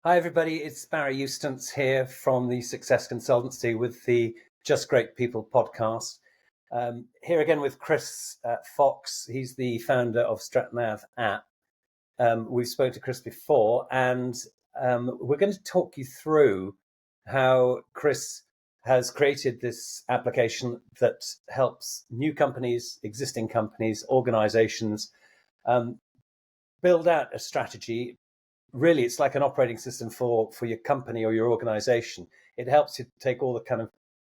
Hi, everybody. It's Barry Eustance here from the Sixsess Consultancy with the Just Great People podcast. Here again with Chris Fox. He's the founder of StratNav app. We've spoken to Chris before, and we're going to talk you through how Chris has created this application that helps new companies, existing companies, organizations build out a strategy. Really, it's like an operating system for your company or your organization. It helps you take all the kind of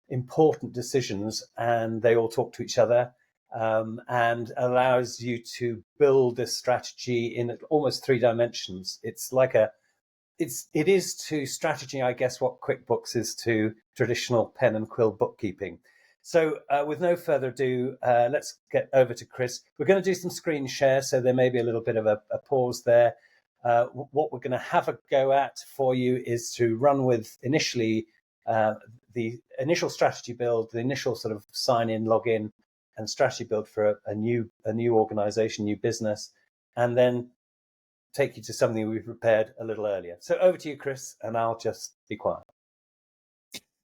important decisions and they all talk to each other, and allows you to build this strategy in almost 3 dimensions. It is to strategy, I guess, what QuickBooks is to traditional pen and quill bookkeeping. So with no further ado, let's get over to Chris. We're going to do some screen share, so there may be a little bit of a pause there. What we're going to have a go at for you is to run with initially the initial strategy build, the initial sort of sign in, log in, and strategy build for a new organization, new business, and then take you to something we've prepared a little earlier. So over to you, Chris, and I'll just be quiet.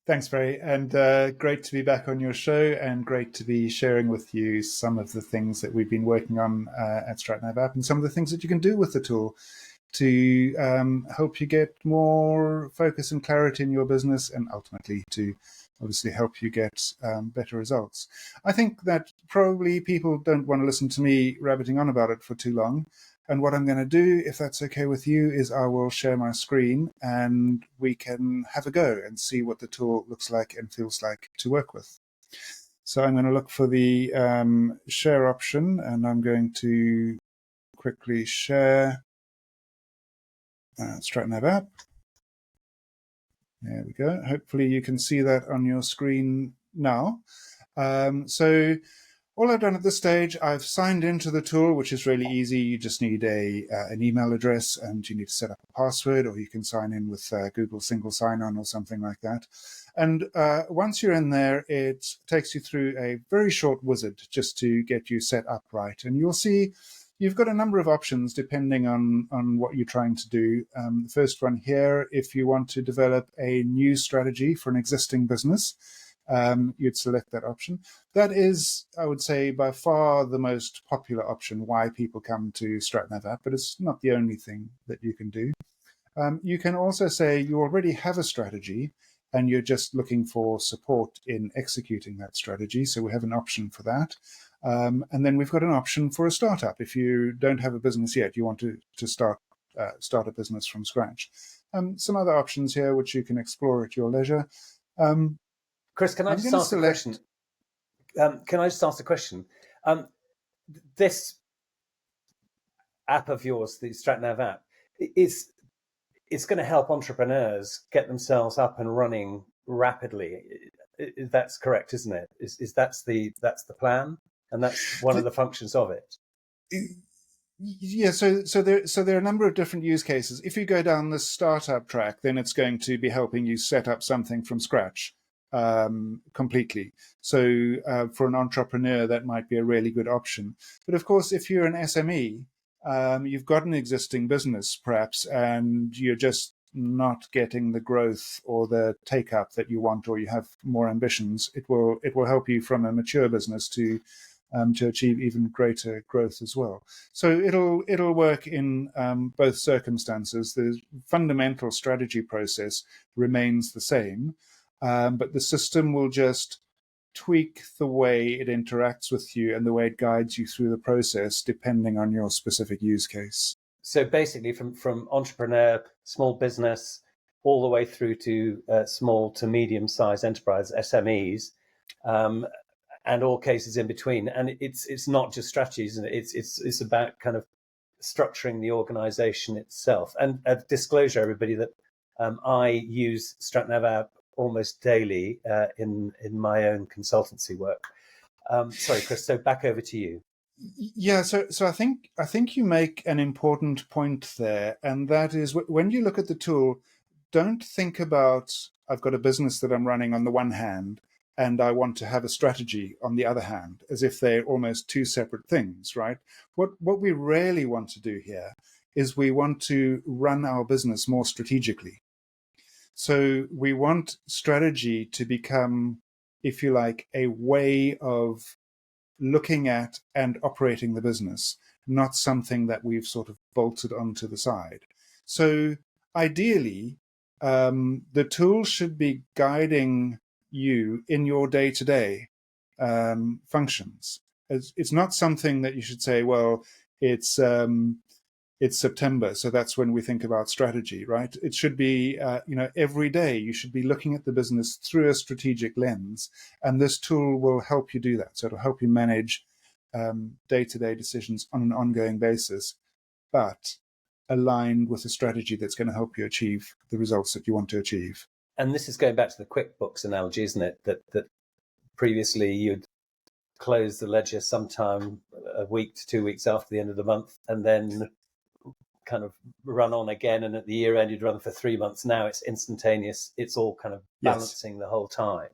Thanks, Barry, and great to be back on your show, and great to be sharing with you some of the things that we've been working on at StratNav app, and some of the things that you can do with the tool to help you get more focus and clarity in your business, and ultimately to obviously help you get better results. I think that probably people don't want to listen to me rabbiting on about it for too long. And what I'm going to do, if that's okay with you, is I will share my screen and we can have a go and see what the tool looks like and feels like to work with. So I'm going to look for the share option, and I'm going to quickly share StratNav app. There we go. Hopefully you can see that on your screen now. So all I've done at this stage, I've signed into the tool, which is really easy. You just need an email address and you need to set up a password, or you can sign in with Google Single Sign-On or something like that. And once you're in there, it takes you through a very short wizard just to get you set up right. And you'll see you've got a number of options depending on what you're trying to do. The first one here, if you want to develop a new strategy for an existing business, you'd select that option. That is, I would say, by far the most popular option why people come to StratNav app, but it's not the only thing that you can do. You can also say you already have a strategy and you're just looking for support in executing that strategy. So we have an option for that. And then we've got an option for a startup. If you don't have a business yet, you want to start a business from scratch. Some other options here which you can explore at your leisure. Chris, can I just ask a question? Can I just ask a question? This app of yours, the StratNav app, it's going to help entrepreneurs get themselves up and running rapidly. That's correct, isn't it? That's the plan, and that's one of the functions of it. Yeah, so there are a number of different use cases. If you go down the startup track, then it's going to be helping you set up something from scratch. Completely. So for an entrepreneur, that might be a really good option. But of course, if you're an SME, you've got an existing business perhaps, and you're just not getting the growth or the take up that you want, or you have more ambitions, it will help you from a mature business to achieve even greater growth as well. So it'll work in both circumstances. The fundamental strategy process remains the same. But the system will just tweak the way it interacts with you and the way it guides you through the process, depending on your specific use case. So basically, from entrepreneur, small business, all the way through to small to medium-sized enterprise, SMEs, and all cases in between. And it's not just strategies, it's about kind of structuring the organization itself. And a disclosure, everybody, that I use StratNav app almost daily in my own consultancy work. Sorry, Chris. So back over to you. Yeah. So I think you make an important point there, and that is when you look at the tool, don't think about I've got a business that I'm running on the one hand, and I want to have a strategy on the other hand, as if they're almost two separate things, right? What we really want to do here is we want to run our business more strategically. So we want strategy to become, if you like, a way of looking at and operating the business, not something that we've sort of bolted onto the side. So ideally, the tool should be guiding you in your day-to-day functions. It's not something that you should say, well, it's September, so that's when we think about strategy, right? It should be, every day you should be looking at the business through a strategic lens, and this tool will help you do that. So it'll help you manage day-to-day decisions on an ongoing basis, but aligned with a strategy that's going to help you achieve the results that you want to achieve. And this is going back to the QuickBooks analogy, isn't it? That previously you'd close the ledger sometime a week to 2 weeks after the end of the month, and then kind of run on again, and at the year end you'd run for 3 months. Now it's instantaneous. It's all kind of balancing the whole time.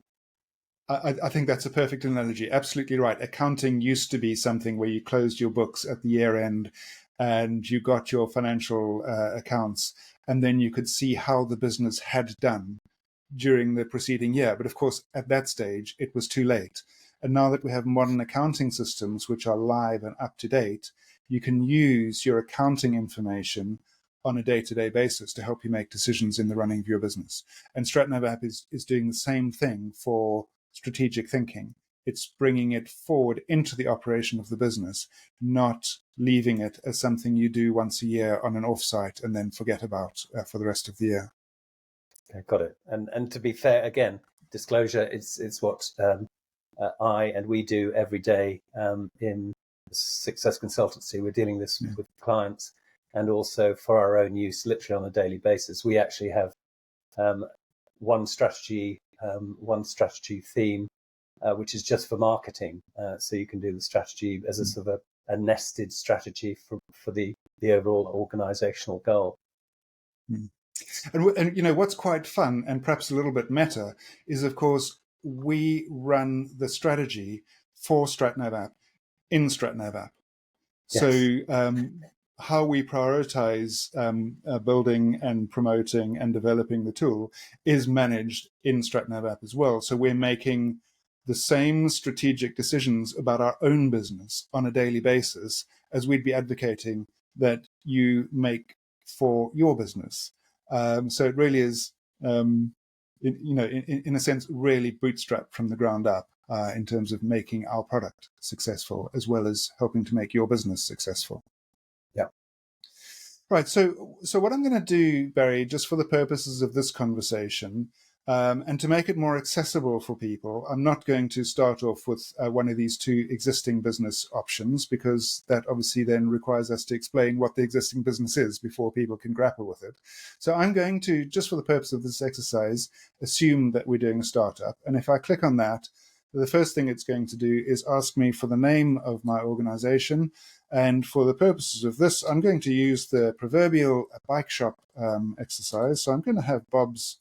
I think that's a perfect analogy. Absolutely right. Accounting used to be something where you closed your books at the year end and you got your financial accounts, and then you could see how the business had done during the preceding year. But of course, at that stage, it was too late. And now that we have modern accounting systems which are live and up to date, you can use your accounting information on a day-to-day basis to help you make decisions in the running of your business. And StratNav app is doing the same thing for strategic thinking. It's bringing it forward into the operation of the business, not leaving it as something you do once a year on an offsite and then forget about for the rest of the year. Okay, got it. And to be fair, again, disclosure, it's what I and we do every day in Sixsess Consultancy. We're dealing this with clients, and also for our own use, literally on a daily basis. We actually have one strategy theme, which is just for marketing. So you can do the strategy as a sort of a nested strategy for the overall organizational goal. And what's quite fun and perhaps a little bit meta is, of course, we run the strategy for StratNav app in StratNav app. Yes. So how we prioritize building and promoting and developing the tool is managed in StratNav app as well. So we're making the same strategic decisions about our own business on a daily basis as we'd be advocating that you make for your business. So it really is, in a sense, really bootstrapped from the ground up in terms of making our product successful, as well as helping to make your business successful. Yeah. Right. So what I'm going to do, Barry, just for the purposes of this conversation, and to make it more accessible for people, I'm not going to start off with one of these two existing business options, because that obviously then requires us to explain what the existing business is before people can grapple with it. So I'm going to, just for the purpose of this exercise, assume that we're doing a startup. And if I click on that, the first thing it's going to do is ask me for the name of my organization. And for the purposes of this, I'm going to use the proverbial bike shop exercise. So I'm going to have Bob's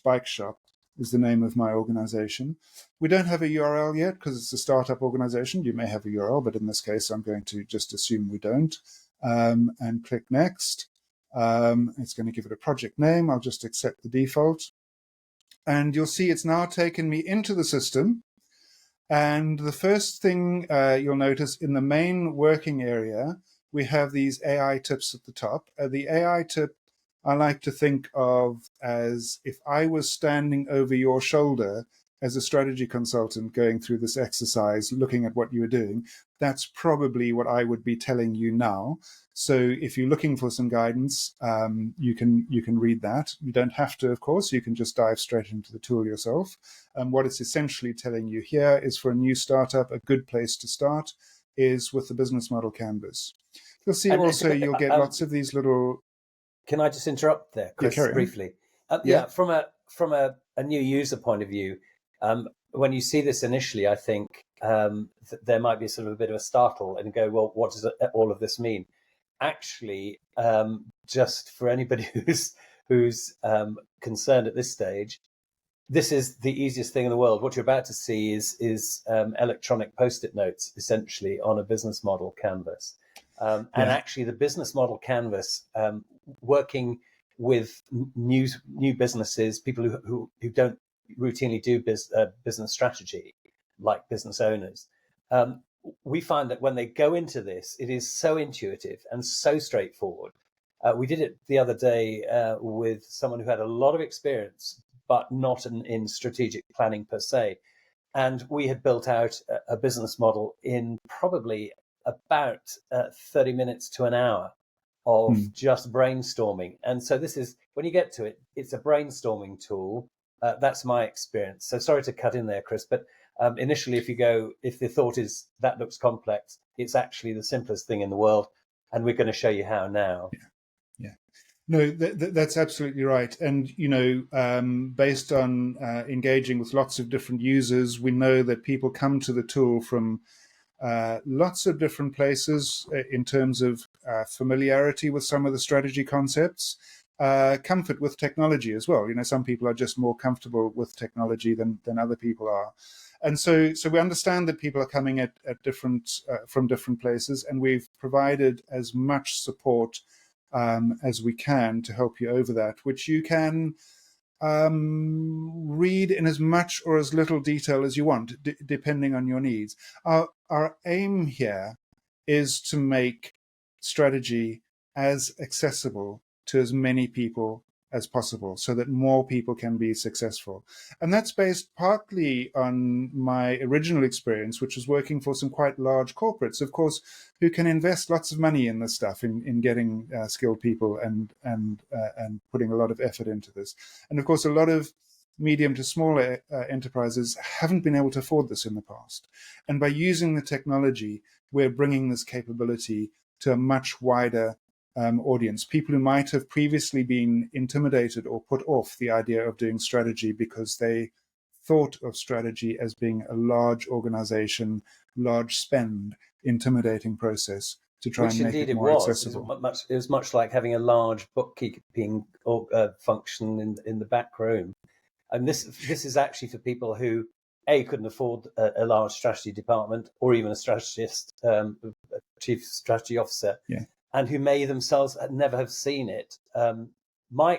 Bike Shop is the name of my organization. We don't have a URL yet because it's a startup organization. You may have a URL, but in this case, I'm going to just assume we don't, and click next. It's going to give it a project name. I'll just accept the default. And you'll see it's now taken me into the system. And the first thing you'll notice in the main working area, we have these AI tips at the top. The AI tip I like to think of as if I was standing over your shoulder as a strategy consultant going through this exercise, looking at what you were doing. That's probably what I would be telling you now. So if you're looking for some guidance, you can read that. You don't have to, of course. You can just dive straight into the tool yourself. What it's essentially telling you here is, for a new startup, a good place to start is with the business model canvas. You'll see also you'll get lots of these little... Can I just interrupt there, Chris, briefly? From a new user point of view, when you see this initially, I think there might be sort of a bit of a startle and go, well, what does all of this mean? Actually, just for anybody who's concerned at this stage, this is the easiest thing in the world. What you're about to see is electronic Post-it notes, essentially, on a business model canvas. And actually the business model canvas, working with new businesses, people who don't routinely do business strategy, like business owners, we find that when they go into this, it is so intuitive and so straightforward. We did it the other day with someone who had a lot of experience, but not in strategic planning per se. And we had built out a business model in probably about 30 minutes to an hour of just brainstorming. And so this is, when you get to it, it's a brainstorming tool. That's my experience. So sorry to cut in there, Chris, but initially, if the thought is that looks complex, it's actually the simplest thing in the world. And we're going to show you how now. Yeah. No, that's absolutely right. And, based on engaging with lots of different users, we know that people come to the tool from lots of different places in terms of familiarity with some of the strategy concepts, comfort with technology as well. Some people are just more comfortable with technology than other people are. And so we understand that people are coming at different from different places, and we've provided as much support as we can to help you over that, which you can read in as much or as little detail as you want, depending on your needs. Our aim here is to make strategy as accessible to as many people as possible so that more people can be successful. And that's based partly on my original experience, which was working for some quite large corporates, of course, who can invest lots of money in this stuff, in getting skilled people and putting a lot of effort into this. And of course, a lot of medium to smaller enterprises haven't been able to afford this in the past. And by using the technology, we're bringing this capability to a much wider audience, people who might have previously been intimidated or put off the idea of doing strategy because they thought of strategy as being a large organization, large spend, intimidating process to try and make it more accessible. It was much like having a large bookkeeping function in the back room. And this is actually for people who couldn't afford a large strategy department or even a strategist, a chief strategy officer, and who may themselves never have seen it. My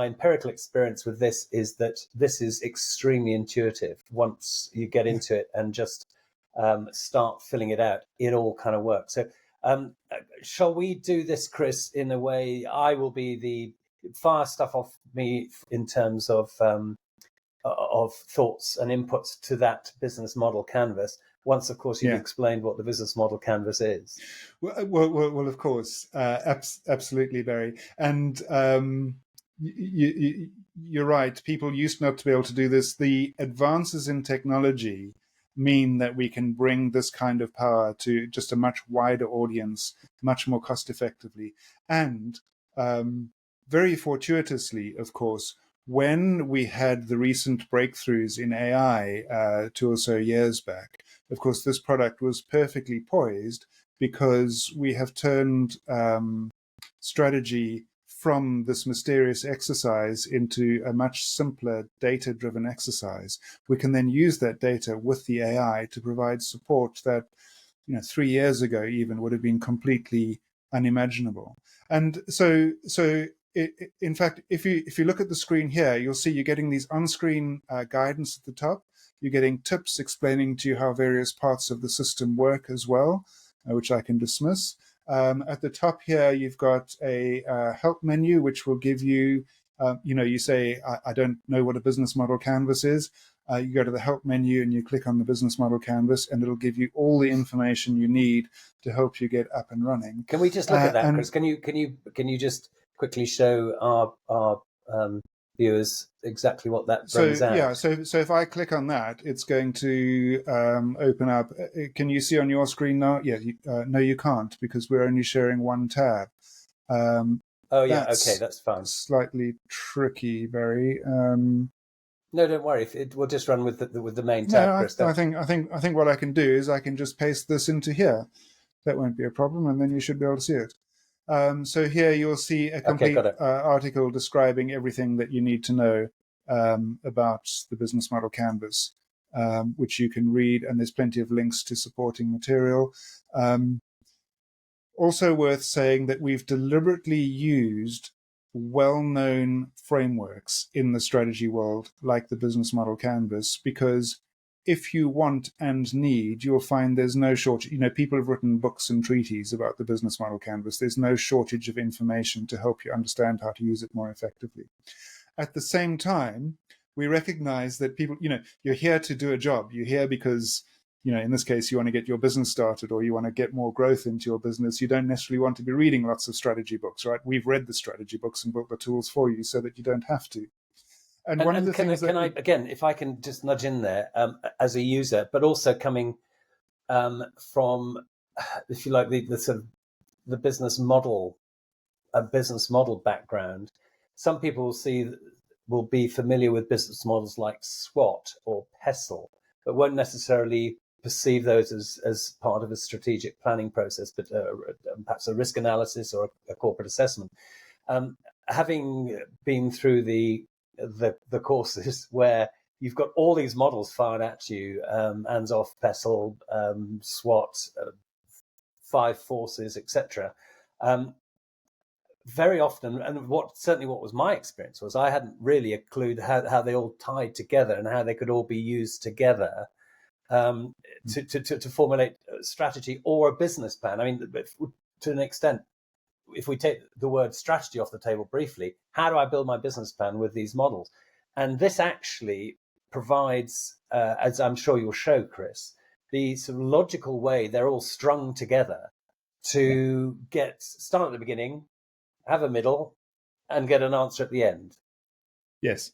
empirical experience with this is that this is extremely intuitive. Once you get into it and just start filling it out, it all kind of works. So shall we do this, Chris, in a way? I will be the fire stuff off me in terms of thoughts and inputs to that business model canvas. Once, of course, you've explained what the business model canvas is. Well, of course, absolutely, Barry. And you're right. People used not to be able to do this. The advances in technology mean that we can bring this kind of power to just a much wider audience, much more cost effectively. And very fortuitously, of course, when we had the recent breakthroughs in AI 2 or so years back, of course, this product was perfectly poised because we have turned strategy from this mysterious exercise into a much simpler data-driven exercise. We can then use that data with the AI to provide support that 3 years ago even would have been completely unimaginable. And so in fact, if you look at the screen here, you'll see you're getting these on-screen guidance at the top. You're getting tips explaining to you how various parts of the system work as well, which I can dismiss. At the top here, you've got a help menu, which will give you, you say, I don't know what a business model canvas is. You go to the help menu and you click on the business model canvas, and it'll give you all the information you need to help you get up and running. Can we just look at that, Chris? Can you just quickly show our viewers exactly what that brings out? Yeah, so if I click on that, it's going to open up. Can you see on your screen now? Yeah, no, you can't, because we're only sharing one tab. Okay, that's fine. Slightly tricky, Barry. No, don't worry. We'll just run with the main tab, Chris. I think what I can do is I can just paste this into here. That won't be a problem, and then you should be able to see it. So here you'll see a complete article describing everything that you need to know about the business model canvas, which you can read, and there's plenty of links to supporting material. Also worth saying that we've deliberately used well-known frameworks in the strategy world, like the business model canvas, because if you want and need, you'll find there's no shortage. People have written books and treatises about the business model canvas. There's no shortage of information to help you understand how to use it more effectively. At the same time, we recognize that people, you're here to do a job. You're here because, in this case, you want to get your business started or you want to get more growth into your business. You don't necessarily want to be reading lots of strategy books, right? We've read the strategy books and built the tools for you so that you don't have to. And one of the things can I, again, if I can just nudge in there as a user, but also coming from, if you like, the sort of the business model background. Some people will be familiar with business models like SWOT or PESTEL, but won't necessarily perceive those as part of a strategic planning process, but perhaps a risk analysis or a corporate assessment. Having been through the courses where you've got all these models fired at you, Ansoff, PESTEL, SWOT, 5 forces, etc. Very often, and what was my experience was I hadn't really a clue how they all tied together and how they could all be used together to formulate a strategy or a business plan. I mean, to an extent, if we take the word strategy off the table briefly, how do I build my business plan with these models? And this actually provides, as I'm sure you'll show, Chris, the sort of logical way they're all strung together to start at the beginning, have a middle, and get an answer at the end. Yes.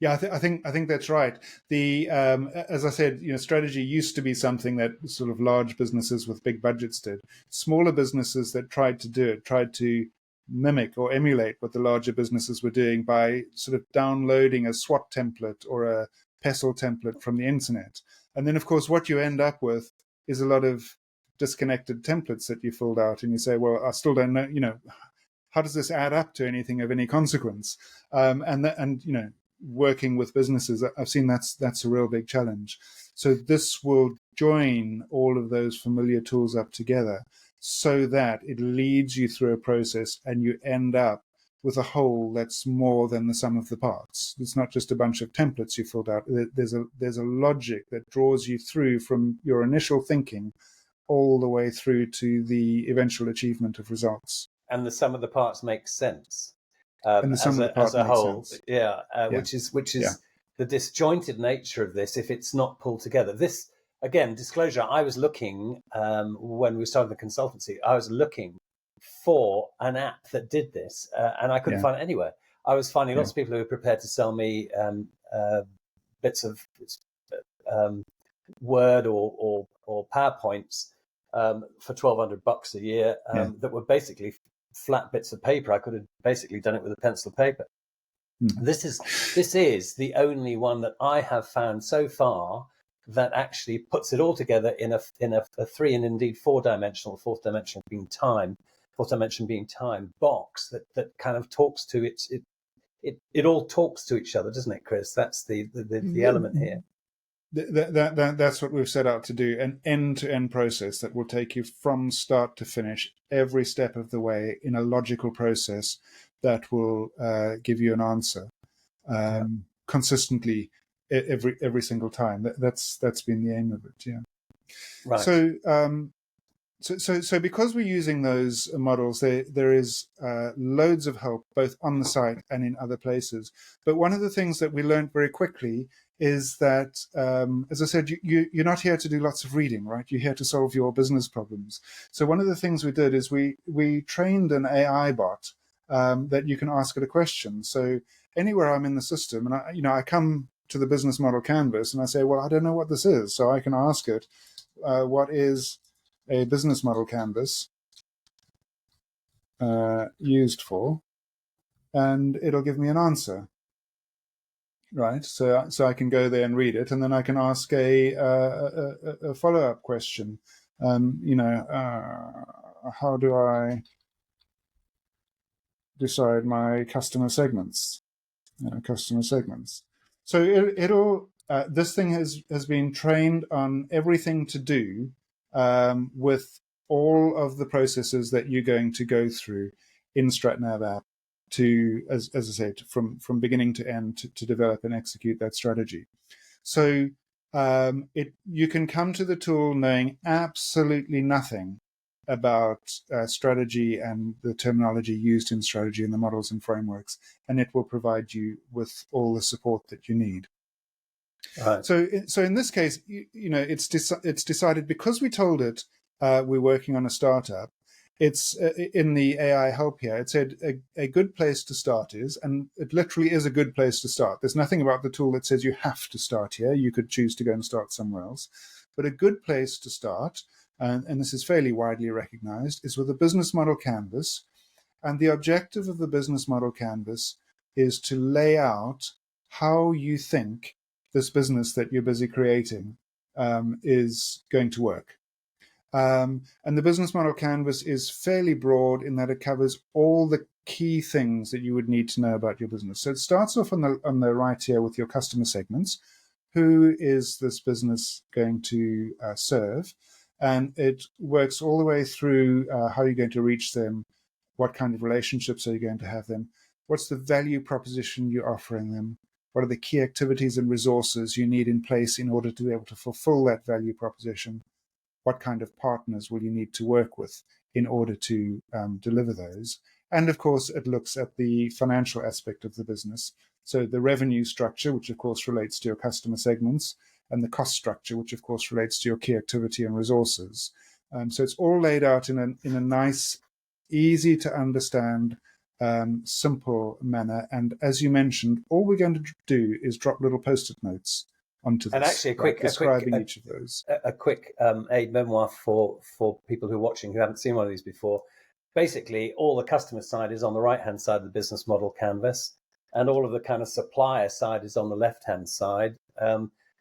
Yeah, I think that's right. As I said, strategy used to be something that sort of large businesses with big budgets did. Smaller businesses that tried to mimic or emulate what the larger businesses were doing by sort of downloading a SWOT template or a PESTEL template from the internet. And then, of course, what you end up with is a lot of disconnected templates that you filled out, and you say, well, I still don't know, how does this add up to anything of any consequence? Working with businesses, I've seen that's a real big challenge. So this will join all of those familiar tools up together so that it leads you through a process and you end up with a whole that's more than the sum of the parts. It's not just a bunch of templates you filled out. There's a logic that draws you through from your initial thinking all the way through to the eventual achievement of results. And the sum of the parts makes sense. As a whole, sense. Which is the disjointed nature of this if it's not pulled together. This, again, disclosure, I was looking, when we started the consultancy, I was looking for an app that did this, and I couldn't find it anywhere. I was finding lots of people who were prepared to sell me bits of Word or PowerPoints for $1,200 a year that were basically flat bits of paper. I could have basically done it with a pencil paper. This is the only one that I have found so far that actually puts it all together in a 3 and indeed 4-dimensional, fourth dimension being time box that kind of talks to it all talks to each other, doesn't it, Chris? That's the element here. That's what we've set out to do, an end-to-end process that will take you from start to finish, every step of the way in a logical process that will give you an answer consistently every single time. That's been the aim of it. Yeah. Right. So because we're using those models, there is loads of help both on the site and in other places. But one of the things that we learned very quickly is that, as I said, you're not here to do lots of reading, right? You're here to solve your business problems. So one of the things we did is we trained an AI bot that you can ask it a question. So anywhere I'm in the system, and I come to the business model canvas and I say, well, I don't know what this is. So I can ask it, what is a business model canvas used for, and it'll give me an answer. Right, so I can go there and read it, and then I can ask a follow-up question. How do I decide my customer segments? So it'll this thing has been trained on everything to do with all of the processes that you're going to go through in StratNav app to, as I said, from beginning to end to develop and execute that strategy. So you can come to the tool knowing absolutely nothing about strategy and the terminology used in strategy and the models and frameworks, and it will provide you with all the support that you need. Right. So in this case, it's decided, because we told it we're working on a startup. It's in the AI help here. It said a good place to start is, and it literally is a good place to start. There's nothing about the tool that says you have to start here. You could choose to go and start somewhere else. But a good place to start, and this is fairly widely recognized, is with a business model canvas. And the objective of the business model canvas is to lay out how you think this business that you're busy creating is going to work. And the business model canvas is fairly broad in that it covers all the key things that you would need to know about your business. So it starts off on the right here with your customer segments. Who is this business going to serve? And it works all the way through how you're going to reach them, what kind of relationships are you going to have them, what's the value proposition you're offering them, what are the key activities and resources you need in place in order to be able to fulfill that value proposition, what kind of partners will you need to work with in order to deliver those. And of course, it looks at the financial aspect of the business. So the revenue structure, which of course relates to your customer segments, and the cost structure, which of course relates to your key activity and resources. So it's all laid out in a nice, easy to understand, simple manner. And as you mentioned, all we're going to do is drop little post-it notes onto this, and actually describing each of those. A quick aid memoir for people who are watching who haven't seen one of these before. Basically, all the customer side is on the right-hand side of the business model canvas, and all of the kind of supplier side is on the left-hand side.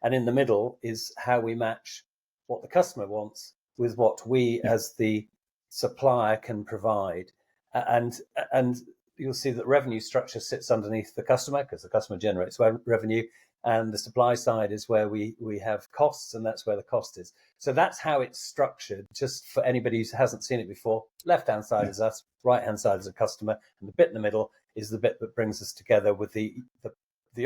And in the middle is how we match what the customer wants with what we as the supplier can provide. And you'll see that revenue structure sits underneath the customer, because the customer generates revenue, and the supply side is where we have costs, and that's where the cost is. So that's how it's structured, just for anybody who hasn't seen it before. Left-hand side is us, right-hand side is a customer, and the bit in the middle is the bit that brings us together with the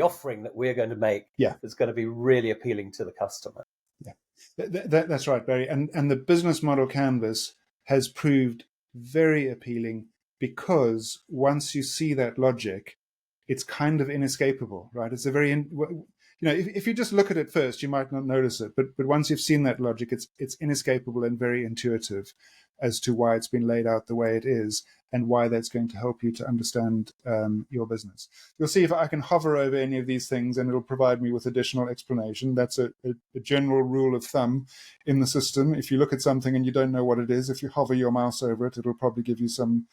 offering that we're going to make that's going to be really appealing to the customer. Yeah, that's right, Barry. And the business model canvas has proved very appealing, because once you see that logic, it's kind of inescapable, right? It's a very, if you just look at it first, you might not notice it, but once you've seen that logic, it's inescapable and very intuitive as to why it's been laid out the way it is, and why that's going to help you to understand your business. You'll see if I can hover over any of these things, and it'll provide me with additional explanation. That's a general rule of thumb in the system. If you look at something and you don't know what it is, if you hover your mouse over it, it'll probably give you some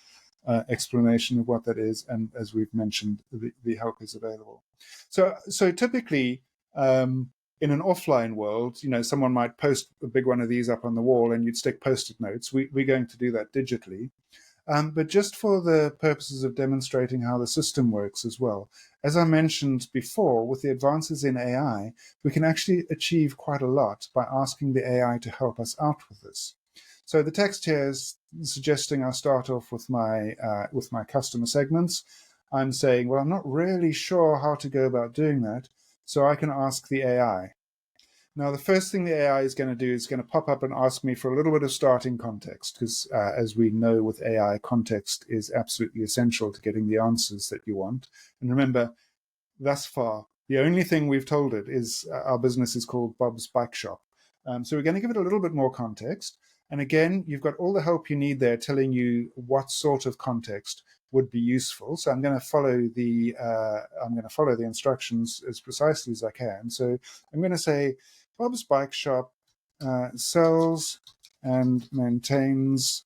explanation of what that is. And as we've mentioned, the help is available. So typically, in an offline world, someone might post a big one of these up on the wall and you'd stick post-it notes. We're going to do that digitally. But just for the purposes of demonstrating how the system works as well, as I mentioned before, with the advances in AI, we can actually achieve quite a lot by asking the AI to help us out with this. So the text here is suggesting I start off with my customer segments. I'm saying, well, I'm not really sure how to go about doing that, so I can ask the AI. Now, the first thing the AI is going to do is going to pop up and ask me for a little bit of starting context, because as we know with AI, context is absolutely essential to getting the answers that you want. And remember, thus far, the only thing we've told it is our business is called Bob's Bike Shop. So we're going to give it a little bit more context. And again, you've got all the help you need there telling you what sort of context would be useful. So I'm going to follow the instructions as precisely as I can. So I'm going to say Bob's Bike Shop sells and maintains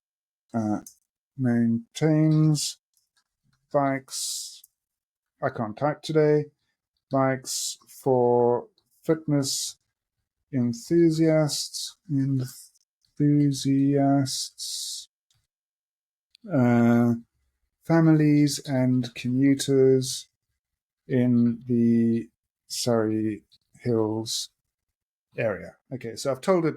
bikes. I can't type today. Bikes for fitness enthusiasts, families and commuters in the Surrey Hills area. Okay, so I've told it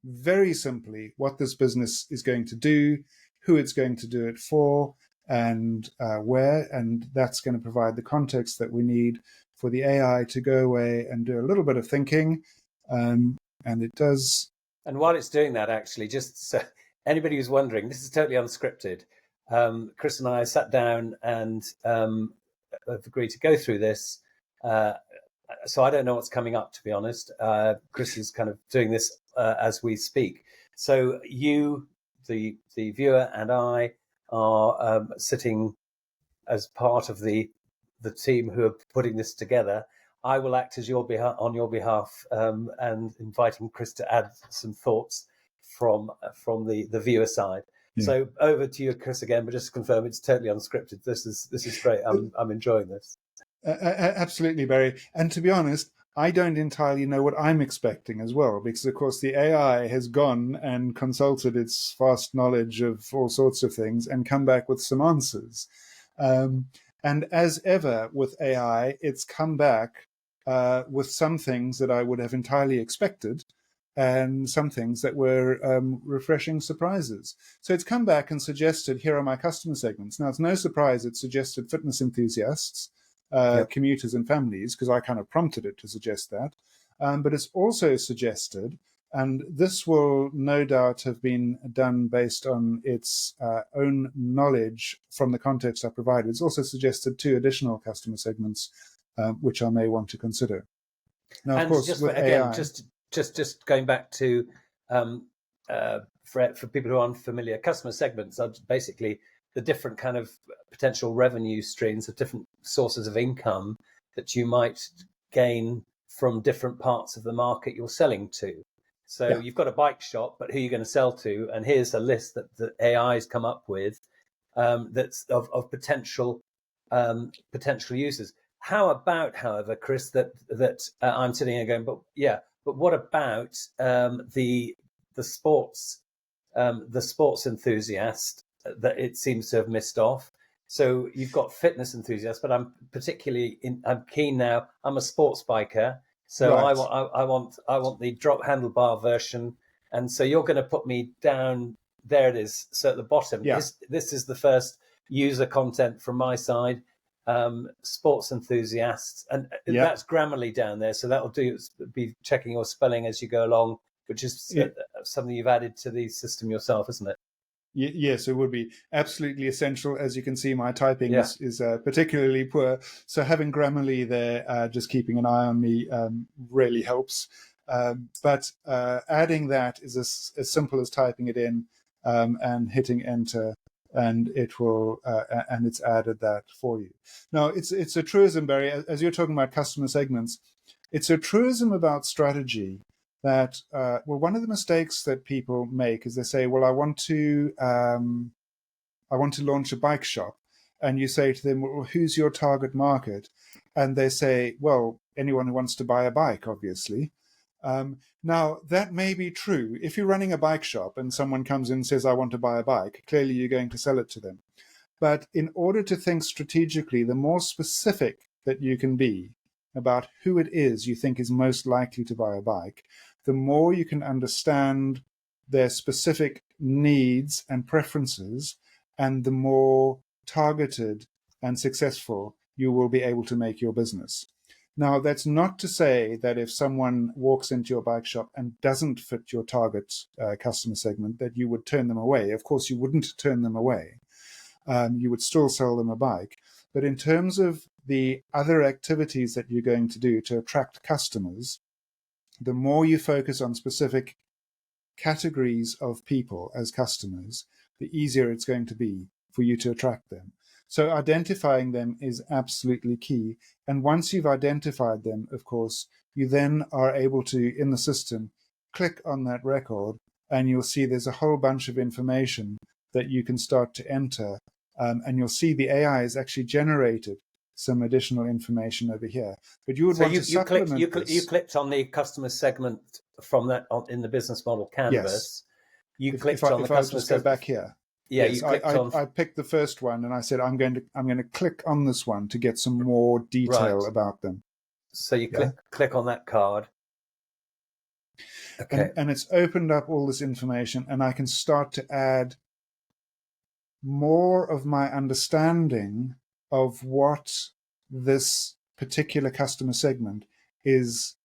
very simply what this business is going to do, who it's going to do it for, and where. And that's going to provide the context that we need for the AI to go away and do a little bit of thinking. And it does. And while it's doing that, actually, just so anybody who's wondering, this is totally unscripted. Chris and I sat down and have agreed to go through this. So I don't know what's coming up, to be honest. Chris is kind of doing this as we speak. So you, the viewer, and I are sitting as part of the team who are putting this together. I will act as on your behalf and inviting Chris to add some thoughts from the viewer side. Yeah. So over to you, Chris, again, but just to confirm, it's totally unscripted. This is great. I'm enjoying this. Absolutely, Barry. And to be honest, I don't entirely know what I'm expecting as well, because of course the AI has gone and consulted its vast knowledge of all sorts of things and come back with some answers. And as ever with AI, it's come back with some things that I would have entirely expected and some things that were refreshing surprises. So it's come back and suggested, here are my customer segments. Now, it's no surprise it suggested fitness enthusiasts, commuters and families, because I kind of prompted it to suggest that. But it's also suggested, and this will no doubt have been done based on its own knowledge from the context I provided. It's also suggested 2 additional customer segments, which I may want to consider. Now, and of course, just with again, AI, just going back to for people who aren't familiar, customer segments are basically the different kind of potential revenue streams of different sources of income that you might gain from different parts of the market you're selling to. So you've got a bike shop, but who are you going to sell to? And here's a list that the AI's come up with that's of potential users. How about, however, Chris, that I'm sitting here going, but what about the sports enthusiast that it seems to have missed off? So you've got fitness enthusiasts, but I'm keen now. I'm a sports biker, so right. I want the drop handlebar version, and so you're going to put me down. There it is. So at the bottom, this is the first user content from my side. Sports enthusiasts, and that's Grammarly down there. So that'll be checking your spelling as you go along, which is something you've added to the system yourself, isn't it? Yes, it would be absolutely essential. As you can see, my typing is particularly poor. So having Grammarly there, just keeping an eye on me, really helps. But adding that is as simple as typing it in and hitting enter, and it will and it's added that for you. Now, it's a truism, Barry, as you're talking about customer segments. It's a truism about strategy that one of the mistakes that people make is they say, well, I want to launch a bike shop, and you say to them, well, who's your target market? And they say, well, anyone who wants to buy a bike, obviously. Now, that may be true. If you're running a bike shop and someone comes in and says, I want to buy a bike, clearly you're going to sell it to them. But in order to think strategically, the more specific that you can be about who it is you think is most likely to buy a bike, the more you can understand their specific needs and preferences, and the more targeted and successful you will be able to make your business. Now, that's not to say that if someone walks into your bike shop and doesn't fit your target customer segment, that you would turn them away. Of course, you wouldn't turn them away. You would still sell them a bike. But in terms of the other activities that you're going to do to attract customers, the more you focus on specific categories of people as customers, the easier it's going to be for you to attract them. So identifying them is absolutely key. And once you've identified them, of course, you then are able to, in the system, click on that record, and you'll see there's a whole bunch of information that you can start to enter. And you'll see the AI has actually generated some additional information over here. But you would want to supplement this. You clicked on the customer segment from that in the business model canvas. Yes. You clicked on the customer segment. Go back here. Yeah, yes, you clicked on. I picked the first one, and I said I'm going to click on this one to get some more detail about them. So you click on that card. Okay. And it's opened up all this information, and I can start to add more of my understanding of what this particular customer segment is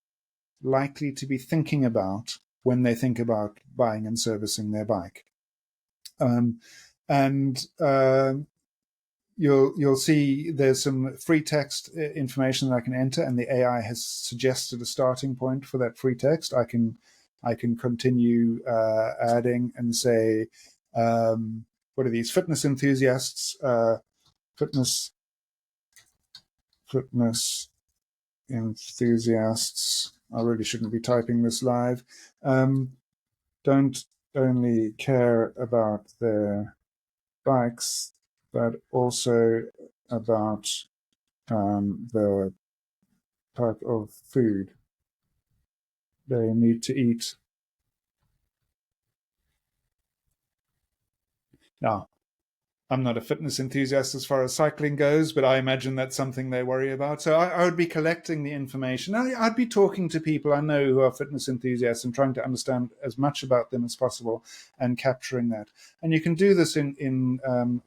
likely to be thinking about when they think about buying and servicing their bike. And you'll see there's some free text information that I can enter, and the AI has suggested a starting point for that free text. I can continue adding and say, what are these fitness enthusiasts? Fitness enthusiasts. I really shouldn't be typing this live. Don't only care about their bikes, but also about the type of food they need to eat. Now, I'm not a fitness enthusiast as far as cycling goes, but I imagine that's something they worry about. So I would be collecting the information. I'd be talking to people I know who are fitness enthusiasts and trying to understand as much about them as possible and capturing that. And you can do this in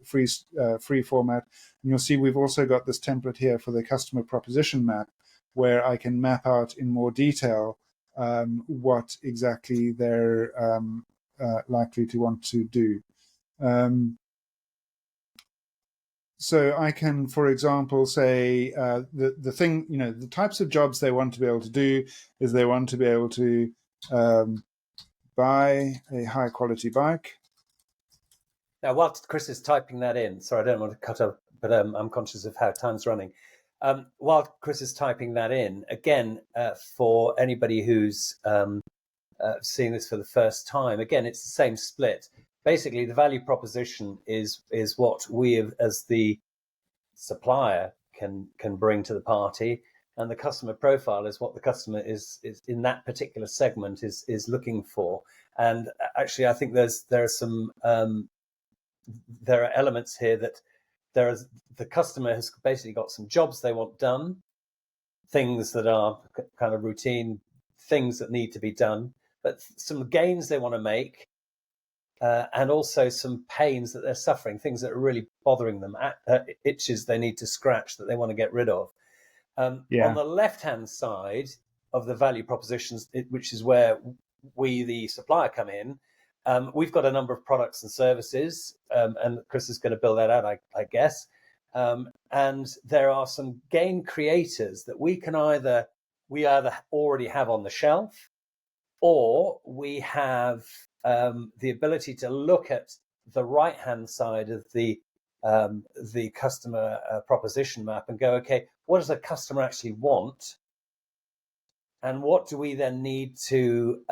free format. And you'll see we've also got this template here for the customer proposition map, where I can map out in more detail what exactly they're likely to want to do. So I can, for example, say the thing, the types of jobs they want to be able to do is they want to be able to buy a high quality bike. Now, whilst Chris is typing that in, sorry, I don't want to cut up, but I'm conscious of how time's running. While Chris is typing that in, again, for anybody who's seeing this for the first time, again, it's the same split. Basically, the value proposition is what we as the supplier can bring to the party, and the customer profile is what the customer is in that particular segment is looking for. And actually, I think there are elements here that the customer has basically got some jobs they want done, things that are kind of routine, things that need to be done, but some gains they want to make. And also some pains that they're suffering, things that are really bothering them, itches they need to scratch that they want to get rid of. On the left-hand side of the value propositions, which is where we, the supplier, come in, we've got a number of products and services, and Chris is going to build that out, I guess. And there are some gain creators that we either already have on the shelf, or we have the ability to look at the right-hand side of the customer proposition map and go, okay, what does a customer actually want, and what do we then need to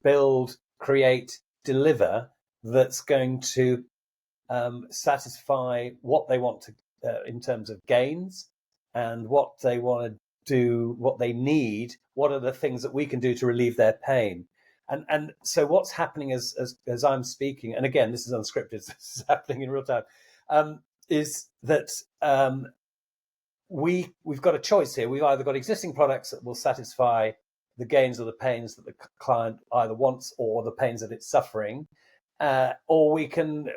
build, create, deliver that's going to satisfy what they want to in terms of gains, and what they want to do, what they need, what are the things that we can do to relieve their pain. And so what's happening as I'm speaking, and again, this is unscripted, this is happening in real time, is that we've got a choice here. We've either got existing products that will satisfy the gains or the pains that the client either wants, or the pains that it's suffering, or we can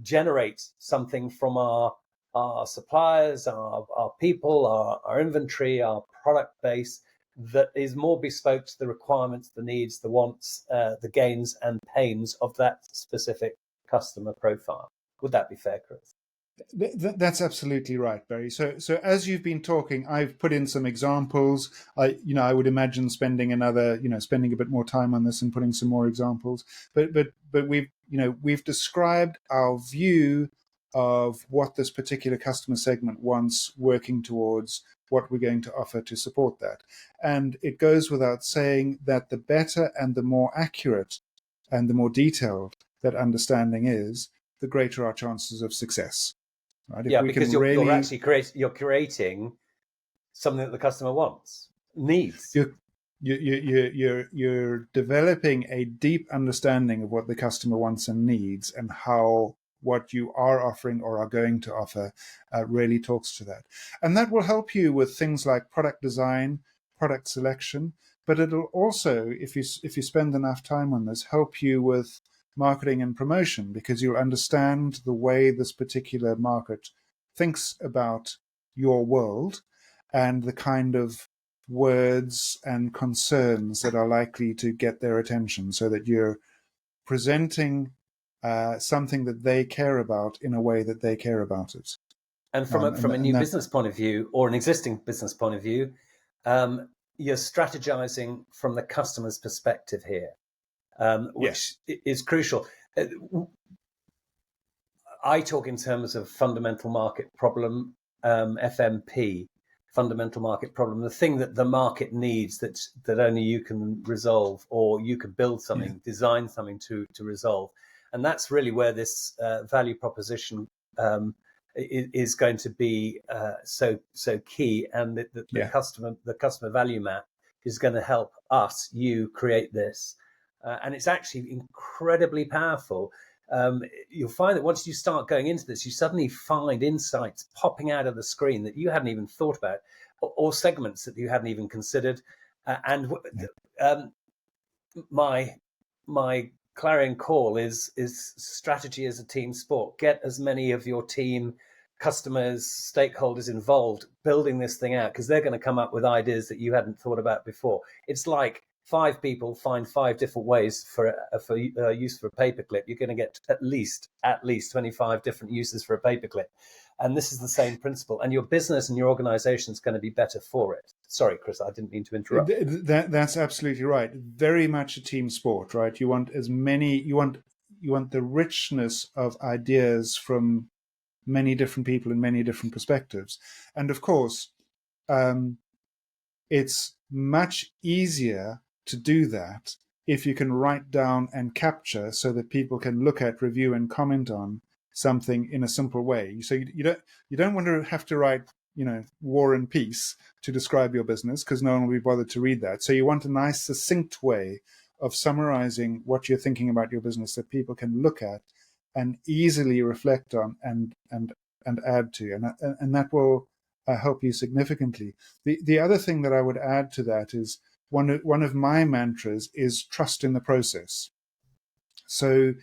generate something from our suppliers, our people, our inventory, our product base that is more bespoke to the requirements, the needs, the wants, the gains and pains of that specific customer profile. Would that be fair, Chris? That's absolutely right, Barry. So as you've been talking, I've put in some examples. I would imagine spending a bit more time on this and putting some more examples. But we've described our view of what this particular customer segment wants, working towards what we're going to offer to support that. And it goes without saying that the better and the more accurate and the more detailed that understanding is, the greater our chances of success. Right? Yeah, because you're actually creating something that the customer wants, needs. You're developing a deep understanding of what the customer wants and needs, and how what you are offering or are going to offer really talks to that. And that will help you with things like product design, product selection, but it'll also, if you spend enough time on this, help you with marketing and promotion, because you'll understand the way this particular market thinks about your world and the kind of words and concerns that are likely to get their attention, so that you're presenting something that they care about in a way that they care about it. And from a new business point of view, or an existing business point of view, you're strategizing from the customer's perspective here, which is crucial. I talk in terms of fundamental market problem, FMP, fundamental market problem, the thing that the market needs that only you can resolve, or you can build something, design something to resolve. And that's really where this value proposition is going to be so key, and the customer value map is going to help you create this, and it's actually incredibly powerful. You'll find that once you start going into this, you suddenly find insights popping out of the screen that you hadn't even thought about, or segments that you hadn't even considered. My clarion call is strategy as a team sport. Get as many of your team, customers, stakeholders involved building this thing out, because they're going to come up with ideas that you hadn't thought about before. It's like 5 people find 5 different ways for use for a paperclip. You're going to get at least 25 different uses for a paperclip. And this is the same principle. And your business and your organization is going to be better for it. Sorry, Chris, I didn't mean to interrupt. That's absolutely right. Very much a team sport, right? You want as many, you want the richness of ideas from many different people and many different perspectives. And of course, it's much easier to do that if you can write down and capture, so that people can look at, review, and comment on something in a simple way. So you don't want to have to write, War and Peace to describe your business, because no one will be bothered to read that. So you want a nice, succinct way of summarizing what you're thinking about your business that people can look at and easily reflect on and add to, and that will help you significantly. The other thing that I would add to that is one of my mantras is trust in the process. So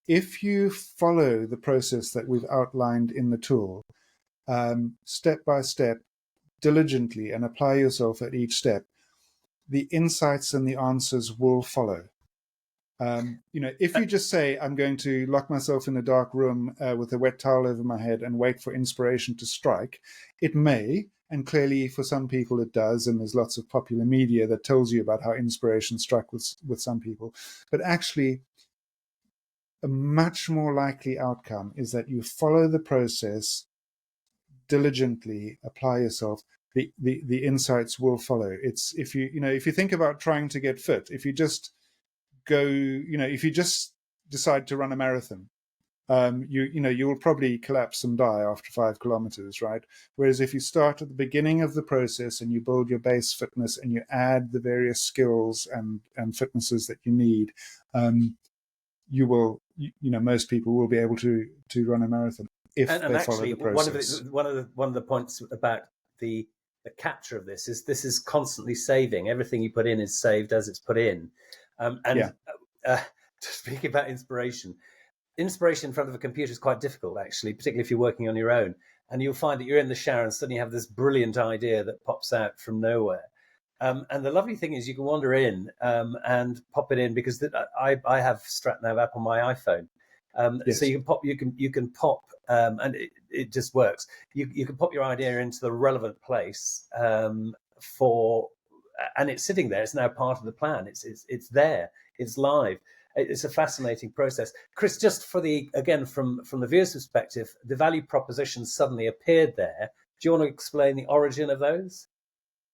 if you follow the process that we've outlined in the tool, step by step, diligently, and apply yourself at each step, the insights and the answers will follow. If you just say, I'm going to lock myself in a dark room with a wet towel over my head and wait for inspiration to strike, it may, and clearly for some people it does, and there's lots of popular media that tells you about how inspiration struck with some people. But actually, a much more likely outcome is that you follow the process diligently, apply yourself, the insights will follow. It's if you think about trying to get fit, if you just decide to run a marathon, you will probably collapse and die after 5 kilometers, right? Whereas if you start at the beginning of the process and you build your base fitness and you add the various skills and fitnesses that you need, you will, most people will be able to run a marathon if they follow the process. One of the points about the capture of this is constantly saving. Everything you put in is saved as it's put in. Speaking about inspiration in front of a computer is quite difficult, actually, particularly if you're working on your own. And you'll find that you're in the shower and suddenly you have this brilliant idea that pops out from nowhere. And the lovely thing is you can wander in and pop it in, because I have StratNav app on my iPhone. So you can pop, and it just works. You can pop your idea into the relevant place and it's sitting there. It's now part of the plan. It's there. It's live. It's a fascinating process. Chris, just from the viewer's perspective, the value proposition suddenly appeared there. Do you want to explain the origin of those?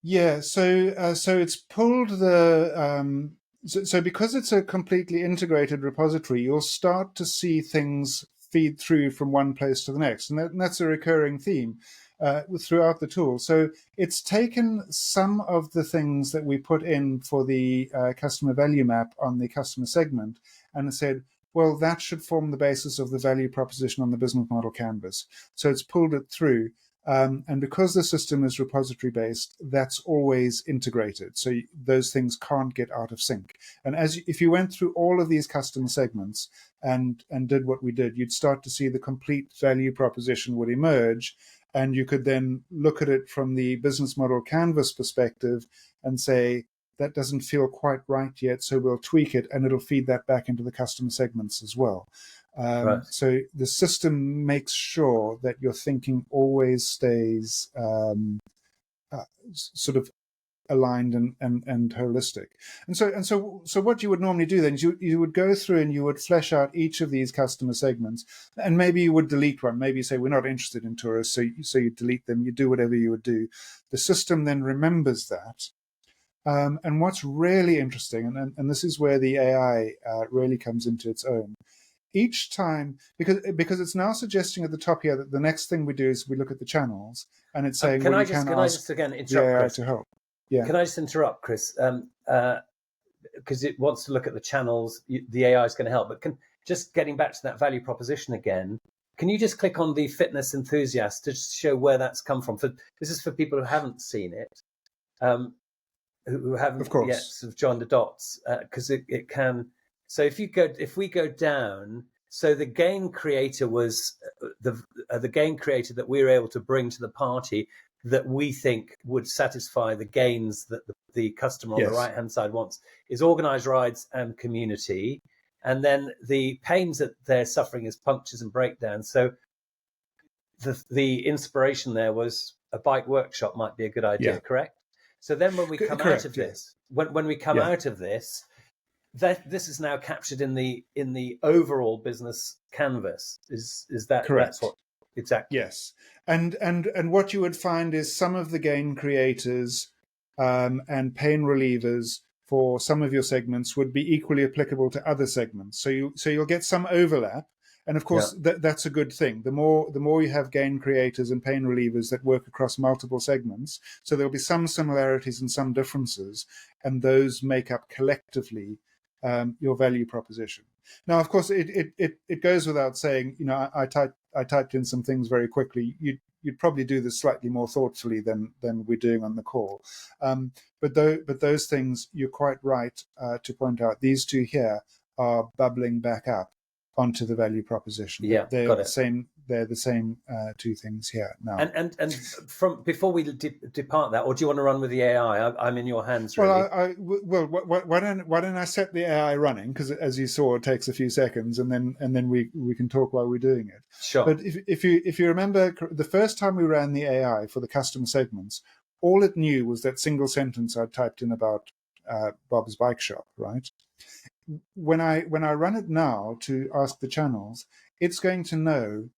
Yeah, so it's pulled the so because it's a completely integrated repository, you'll start to see things feed through from one place to the next, and that's a recurring theme throughout the tool. So it's taken some of the things that we put in for the customer value map on the customer segment and said, well, that should form the basis of the value proposition on the business model canvas. So it's pulled it through. And because the system is repository based, that's always integrated. So those things can't get out of sync. And if you went through all of these customer segments and did what we did, you'd start to see the complete value proposition would emerge. And you could then look at it from the business model canvas perspective and say, that doesn't feel quite right yet, so we'll tweak it, and it'll feed that back into the customer segments as well. Right. So the system makes sure that your thinking always stays sort of aligned and holistic. And so what you would normally do then is you would go through and you would flesh out each of these customer segments, and maybe you would delete one. Maybe you say, we're not interested in tourists, so you delete them. You do whatever you would do. The system then remembers that. And what's really interesting, and this is where the AI really comes into its own, each time, because it's now suggesting at the top here that the next thing we do is we look at the channels, and it's saying, can well, I you just ask again the interrupt AI Chris? to help. Yeah. Can I just interrupt, Chris? Because it wants to look at the channels, the AI is going to help. But just getting back to that value proposition again, can you just click on the fitness enthusiast to show where that's come from? This is for people who haven't seen it. Who haven't yet sort of joined the dots, because it can. So if we go down, so the game creator was the game creator that we were able to bring to the party that we think would satisfy the gains that the customer on the right hand side wants is organized rides and community, and then the pains that they're suffering is punctures and breakdowns. So the inspiration there was a bike workshop might be a good idea, correct? So then when we come out of this, when we come out of this, this is now captured in the overall business canvas. Is that correct? That's what exactly? Yes, and what you would find is some of the gain creators and pain relievers for some of your segments would be equally applicable to other segments. So you'll get some overlap. And of course, that's a good thing. The more you have gain creators and pain relievers that work across multiple segments, so there'll be some similarities and some differences, and those make up collectively your value proposition. Now, of course, it goes without saying. I typed in some things very quickly. You'd probably do this slightly more thoughtfully than we're doing on the call. But those things, you're quite right to point out. These two here are bubbling back up onto the value proposition. Yeah, they're got the it. same. They're the same two things here now. And from before we depart that, or do you want to run with the AI? I'm in your hands, really. Well, why don't I set the AI running? Because as you saw, it takes a few seconds, and then we can talk while we're doing it. Sure. But if you remember, the first time we ran the AI for the customer segments, all it knew was that single sentence I typed in about Bob's bike shop, right? When I run it now to ask the channels, it's going to know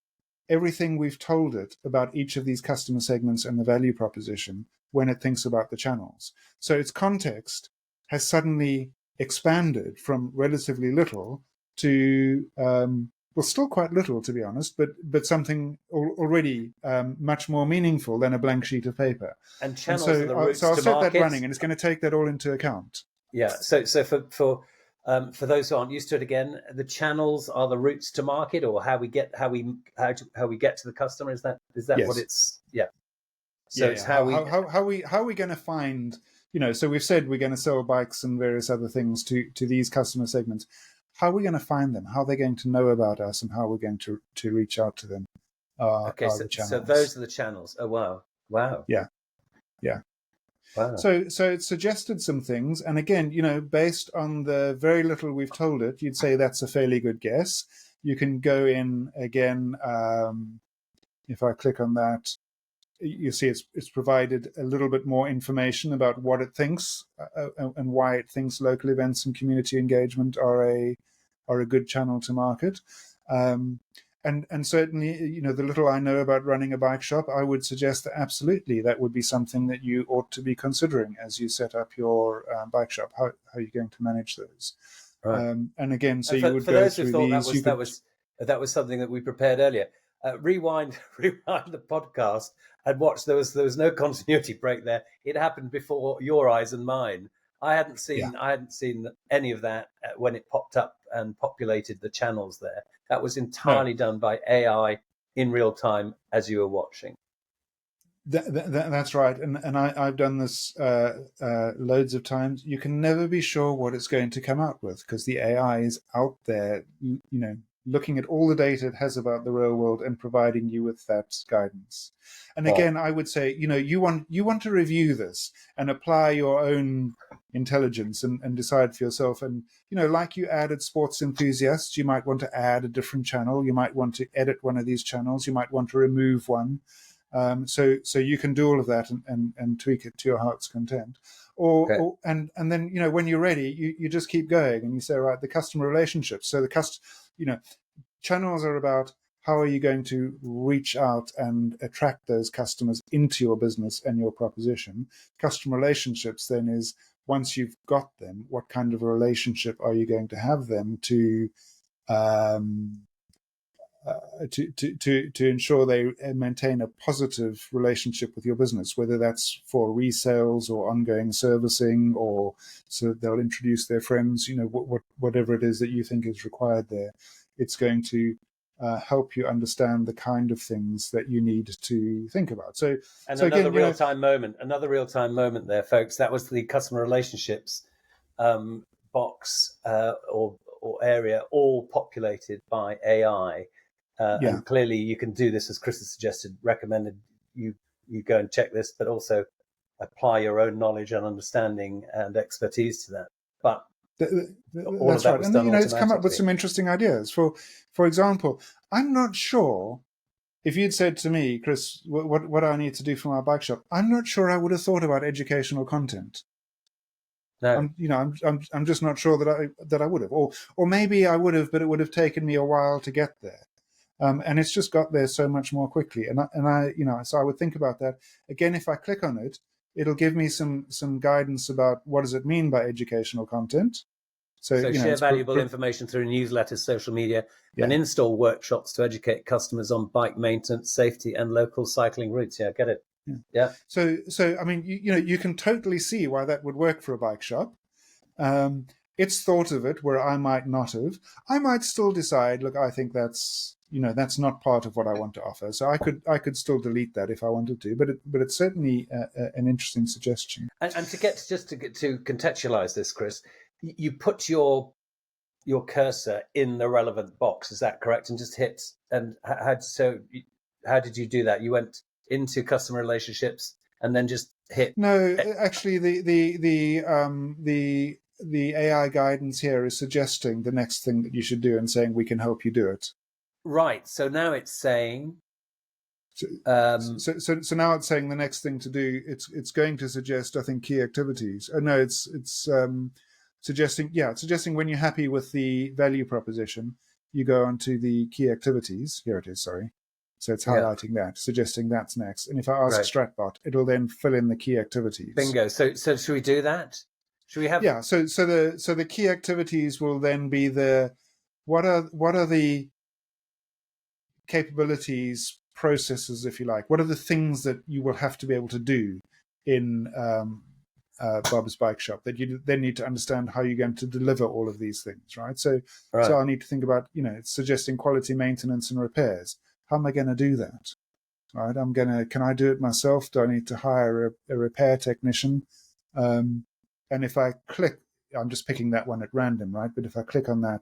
everything we've told it about each of these customer segments and the value proposition when it thinks about the channels. So its context has suddenly expanded from relatively little to, well, still quite little, to be honest, but something already much more meaningful than a blank sheet of paper. And channels are the routes so I'll to set market. that running, and it's going to take that all into account. Yeah. So for those who aren't used to it, again, the channels are the routes to market, or how we get to the customer. Is that what it's? Yeah. So it's how are we going to find? So we've said we're going to sell bikes and various other things to these customer segments. How are we going to find them? How are they going to know about us, and how we're going to reach out to them? So those are the channels. Oh wow. Yeah. Wow. So it suggested some things, and again, based on the very little we've told it, you'd say that's a fairly good guess. You can go in again. If I click on that, you see it's provided a little bit more information about what it thinks and why it thinks local events and community engagement are a good channel to market. And certainly, the little I know about running a bike shop, I would suggest that absolutely that would be something that you ought to be considering as you set up your bike shop. How are you going to manage those? Right. And again, so you would for go those through who thought these. That was something that we prepared earlier. Rewind the podcast and watch. There was no continuity break there. It happened before your eyes and mine. I hadn't seen any of that when it popped up and populated the channels there. That was entirely done by AI in real time as you were watching. That's right, and I've done this loads of times. You can never be sure what it's going to come out with because the AI is out there, looking at all the data it has about the real world and providing you with that guidance. And again, I would say, you want to review this and apply your own intelligence and decide for yourself. And like you added sports enthusiasts, you might want to add a different channel. You might want to edit one of these channels. You might want to remove one. So you can do all of that and tweak it to your heart's content, and then when you're ready, you just keep going and you say, right, the customer relationships. So channels are about how are you going to reach out and attract those customers into your business and your proposition. Customer relationships then is once you've got them, what kind of a relationship are you going to have them to ensure they maintain a positive relationship with your business, whether that's for resales or ongoing servicing, or so they'll introduce their friends, whatever it is that you think is required there. It's going to help you understand the kind of things that you need to think about. Another real-time moment there, folks. That was the customer relationships box or area, all populated by AI. And clearly you can do this, as Chris has suggested, recommended you go and check this, but also apply your own knowledge and understanding and expertise to that. But all that's of that right. was And done it's come up with some interesting ideas. For example, I'm not sure if you'd said to me, Chris, what I need to do for my bike shop, I'm not sure I would have thought about educational content. No. I'm just not sure that I would have, or maybe I would have, but it would have taken me a while to get there. And it's just got there so much more quickly. And I so I would think about that. Again, if I click on it, it'll give me some guidance about what does it mean by educational content. So share valuable information through newsletters, social media, and install workshops to educate customers on bike maintenance, safety, and local cycling routes. Yeah, get it. Yeah. So I mean, you can totally see why that would work for a bike shop. It's thought of it where I might not have. I might still decide, look, I think that's not part of what I want to offer. So I could still delete that if I wanted to. But it's certainly an interesting suggestion. And to contextualize this, Chris, you put your cursor in the relevant box. Is that correct? And just hit. And how did you do that? You went into customer relationships and then just hit. No, actually, the AI guidance here is suggesting the next thing that you should do and saying we can help you do it. Right. So now it's saying. So now it's saying the next thing to do. It's going to suggest, I think, key activities. No, it's suggesting when you're happy with the value proposition, you go on to the key activities. Here it is. Sorry. So it's highlighting that, suggesting that's next. And if I ask Stratbot, it'll then fill in the key activities. Bingo. So should we do that? Should we have? Yeah. So the key activities will then be what are the capabilities, processes, if you like. What are the things that you will have to be able to do in Bob's Bike Shop that you then need to understand how you're going to deliver all of these things, right? So I need to think about, it's suggesting quality maintenance and repairs. How am I going to do that? Right? Can I do it myself? Do I need to hire a repair technician? And if I click, I'm just picking that one at random, right? But if I click on that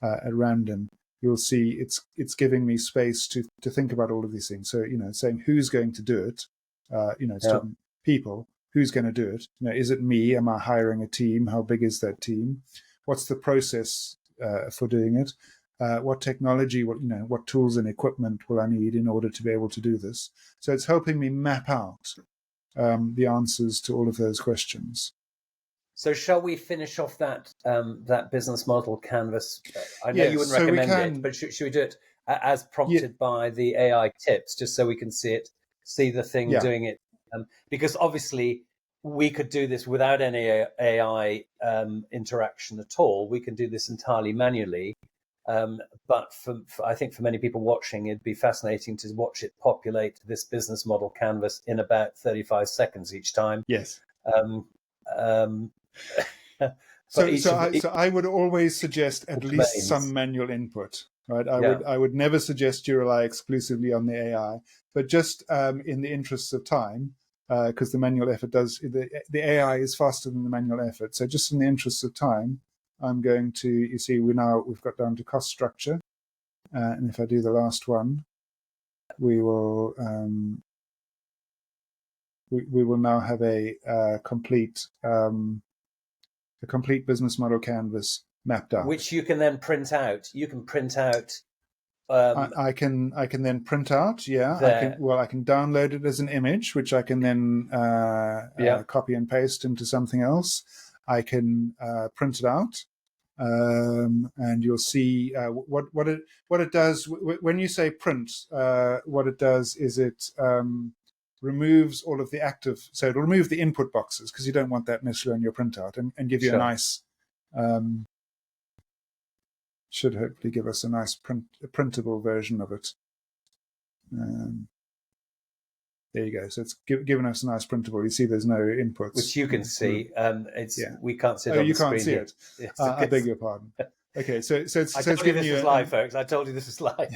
at random, you'll see it's giving me space to think about all of these things. So, saying who's going to do it, it's talking people, who's going to do it? Is it me? Am I hiring a team? How big is that team? What's the process for doing it? What technology, what tools and equipment will I need in order to be able to do this? So it's helping me map out the answers to all of those questions. So shall we finish off that business model canvas? I know you wouldn't recommend it, but should we do it as prompted by the AI tips, just so we can see the thing doing it? Because obviously we could do this without any AI interaction at all. We can do this entirely manually. But I think for many people watching, it'd be fascinating to watch it populate this business model canvas in about 35 seconds each time. Yes. So I would always suggest at least some manual input, right? Yeah. I would never suggest you rely exclusively on the AI, but just in the interests of time, because the manual effort the AI is faster than the manual effort. So just in the interests of time, I'm going to, you see, we've got down to cost structure. And if I do the last one, we will we will now have a complete business model canvas mapped out, which you can then print out. You can print out. I can then print out. Yeah, I can download it as an image, which I can then copy and paste into something else. I can print it out, and you'll see what it does when you say print. What it does is it removes all of the active, so it'll remove the input boxes because you don't want that necessarily on your printout, and give you a nice. Should hopefully give us a nice printable version of it. There you go. So it's given us a nice printable. You see there's no inputs. Which you can see. We can't see it on you the screen. Can't see it. I beg your pardon. Okay, so it's giving you live, folks. I told you this is live.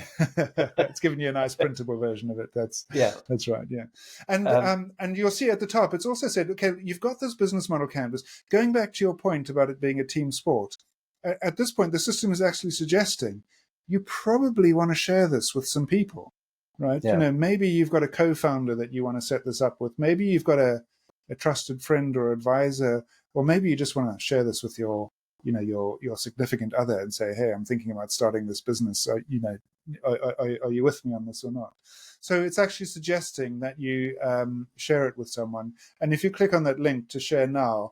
It's giving you a nice printable version of it. That's right. Yeah, and you'll see at the top it's also said, okay, you've got this business model canvas. Going back to your point about it being a team sport, at this point the system is actually suggesting you probably want to share this with some people, right? Yeah. Maybe you've got a co-founder that you want to set this up with. Maybe you've got a trusted friend or advisor, or maybe you just want to share this with your significant other and say, hey, I'm thinking about starting this business. Are you with me on this or not? So it's actually suggesting that you share it with someone. And if you click on that link to share now,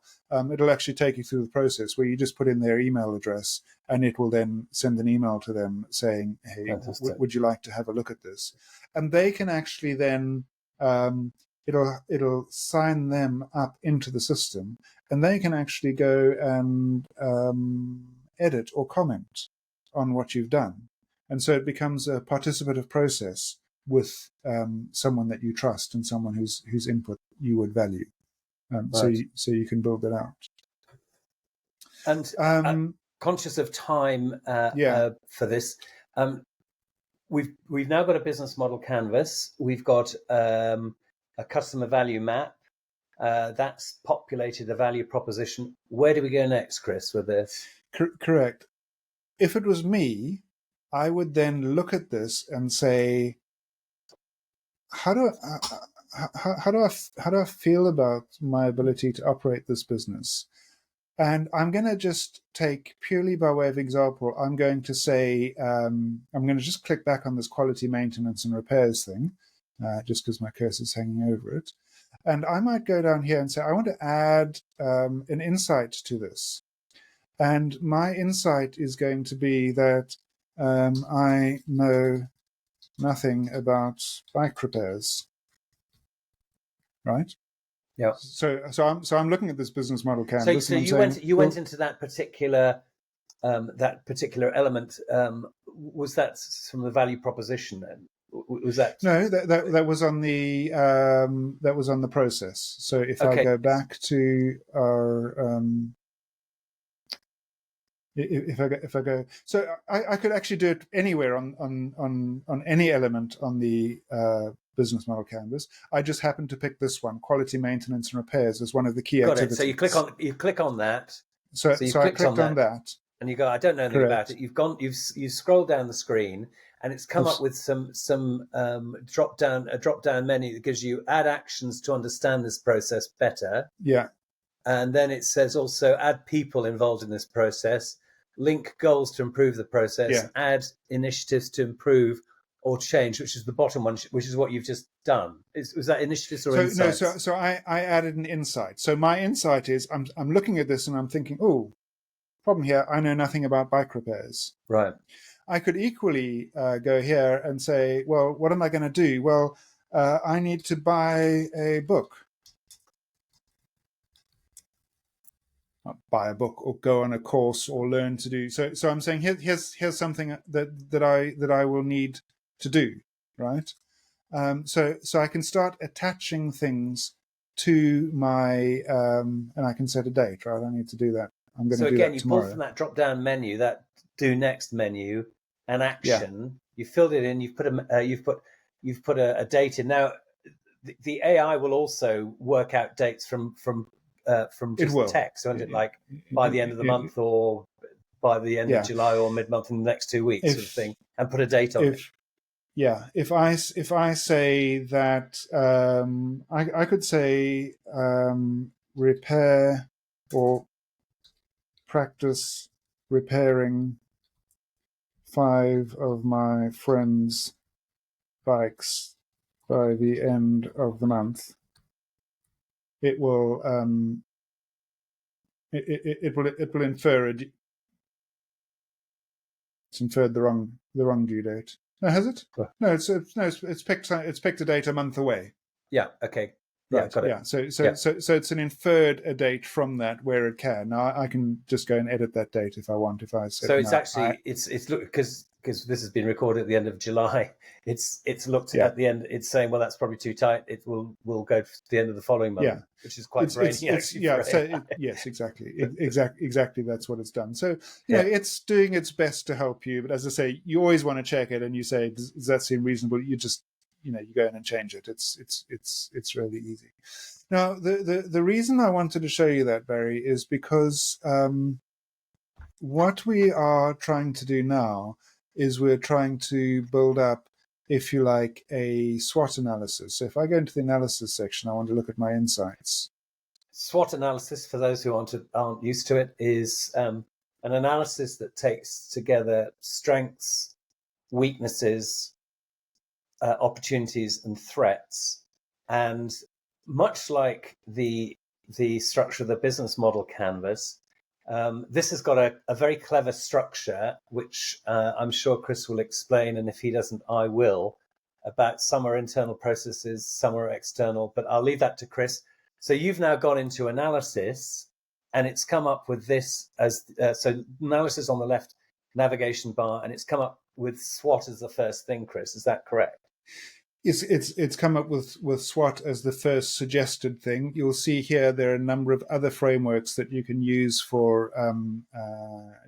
it'll actually take you through the process where you just put in their email address and it will then send an email to them saying, hey, would you like to have a look at this? And they can actually then, it'll sign them up into the system, and they can actually go and edit or comment on what you've done. And so it becomes a participative process with someone that you trust and someone whose input you would value. Right. So you can build that out. And conscious of time for this, we've now got a business model canvas. We've got a customer value map. That's populated a value proposition. Where do we go next, Chris, with this? Correct. If it was me, I would then look at this and say, how do I feel about my ability to operate this business? And I'm going to just take, purely by way of example, I'm going to say, I'm going to just click back on this quality maintenance and repairs thing, just because my cursor is hanging over it. And I might go down here and say, I want to add an insight to this. And my insight is going to be that I know nothing about bike repairs, right? Yeah. So I'm looking at this business model canvas. So you went into that particular element. Was that from the value proposition then? Was that that was on the process. So if I go back to our if I go, so I could actually do it anywhere on any element on the business model canvas. I just happened to pick this one, quality maintenance and repairs, as one of the key activities. So you click on that. So I clicked on that. And you go, I don't know anything about it. You've scrolled down the screen, and it's come up with some drop down menu that gives you add actions to understand this process better. Yeah. And then it says also add people involved in this process, link goals to improve the process, add initiatives to improve or change, which is the bottom one, which is what you've just done. Was that initiatives or insights? No, so I added an insight. So my insight is I'm looking at this and I'm thinking, oh, problem here, I know nothing about bike repairs. Right. I could equally go here and say, well, what am I going to do? Well, I need to buy a book. Not buy a book or go on a course or learn to do. So I'm saying here's something that I will need to do, right? So I can start attaching things to my and I can set a date, right? I need to do that. I'm going to do that tomorrow. You pull from that drop down menu, that do next menu, an action. You filled it in. You've put a date in. Now, the AI will also work out dates from just text. So is it like by the end of the month or by the end of July or mid-month in the next 2 weeks, sort of thing, and put a date on it? Yeah, if I say that, I could say repair or practice repairing 5 of my friends' bikes by the end of the month. It will it will infer it's inferred the wrong due date. No, has it? No, it's picked a date a month away. Yeah. Okay. Right. Got it. Yeah. So it's an inferred a date from that where it can. Now I can just go and edit that date if I want. If I say so, it's actually it's look because this has been recorded at the end of July. It's looked at the end. It's saying, well, that's probably too tight. It will go to the end of the following month, which is quite brainy. Yes, exactly, exactly. That's what it's done. So it's doing its best to help you. But as I say, you always want to check it, and you say, does that seem reasonable? You just you go in and change it. It's really easy. Now the reason I wanted to show you that, Barry, is because what we are trying to do now is we're trying to build up, if you like, a SWOT analysis. So if I go into the analysis section, I want to look at my insights. SWOT analysis, for those who aren't used to it, is an analysis that takes together strengths, weaknesses, opportunities, and threats. And much like the structure of the business model canvas, this has got a very clever structure, which I'm sure Chris will explain, and if he doesn't, I will, about some are internal processes, some are external, but I'll leave that to Chris. So you've now gone into analysis, and it's come up with this as so analysis on the left navigation bar, and it's come up with SWOT as the first thing, Chris. Is that correct? It's come up with SWOT as the first suggested thing. You'll see here there are a number of other frameworks that you can use for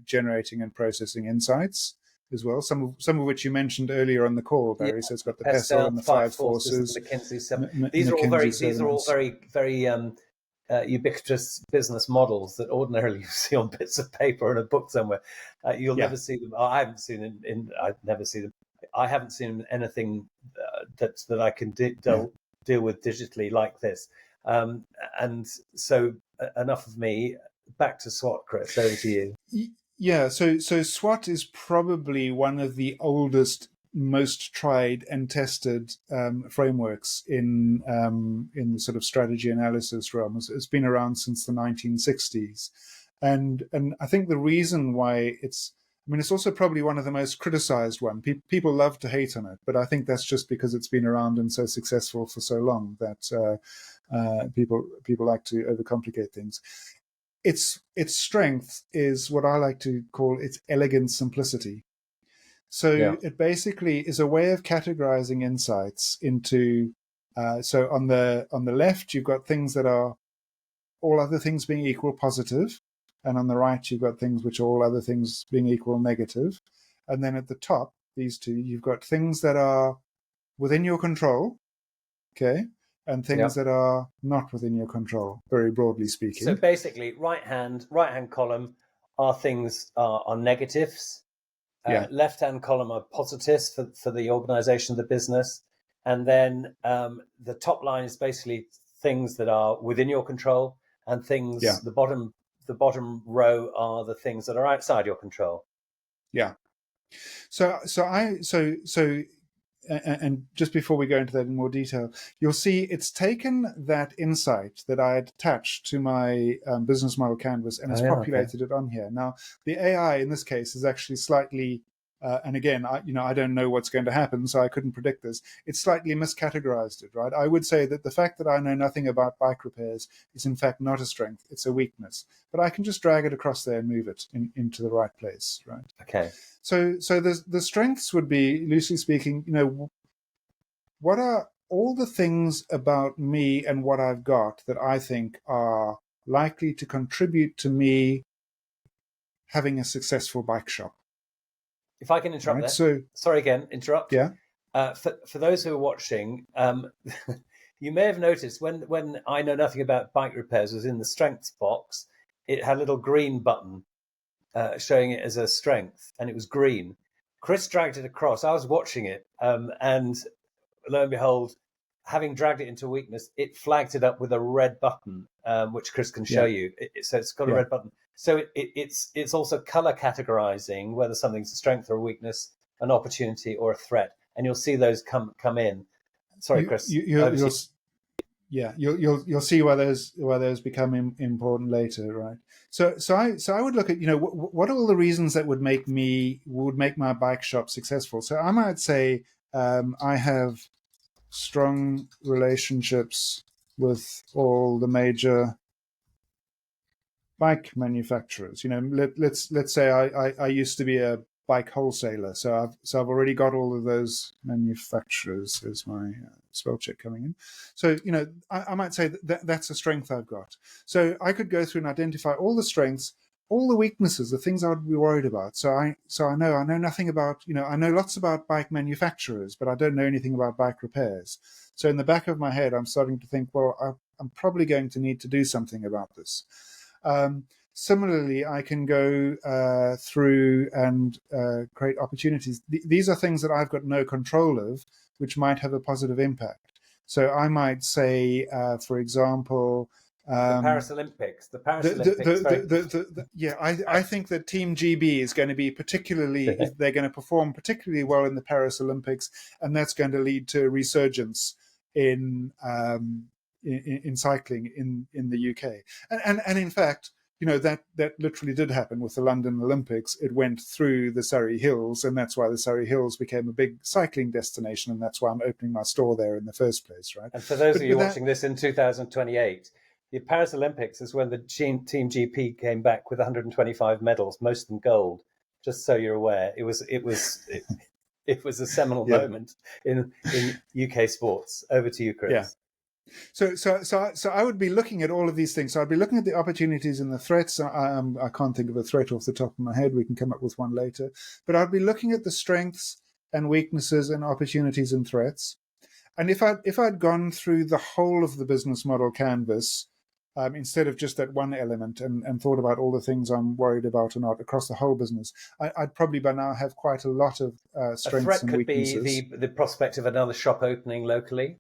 generating and processing insights as well. Some of which you mentioned earlier on the call, Barry. So it's got the PESTEL and the 5 forces. McKinsey 7. These are all very ubiquitous business models that ordinarily you see on bits of paper in a book somewhere. You'll never see them. I haven't seen I've never seen them. I haven't seen anything that I can deal with digitally like this. And so enough of me. Back to SWOT, Chris. Over to you. Yeah. So SWOT is probably one of the oldest, most tried and tested frameworks in the sort of strategy analysis realm. It's been around since the 1960s, and I think the reason why it's also probably one of the most criticized one. People love to hate on it, but I think that's just because it's been around and so successful for so long that people like to overcomplicate things. Its strength is what I like to call its elegant simplicity. So it basically is a way of categorizing insights into. So on the left, you've got things that are, all other things being equal, positive. And on the right, you've got things which are, all other things being equal, negative. And then at the top, these two, you've got things that are within your control, okay, and things that are not within your control, very broadly speaking. So basically, right hand column are things are negatives. Left hand column are positives for the organization of the business. And then the top line is basically things that are within your control, and things the bottom row are the things that are outside your control. Yeah. So and just before we go into that in more detail, you'll see it's taken that insight that I had attached to my business model canvas and it's populated it on here. Now, the AI in this case is actually slightly, and again, I don't know what's going to happen, so I couldn't predict this. It's slightly miscategorized it, right? I would say that the fact that I know nothing about bike repairs is in fact not a strength; it's a weakness. But I can just drag it across there and move it into the right place, right? Okay. So the strengths would be, loosely speaking, what are all the things about me and what I've got that I think are likely to contribute to me having a successful bike shop? If I can interrupt right? there. So, Sorry again, interrupt. yeah, For those who are watching, you may have noticed when I Know Nothing About Bike Repairs was in the strengths box, it had a little green button showing it as a strength, and it was green. Chris dragged it across. I was watching it, and lo and behold, having dragged it into weakness, it flagged it up with a red button, which Chris can show yeah, you. So it's got a yeah. red button. So it's also color categorizing whether something's a strength or a weakness, an opportunity or a threat, and you'll see those come in. Sorry, Chris. You'll yeah, you'll see why those become important later, right? So I would look at, what are all the reasons that would make my bike shop successful. So I might say I have strong relationships with all the major bike manufacturers. Let's say I used to be a bike wholesaler, so I've already got all of those manufacturers as my spell check coming in. So I might say that's a strength I've got. So I could go through and identify all the strengths, all the weaknesses, the things I would be worried about. So I know nothing about, I know lots about bike manufacturers, but I don't know anything about bike repairs. So in the back of my head, I'm starting to think, well, I'm probably going to need to do something about this. Similarly, I can go through and create opportunities. These are things that I've got no control of, which might have a positive impact. So I might say, for example, the Paris Olympics. The Paris Olympics. I think that Team GB is going to be they're going to perform particularly well in the Paris Olympics, and that's going to lead to a resurgence in cycling in the UK. And in fact, that literally did happen with the London Olympics. It went through the Surrey Hills, and that's why the Surrey Hills became a big cycling destination, and that's why I'm opening my store there in the first place, right? And for those of you watching this in 2028, the Paris Olympics is when the Team GP came back with 125 medals, most of them gold. Just so you're aware, it was a seminal moment in UK sports. Over to you, Chris. Yeah. So I would be looking at all of these things. So I'd be looking at the opportunities and the threats. I can't think of a threat off the top of my head. We can come up with one later. But I'd be looking at the strengths and weaknesses and opportunities and threats. And if I'd gone through the whole of the business model canvas, instead of just that one element, and thought about all the things I'm worried about or not across the whole business, I'd probably by now have quite a lot of strengths and weaknesses. A threat could be the prospect of another shop opening locally.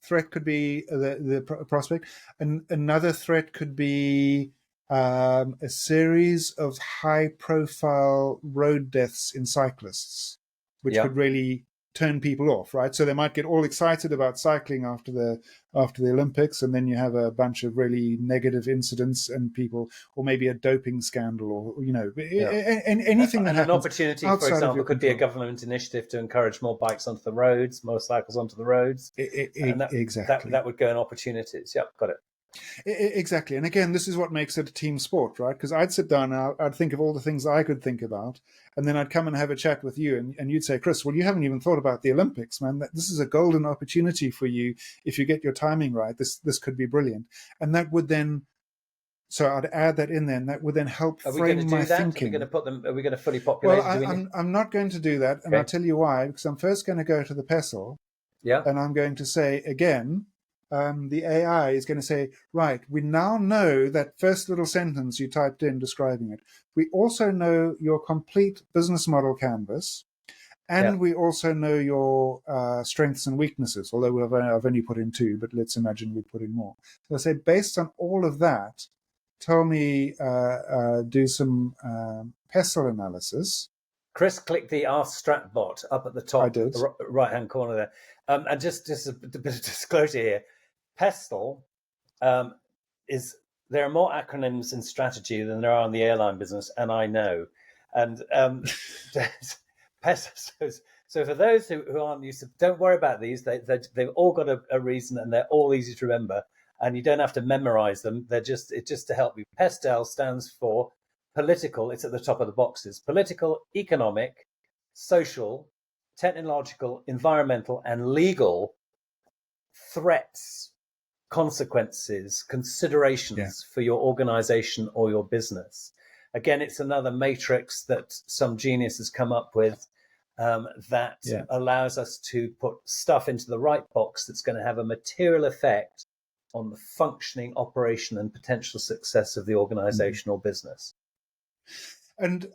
Threat could be the prospect. And another threat could be a series of high-profile road deaths in cyclists, which could really turn people off, right? So they might get all excited about cycling after the Olympics, and then you have a bunch of really negative incidents and people, or maybe a doping scandal, or anything that happens. An opportunity, for example, could be a government initiative to encourage more bikes onto the roads, more cycles onto the roads. Exactly. That would go in opportunities. Yep, got it. Exactly. And again, this is what makes it a team sport, right? Because I'd sit down and I'd think of all the things I could think about, and then I'd come and have a chat with you, and you'd say, Chris, well, you haven't even thought about the Olympics, man. This is a golden opportunity for you. If you get your timing right, this could be brilliant. And that would then, so I'd add that in there, and that would then help frame my thinking. Are we going to fully populate? Well, I'm not going to do that, and I'll tell you why, because I'm first going to go to the PESTEL, and I'm going to say again, the AI is going to say, right, we now know that first little sentence you typed in describing it. We also know your complete business model canvas, and we also know your strengths and weaknesses, although I've only put in 2, but let's imagine we put in more. So I say, based on all of that, tell me, do some PESTEL analysis. Chris clicked the Ask Strat bot up at the top, right-hand corner there. And just a bit of disclosure here. PESTEL there are more acronyms in strategy than there are in the airline business, and I know. And PESTEL. So for those who aren't used to, don't worry about these. They've all got a reason, and they're all easy to remember. And you don't have to memorize them. It's just to help you. PESTEL stands for political. It's at the top of the boxes. Political, economic, social, technological, environmental, and legal threats, consequences, considerations for your organization or your business. again, it's another matrix that some genius has come up with that allows us to put stuff into the right box that's going to have a material effect on the functioning, operation, and potential success of the organization or business. And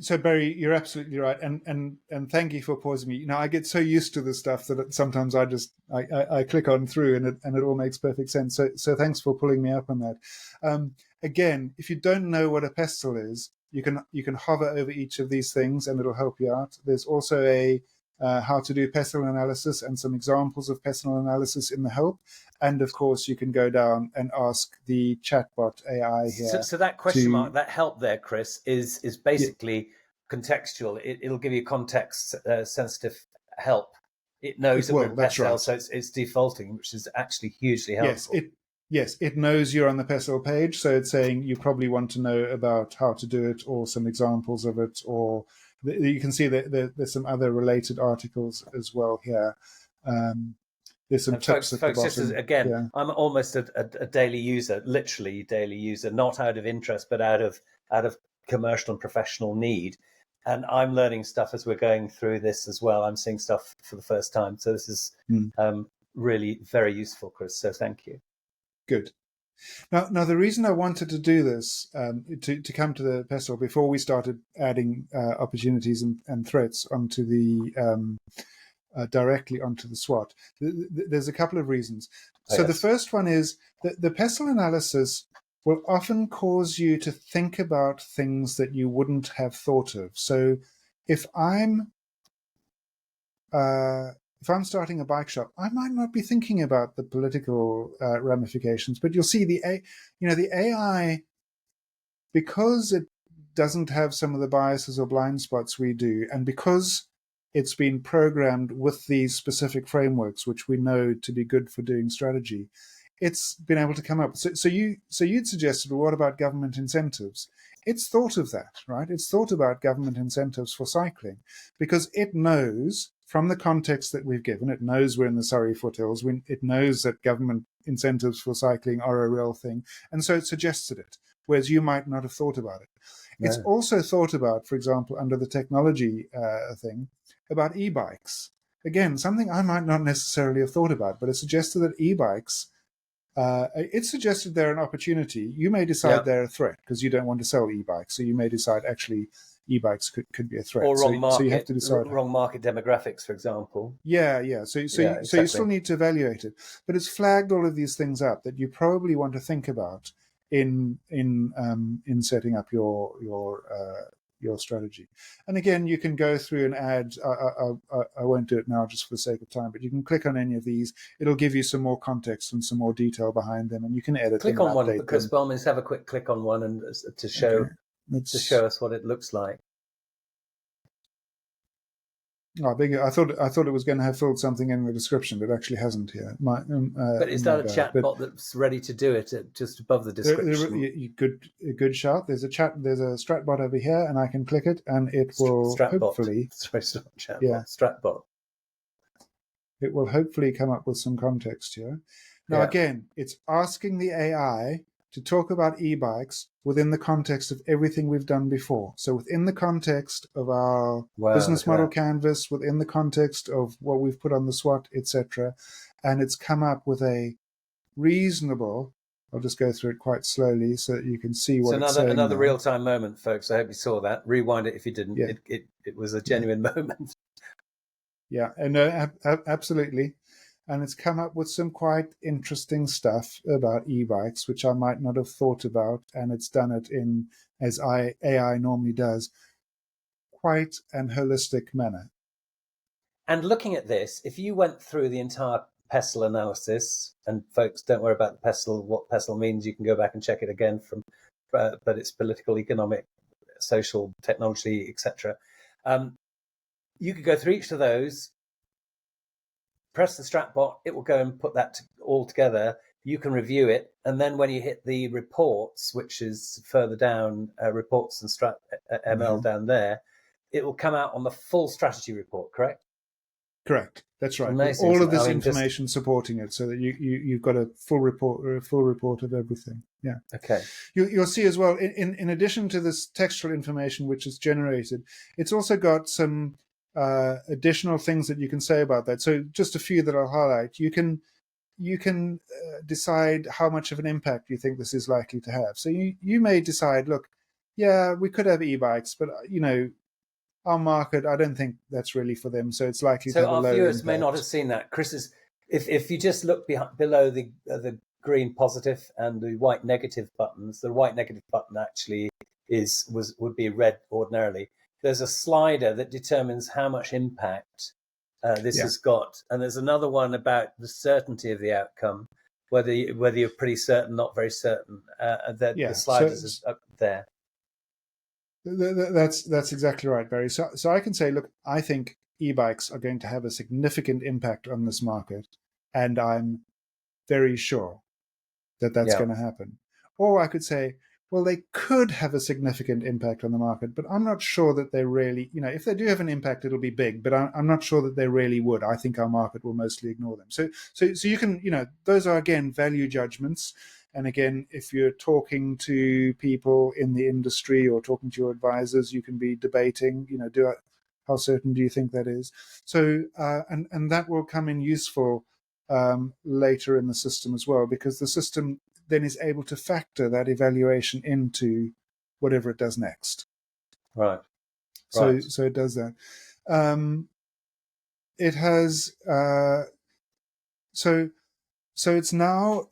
so, Barry, you're absolutely right, and thank you for pausing me. I get so used to this stuff that sometimes I click on through, and it all makes perfect sense. So thanks for pulling me up on that. Again, if you don't know what a PESTEL is, you can hover over each of these things, and it'll help you out. There's also a how to do PESTEL analysis and some examples of PESTEL analysis in the help. And of course, you can go down and ask the chatbot AI here. So that question mark, that help there, Chris, is basically contextual. It'll give you context sensitive help. It knows that we're in PESTEL, so it's defaulting, which is actually hugely helpful. Yes, it knows you're on the PESTEL page, so it's saying you probably want to know about how to do it or some examples of it, or you can see that there's some other related articles as well here. There's some tips at the bottom. Just as, again, I'm almost a daily user, literally daily user, not out of interest, but out of commercial and professional need. And I'm learning stuff as we're going through this as well. I'm seeing stuff for the first time. So this is really very useful, Chris. So thank you. Good. Now, the reason I wanted to do this, to come to the PESTEL before we started adding opportunities and threats onto the directly onto the SWOT, there's a couple of reasons. So the first one is that the PESTEL analysis will often cause you to think about things that you wouldn't have thought of. So if I'm starting a bike shop, I might not be thinking about the political ramifications, but you'll see the AI, because it doesn't have some of the biases or blind spots we do, and because it's been programmed with these specific frameworks, which we know to be good for doing strategy, it's been able to come up. So you'd suggested, well, what about government incentives? It's thought of that, right? It's thought about government incentives for cycling because it knows from the context that we've given, it knows we're in the Surrey foothills, it knows that government incentives for cycling are a real thing, and so it suggested it, whereas you might not have thought about it. Yeah. It's also thought about, for example, under the technology thing, about e-bikes. Again, something I might not necessarily have thought about, but it suggested that e-bikes, it suggested they're an opportunity. You may decide they're a threat because you don't want to sell e-bikes, so you may decide actually e-bikes could be a threat. Or wrong market, so you have to decide. Wrong market demographics, for example. Yeah. So exactly. You still need to evaluate it, but it's flagged all of these things up that you probably want to think about in setting up your strategy. And again, you can go through and add. I won't do it now just for the sake of time, but you can click on any of these. It'll give you some more context and some more detail behind them, and you can edit. Click on one because by all means have a quick click on one and to show us what it looks like. Oh, I thought it was going to have filled something in the description, but it actually hasn't here. But is that a chatbot that's ready to do it just above the description? Good shout. There's a Stratbot over here, and I can click it, and it will hopefully. Sorry, it's not chatbot. Yeah, Stratbot. It will hopefully come up with some context here. Now, again, it's asking the AI to talk about e-bikes within the context of everything we've done before. So within the context of our business model canvas, within the context of what we've put on the SWOT, etc. And it's come up with a reasonable, I'll just go through it quite slowly so that you can see what it's saying. Another real-time moment, folks. I hope you saw that. Rewind it if you didn't. Yeah. It was a genuine moment. Yeah, and absolutely. And it's come up with some quite interesting stuff about e-bikes, which I might not have thought about. And it's done it in, as AI normally does, quite an holistic manner. And looking at this, if you went through the entire PESTEL analysis, and folks, don't worry about the PESTEL, what PESTEL means, you can go back and check it again but it's political, economic, social, technology, etc. You could go through each of those, press the Stratbot, it will go and put that all together. You can review it. And then when you hit the reports, which is further down, reports and ML down there, it will come out on the full strategy report, correct? Correct. That's right. With Amazing. all of this I mean, information supporting it, so that you've got a full report of everything. Yeah. Okay. You'll see as well. In addition to this textual information which is generated, it's also got some additional things that you can say about that. So just a few that I'll highlight. You can decide how much of an impact you think this is likely to have. So you may decide, look, yeah, we could have e-bikes, but our market, I don't think that's really for them. So it's likely to So have a our low viewers impact. may not have seen that. Chris is, if you just look below the green positive and the white negative buttons, the white negative button actually would be red ordinarily. There's a slider that determines how much impact this has got, and there's another one about the certainty of the outcome, whether you're pretty certain, not very certain. The sliders are up there. That's exactly right, Barry. So I can say, look, I think e-bikes are going to have a significant impact on this market, and I'm very sure that that's going to happen. Or I could say, well, they could have a significant impact on the market, but I'm not sure that they really, if they do have an impact, it'll be big, but I'm not sure that they really would. I think our market will mostly ignore them. So you can, those are, again, value judgments. And again, if you're talking to people in the industry or talking to your advisors, you can be debating, how certain do you think that is? So, and that will come in useful later in the system as well, because the system then is able to factor that evaluation into whatever it does next. Right. So it does that. It has so it's now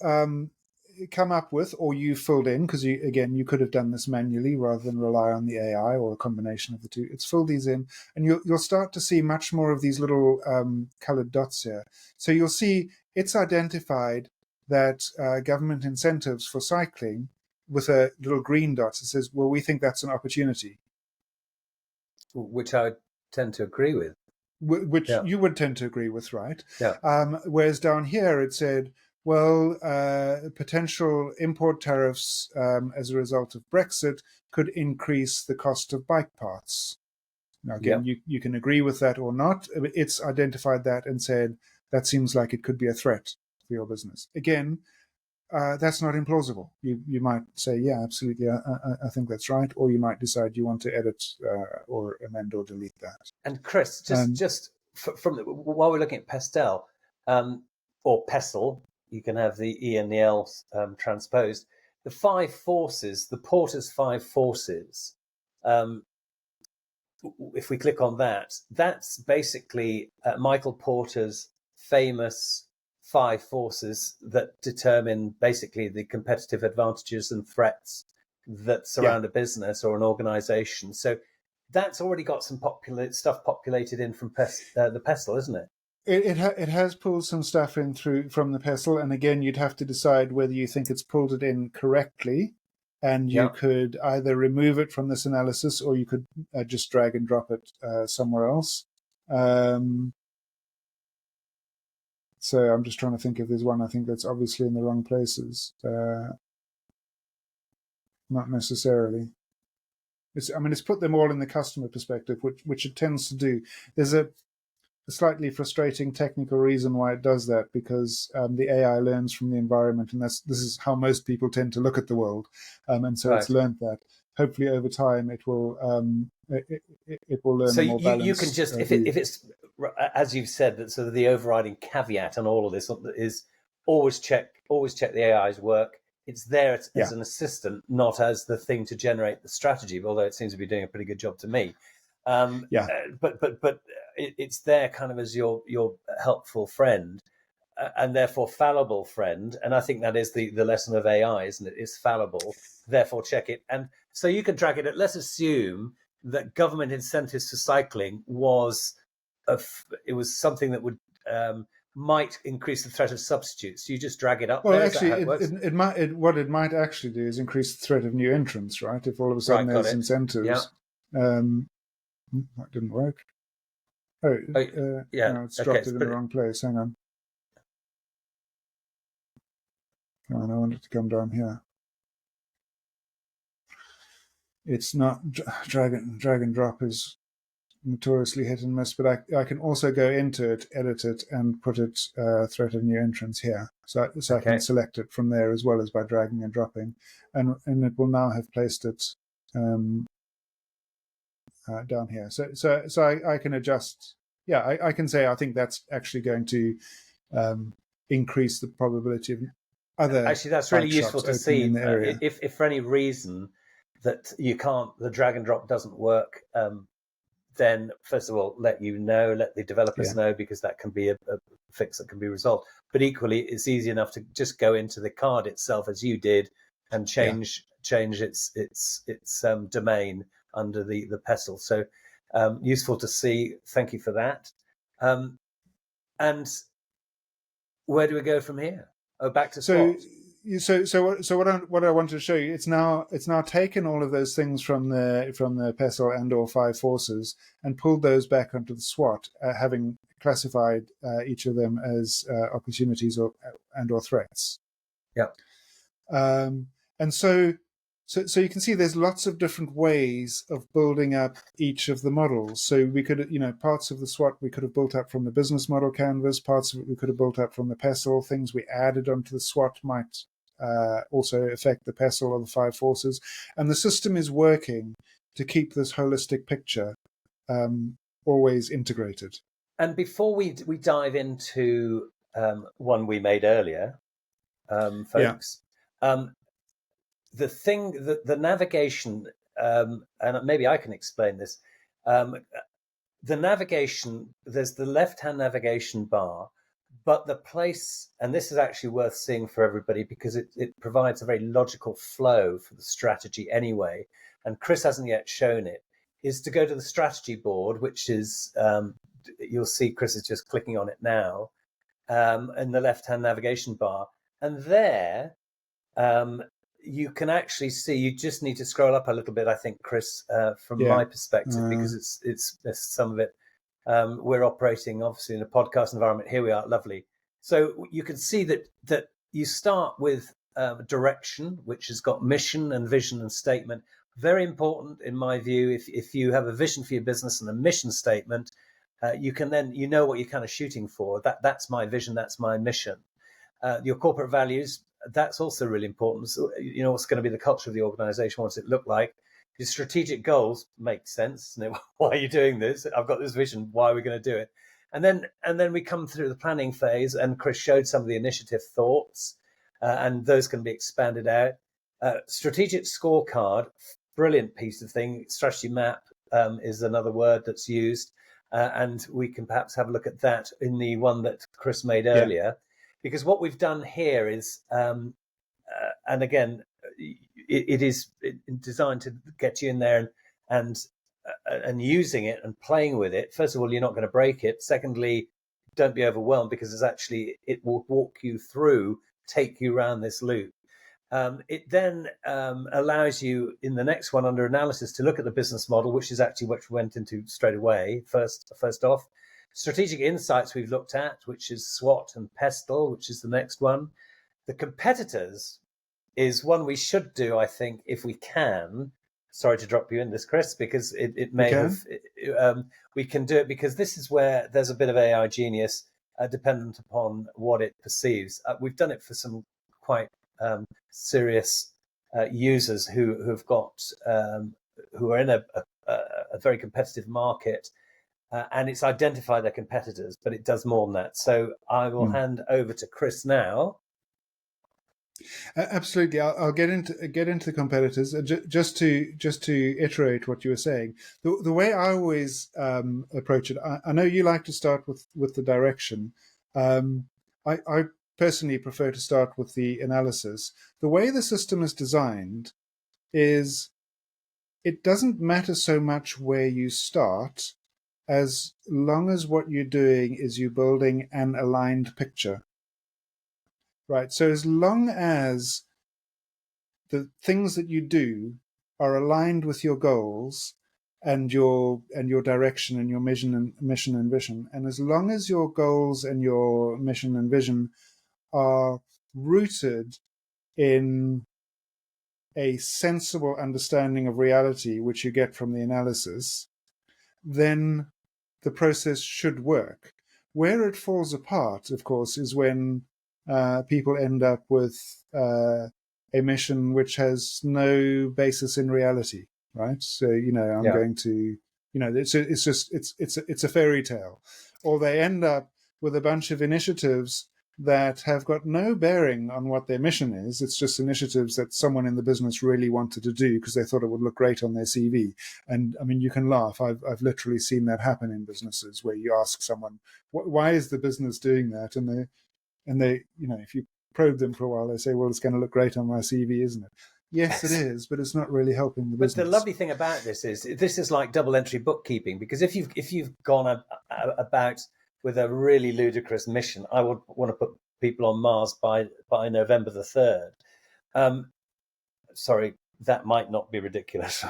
come up with, or you filled in, because you could have done this manually rather than rely on the AI or a combination of the two. It's filled these in, and you'll start to see much more of these little colored dots here. So you'll see it's identified that government incentives for cycling with a little green dot. It says, well, we think that's an opportunity. Which I would tend to agree with. Which you would tend to agree with, right? Yeah. Whereas down here it said, well, potential import tariffs as a result of Brexit could increase the cost of bike parts. Now, again, you can agree with that or not. It's identified that and said, that seems like it could be a threat for your business. Again, that's not implausible. You might say, yeah, absolutely, I think that's right. Or you might decide you want to edit or amend or delete that. And Chris, just from while we're looking at PESTEL, or PESTEL, you can have the E and the L transposed. The 5 forces, the Porter's 5 forces, if we click on that, that's basically Michael Porter's famous 5 forces that determine basically the competitive advantages and threats that surround a business or an organization. So that's already got some stuff populated in from the PESTEL, isn't it? It has pulled some stuff in from the PESTEL, and again, you'd have to decide whether you think it's pulled it in correctly, and you could either remove it from this analysis, or you could just drag and drop it somewhere else. So I'm just trying to think if there's one I think that's obviously in the wrong places. Not necessarily. It's put them all in the customer perspective, which it tends to do. There's a slightly frustrating technical reason why it does that, because the AI learns from the environment, and this is how most people tend to look at the world, and so it's learned that. Hopefully, over time, it will learn. So a more balanced you can just if it's as you've said, that sort of the overriding caveat on all of this is always check the AI's work. It's there as an assistant, not as the thing to generate the strategy. Although it seems to be doing a pretty good job to me. But it's there kind of as your helpful friend, and therefore fallible friend. And I think that is the lesson of AI, isn't it? It's fallible, therefore check it. And so you can drag it. Let's assume that government incentives for cycling was something that would might increase the threat of substitutes. You just drag it up. Well, there. actually, what it might actually do is increase the threat of new entrants, right? If all of a sudden there's incentives. That didn't work. No, it's dropped it in the wrong place. Hang on. I want it to come down here. It's not drag and drop is notoriously hit and miss, but I can also go into it, edit it, and put it threat of new entrance here. So I can select it from there as well as by dragging and dropping, and it will now have placed it down here. So I can adjust. Yeah, I can say I think that's actually going to increase the probability of other. Actually, that's really useful to see. In the area. If for any reason that the drag and drop doesn't work, then first of all, let the developers know, because that can be a fix that can be resolved. But equally, it's easy enough to just go into the card itself, as you did, and change its domain under the PESTEL. So useful to see. Thank you for that. And where do we go from here? Oh, back to SWOT. So what I wanted to show you, it's now taken all of those things from the PESTEL and/or 5 forces and pulled those back onto the SWOT, having classified each of them as opportunities and/or threats. Yeah. And so you can see there's lots of different ways of building up each of the models. So we could, parts of the SWOT we could have built up from the business model canvas, parts of it we could have built up from the PESTEL. Things we added onto the SWOT might also affect the PESTEL or the 5 forces. And the system is working to keep this holistic picture always integrated. And before we dive into one we made earlier, folks, the navigation, and maybe I can explain this. The navigation, there's the left-hand navigation bar, but the place, and this is actually worth seeing for everybody because it provides a very logical flow for the strategy anyway, and Chris hasn't yet shown it, is to go to the strategy board, which is, you'll see Chris is just clicking on it now, in the left-hand navigation bar. And there, you can actually see, you just need to scroll up a little bit, I think, Chris, from my perspective, because it's some of it. We're operating obviously in a podcast environment. Here we are, lovely. So you can see that you start with direction, which has got mission and vision and statement. Very important in my view. If you have a vision for your business and a mission statement, you can then, what you're kind of shooting for. That's my vision, that's my mission. Your corporate values, that's also really important. So, what's going to be the culture of the organization? What's it look like? Your strategic goals make sense. Why are you doing this? I've got this vision. Why are we going to do it? And then we come through the planning phase, and Chris showed some of the initiative thoughts, and those can be expanded out. Strategic scorecard, brilliant piece of thing. Strategy map is another word that's used, and we can perhaps have a look at that in the one that Chris made earlier. Because what we've done here is, and again, it is designed to get you in there and using it and playing with it. First of all, you're not going to break it. Secondly, don't be overwhelmed, because it will walk you through, take you around this loop. It then allows you in the next one under analysis to look at the business model, which is actually what we went into straight away. First off. Strategic insights we've looked at, which is SWOT and PESTEL, which is the next one. The competitors is one we should do, I think, if we can. Sorry to drop you in this, Chris, because it may have. We can do it because this is where there's a bit of AI genius dependent upon what it perceives. We've done it for some quite serious users who are in a very competitive market. And it's identified their competitors, but it does more than that. So I will hand over to Chris now. Absolutely, I'll get into the competitors. Just to iterate what you were saying, the way I always approach it. I know you like to start with the direction. I personally prefer to start with the analysis. The way the system is designed is it doesn't matter so much where you start, as long as what you're doing is you're building an aligned picture, right? So as long as the things that you do are aligned with your goals and your direction and your mission and vision, and as long as your goals and your mission and vision are rooted in a sensible understanding of reality, which you get from the analysis, then the process should work. Where it falls apart, of course, is when people end up with a mission which has no basis in reality, right? So, I'm going to, it's a fairy tale. Or they end up with a bunch of initiatives that have got no bearing on what their mission is. It's just initiatives that someone in the business really wanted to do because they thought it would look great on their CV. And I mean, you can laugh. I've literally seen that happen in businesses where you ask someone, why is the business doing that? And they, if you probe them for a while, they say, well, it's going to look great on my CV, isn't it? Yes, it is, but it's not really helping the business. But the lovely thing about this is like double entry bookkeeping, because if you've gone about with a really ludicrous mission, I would want to put people on Mars by November the 3rd. Sorry, that might not be ridiculous.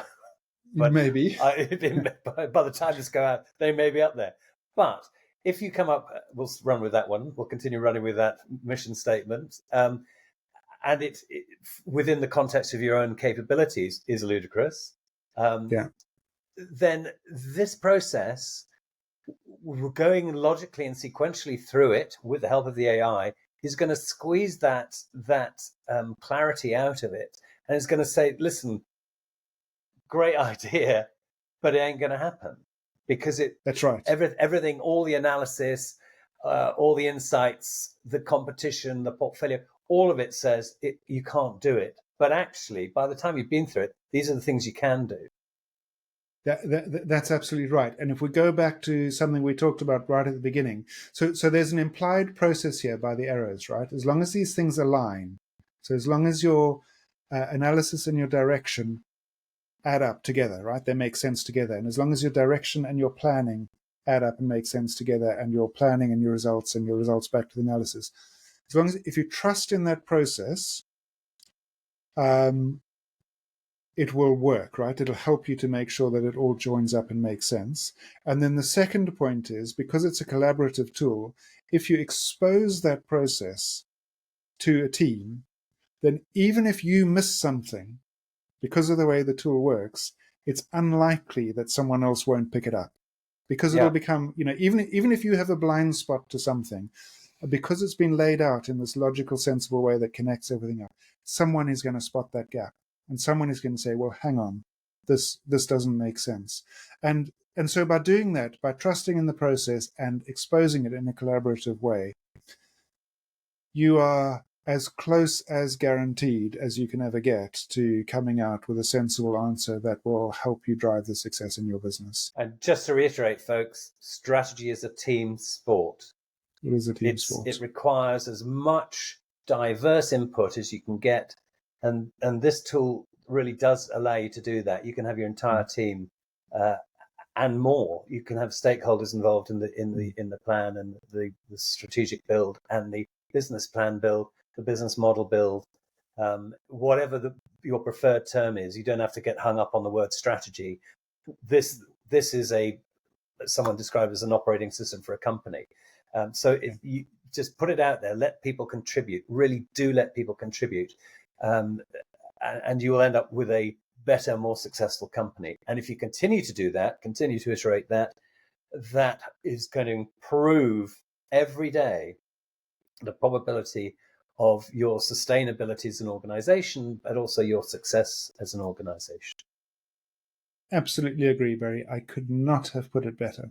But maybe. By the time this go out, they may be up there. But if you come up, we'll run with that one. We'll continue running with that mission statement. And it within the context of your own capabilities is ludicrous. Then this process, going logically and sequentially through it with the help of the AI, is going to squeeze that clarity out of it, and it's going to say, listen, great idea, but it ain't going to happen, because that's right. Everything, all the analysis, all the insights, the competition, the portfolio, all of it says you can't do it. But actually, by the time you've been through it, these are the things you can do. That's absolutely right. And if we go back to something we talked about right at the beginning, so there's an implied process here by the arrows, right? As long as these things align, so as long as your analysis and your direction add up together, right? They make sense together. And as long as your direction and your planning add up and make sense together, and your planning and your results back to the analysis, as long as, if you trust in that process, it will work, right? It'll help you to make sure that it all joins up and makes sense. And then the second point is, because it's a collaborative tool, if you expose that process to a team, then even if you miss something, because of the way the tool works, it's unlikely that someone else won't pick it up, because it'll become, even if you have a blind spot to something, because it's been laid out in this logical, sensible way that connects everything up, someone is going to spot that gap. And someone is going to say, well, hang on, this doesn't make sense. And so by doing that, by trusting in the process and exposing it in a collaborative way, you are as close as guaranteed as you can ever get to coming out with a sensible answer that will help you drive the success in your business. And just to reiterate, folks, strategy is a team sport. It is a team sport. It requires as much diverse input as you can get. And this tool really does allow you to do that. You can have your entire team and more. You can have stakeholders involved in the plan and the strategic build and the business plan build, the business model build, whatever your preferred term is. You don't have to get hung up on the word strategy. This is someone described as an operating system for a company. So if you just put it out there, let people contribute. Really do let people contribute. And you will end up with a better, more successful company. And if you continue to do that, continue to iterate that is going to improve every day the probability of your sustainability as an organization, but also your success as an organization. Absolutely agree, Barry. I could not have put it better.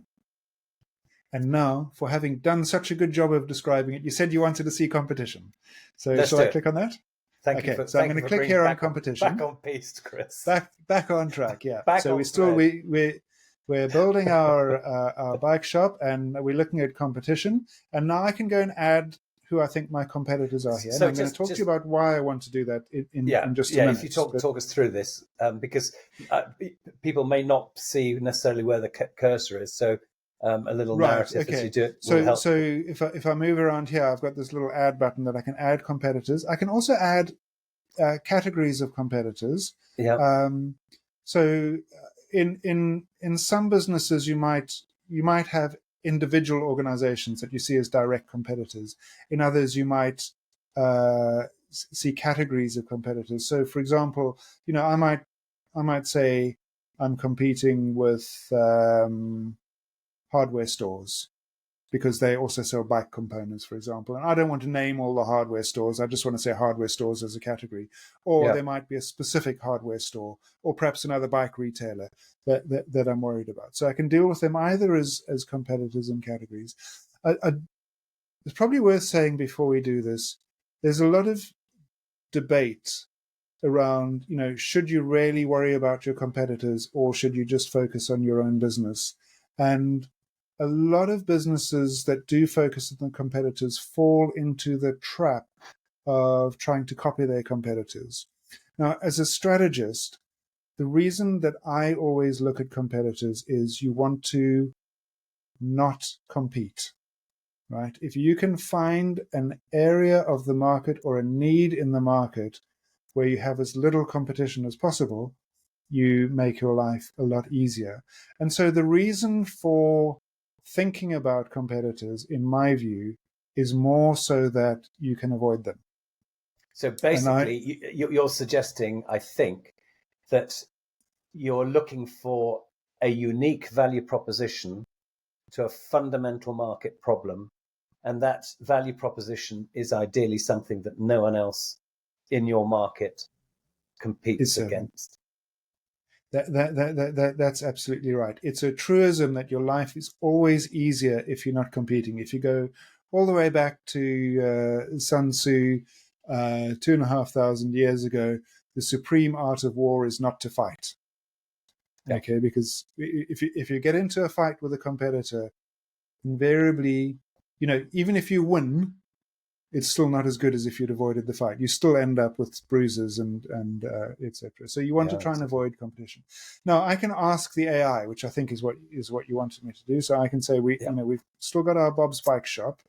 And now, for having done such a good job of describing it, you said you wanted to see competition. So shall I click on that? Thank you. So I'm going to click here on competition. Back on piste, Chris. Back on track. Yeah. We're building our bike shop, and we're looking at competition. And now I can go and add who I think my competitors are here. So and I'm going to talk to you about why I want to do that in just a minute. If you talk us through this, because people may not see necessarily where the cursor is. So a little narrative as you do it will help. So if I move around here, I've got this little add button that I can add competitors. I can also add categories of competitors. Yeah. So in some businesses, you might have individual organizations that you see as direct competitors. In others, you might see categories of competitors. So, for example, I might say I'm competing with hardware stores because they also sell bike components, for example. And I don't want to name all the hardware stores. I just want to say hardware stores as a category. Or there might be a specific hardware store, or perhaps another bike retailer that I'm worried about. So I can deal with them either as competitors and categories. It's probably worth saying before we do this, there's a lot of debate around, should you really worry about your competitors or should you just focus on your own business? And a lot of businesses that do focus on the competitors fall into the trap of trying to copy their competitors. Now, as a strategist, the reason that I always look at competitors is you want to not compete, right? If you can find an area of the market or a need in the market where you have as little competition as possible, you make your life a lot easier. And so the reason for thinking about competitors, in my view, is more so that you can avoid them. So basically, you're suggesting, I think, that you're looking for a unique value proposition to a fundamental market problem, and that value proposition is ideally something that no one else in your market competes against. That's absolutely right. It's a truism that your life is always easier if you're not competing. If you go all the way back to Sun Tzu 2,500 years ago, the supreme art of war is not to fight. Okay, because if you get into a fight with a competitor, invariably, even if you win, it's still not as good as if you'd avoided the fight. You still end up with bruises and etc. So you want to try and avoid competition. Now, I can ask the AI, which I think is what you wanted me to do. So I can say we've still got our Bob's Bike Shop.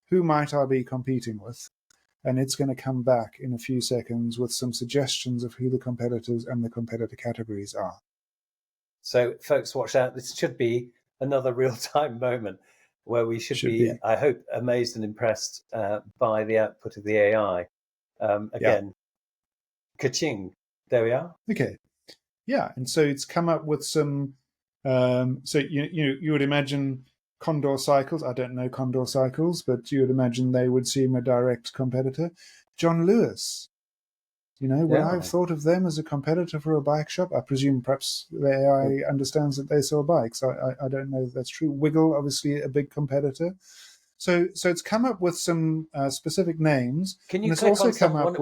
Who might I be competing with? And it's going to come back in a few seconds with some suggestions of who the competitors and the competitor categories are. So, folks, watch out. This should be another real-time moment where we should be, I hope, amazed and impressed by the output of the AI. Ka-ching. There we are. Okay. Yeah, and so it's come up with some. So you would imagine Condor Cycles. I don't know Condor Cycles, but you would imagine they would seem a direct competitor. John Lewis. Would I have thought of them as a competitor for a bike shop? I presume perhaps the AI understands that they sell bikes. I don't know if that's true. Wiggle, obviously a big competitor. So it's come up with some specific names. Can you click on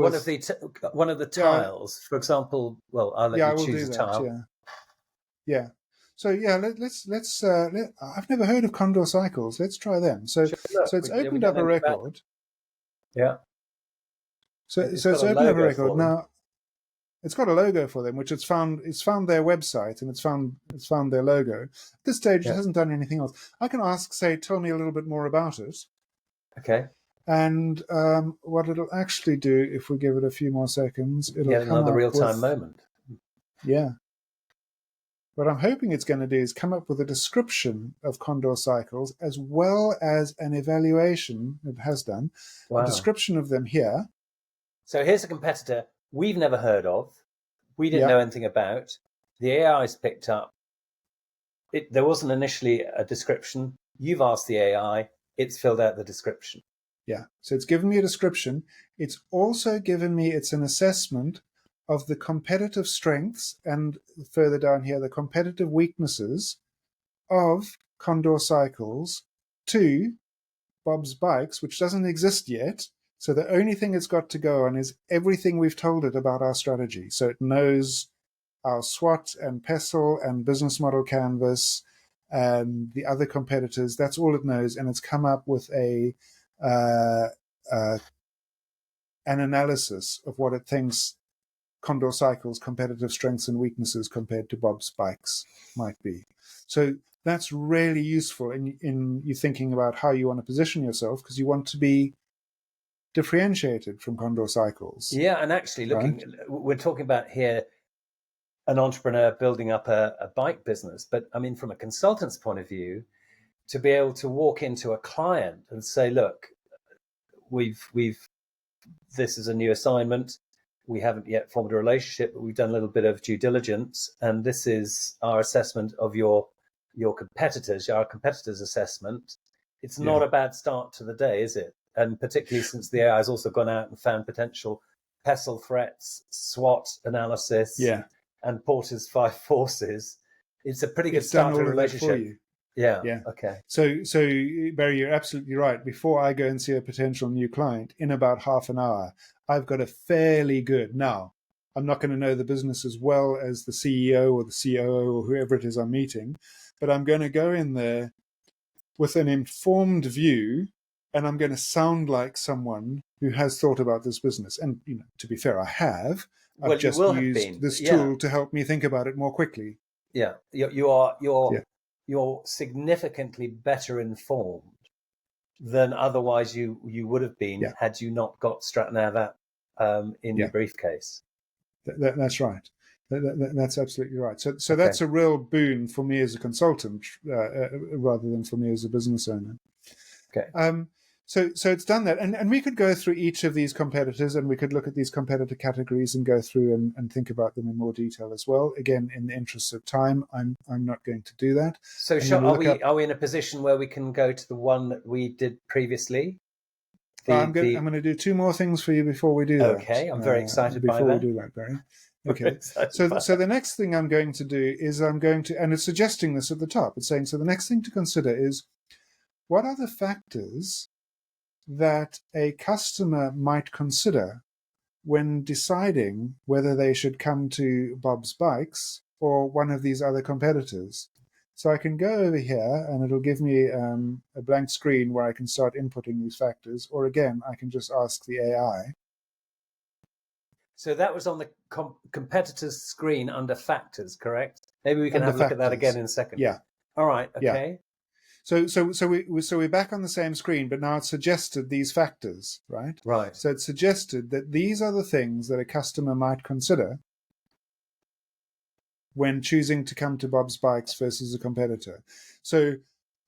one of the tiles, for example? Well, I'll let you choose a tile. Yeah. So let's. I've never heard of Condor Cycles. Let's try them. So it's opened up a record. Yeah. So it's opened up a record now. It's got a logo for them, which it's found their website and it's found their logo. At this stage, it hasn't done anything else. I can ask, say, tell me a little bit more about it. Okay. And what it'll actually do, if we give it a few more seconds, it'll come another up real-time moment. Yeah. What I'm hoping it's going to do is come up with a description of Condor Cycles as well as an evaluation. It has done a description of them here. So here's a competitor we've never heard of. We didn't know anything about. The AI's picked up. There wasn't initially a description. You've asked the AI. It's filled out the description. Yeah. So it's given me a description. It's also given me, it's an assessment of the competitive strengths and further down here, the competitive weaknesses of Condor Cycles to Bob's Bikes, which doesn't exist yet. So the only thing it's got to go on is everything we've told it about our strategy. So it knows our SWOT and PESTEL and business model canvas and the other competitors. That's all it knows. And it's come up with an analysis of what it thinks Condor Cycles' competitive strengths and weaknesses compared to Bob's Bikes might be. So that's really useful in you thinking about how you want to position yourself, because you want to be differentiated from Condor Cycles. Yeah, and actually we're talking about here an entrepreneur building up a bike business, but I mean, from a consultant's point of view, to be able to walk into a client and say, look, this is a new assignment. we haven't yet formed a relationship, but we've done a little bit of due diligence, and this is our assessment of your competitors, our competitors' assessment. It's not a bad start to the day, is it? And particularly since the AI has also gone out and found potential PESTEL threats, SWOT analysis, and Porter's 5 forces. It's a pretty good start to a relationship. For you. Yeah. Okay. So Barry, you're absolutely right. Before I go and see a potential new client, in about half an hour, I've got a fairly good. Now, I'm not going to know the business as well as the CEO or the COO or whoever it is I'm meeting, but I'm going to go in there with an informed view, and I'm going to sound like someone who has thought about this business. And to be fair, I have. Well, I've just used this tool to help me think about it more quickly. Yeah, you're significantly better informed than otherwise you would have been had you not got StratNav in your briefcase. That's right. That's absolutely right. So that's a real boon for me as a consultant rather than for me as a business owner. Okay. So it's done that. And we could go through each of these competitors, and we could look at these competitor categories and go through and think about them in more detail as well. Again, in the interest of time, I'm not going to do that. So are we in a position where we can go to the one that we did previously? I'm going to do 2 more things for you before we do that. Okay, I'm very excited by that. Before we do that, Barry. Okay, so the next thing I'm going to do is and it's suggesting this at the top. It's saying, so the next thing to consider is, what are the factors that a customer might consider when deciding whether they should come to Bob's Bikes or one of these other competitors? So I can go over here and it'll give me a blank screen where I can start inputting these factors, or again, I can just ask the AI. So that was on the competitor's screen under factors, correct? Maybe we can have a look at that again in a second. Yeah. All right. Okay. Yeah. So we're back on the same screen, but now it's suggested these factors, right? Right. So it's suggested that these are the things that a customer might consider when choosing to come to Bob's Bikes versus a competitor. So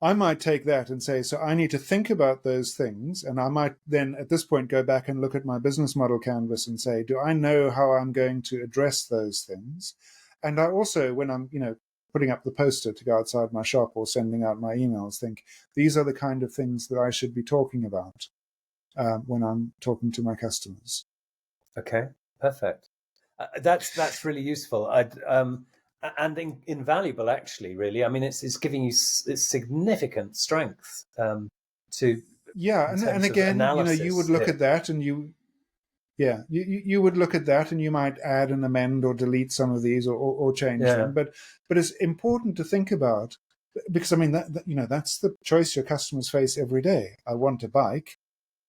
I might take that and say, so I need to think about those things, and I might then at this point go back and look at my business model canvas and say, do I know how I'm going to address those things? And I also, when I'm putting up the poster to go outside my shop or sending out my emails, think these are the kind of things that I should be talking about when I'm talking to my customers. Okay, perfect. That's really useful. And invaluable, actually. Really, I mean, it's giving you it's significant strength to. And again, you would look at that and you would look at that and you might add and amend or delete some of these or change them. But it's important to think about, because I mean that's the choice your customers face every day. I want a bike.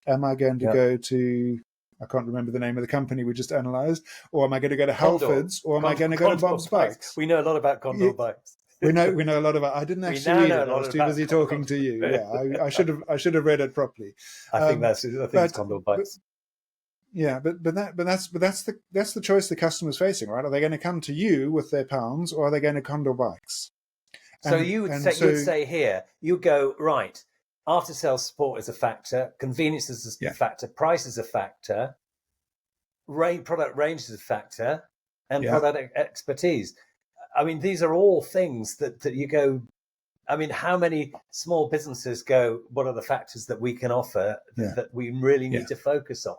Am I going to go to, I can't remember the name of the company we just analyzed, or am I going to go to Halfords, or am I going to go to Bob's Bikes? We know a lot about Condor bikes. We know a lot about. I didn't actually read it. I was too busy talking to you. Yeah, I should have read it properly. I think it's Condor bikes. But that's the choice the customer's facing, right? Are they going to come to you with their pounds, or are they going to Condor Bikes? So you would say here, you go, right, after sales support is a factor, convenience is a factor, price is a factor, product range is a factor, and product expertise. I mean, these are all things that you go, I mean, how many small businesses go, what are the factors that we can offer that we really need to focus on?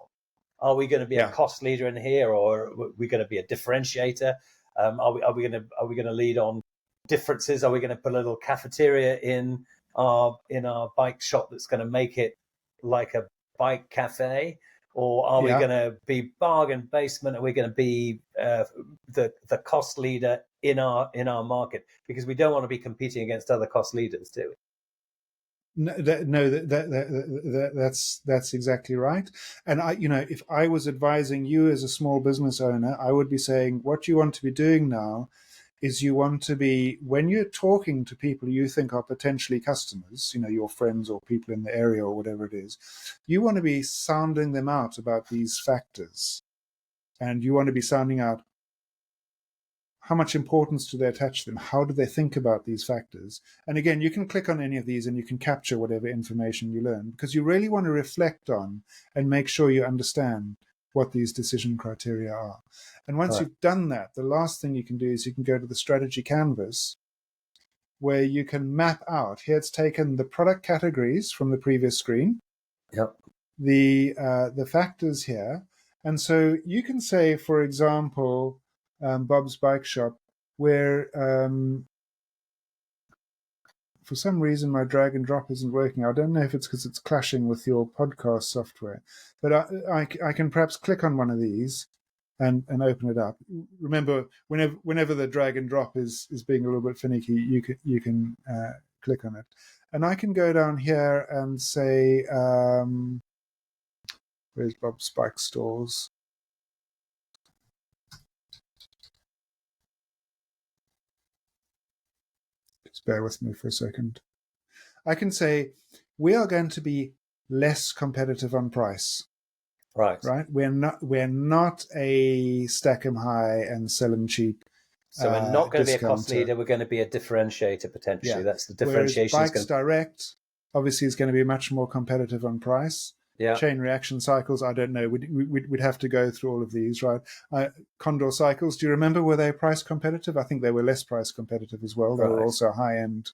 Are we going to be a cost leader in here, or are we going to be a differentiator? Are we going to lead on differences? Are we going to put a little cafeteria in our bike shop that's going to make it like a bike cafe? Or are we going to be bargain basement? Are we going to be the cost leader in our market? Because we don't want to be competing against other cost leaders, do we? That's exactly right. And if I was advising you as a small business owner, I would be saying what you want to be doing now is you want to be, when you're talking to people you think are potentially customers, your friends or people in the area or whatever it is, you want to be sounding them out about these factors. And you want to be sounding out how much importance do they attach to them? How do they think about these factors? And again, you can click on any of these and you can capture whatever information you learn, because you really want to reflect on and make sure you understand what these decision criteria are. And once Right. you've done that, the last thing you can do is you can go to the strategy canvas, where you can map out. Here it's taken the product categories from the previous screen, Yep. the factors here. And so you can say, for example, Bob's Bike Shop, where for some reason my drag and drop isn't working. I don't know if it's because it's clashing with your podcast software, but I can perhaps click on one of these and open it up. Remember, whenever the drag and drop is being a little bit finicky, you can click on it, and I can go down here and say, where's Bob's Bike Stores? Just bear with me for a second. I can say we are going to be less competitive on price. Right. We're not a stack 'em high and sell 'em cheap. So we're not going to be a cost discounter. leader. We're going to be a differentiator potentially. Yeah. That's the Whereas differentiation. Bikes Direct obviously is going to be much more competitive on price. Yeah. Chain reaction cycles, I don't know. We'd have to go through all of these, right? Condor cycles, do you remember, were they price competitive? I think they were less price competitive as well. They were also a high-end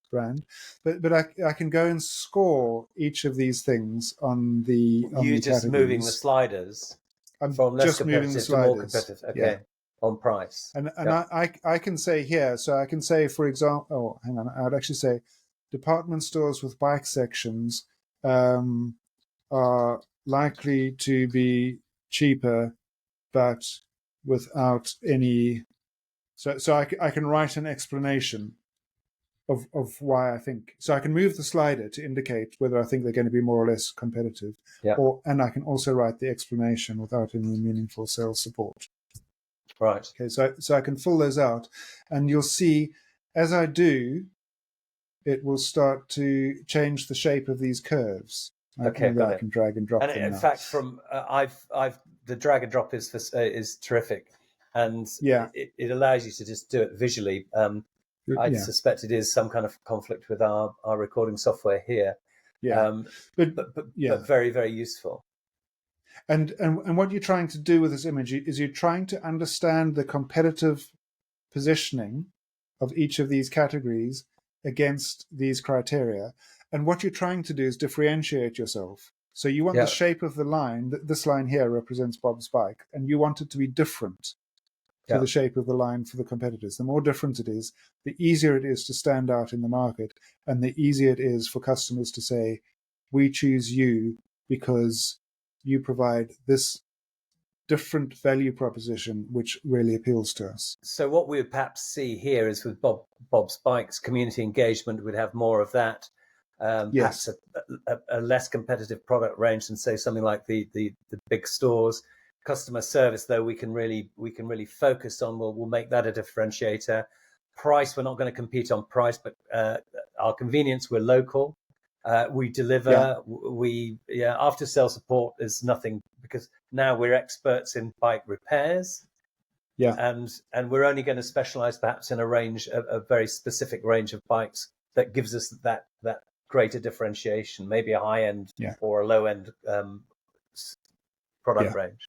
brand. But I can go and score each of these things on the You just categories. moving the sliders I'm from less just competitive moving the to more sliders. competitive. Okay. Yeah. On price. And I can say here, so I can say, for example, hang on, I would actually say department stores with bike sections are likely to be cheaper, but without any. So I can write an explanation of why I think. So I can move the slider to indicate whether I think they're going to be more or less competitive. Yeah. And I can also write the explanation without any meaningful sales support. Right. Okay, so I can fill those out, and you'll see as I do, it will start to change the shape of these curves. Okay, got I it. can drag and drop And them in now. fact, from I've the drag and drop is terrific, and it allows you to just do it visually. I suspect it is some kind of conflict with our recording software here. Yeah, but very, very useful. And what you're trying to do with this image is you're trying to understand the competitive positioning of each of these categories against these criteria. And what you're trying to do is differentiate yourself. So you want the shape of the line. This line here represents Bob's Bike, and you want it to be different to the shape of the line for the competitors. The more different it is, the easier it is to stand out in the market, and the easier it is for customers to say, we choose you because you provide this different value proposition which really appeals to us. So what we would perhaps see here is with Bob's Bikes, community engagement would have more of that. Yes. Perhaps a less competitive product range than, say, something like the big stores. Customer service, though, we can really focus on. We'll make that a differentiator. Price, we're not going to compete on price, but our convenience, we're local. We deliver. After sales support is nothing, because now we're experts in bike repairs. Yeah. And we're only going to specialize perhaps in a very specific range of bikes that gives us that greater differentiation, maybe a high end or a low end product range.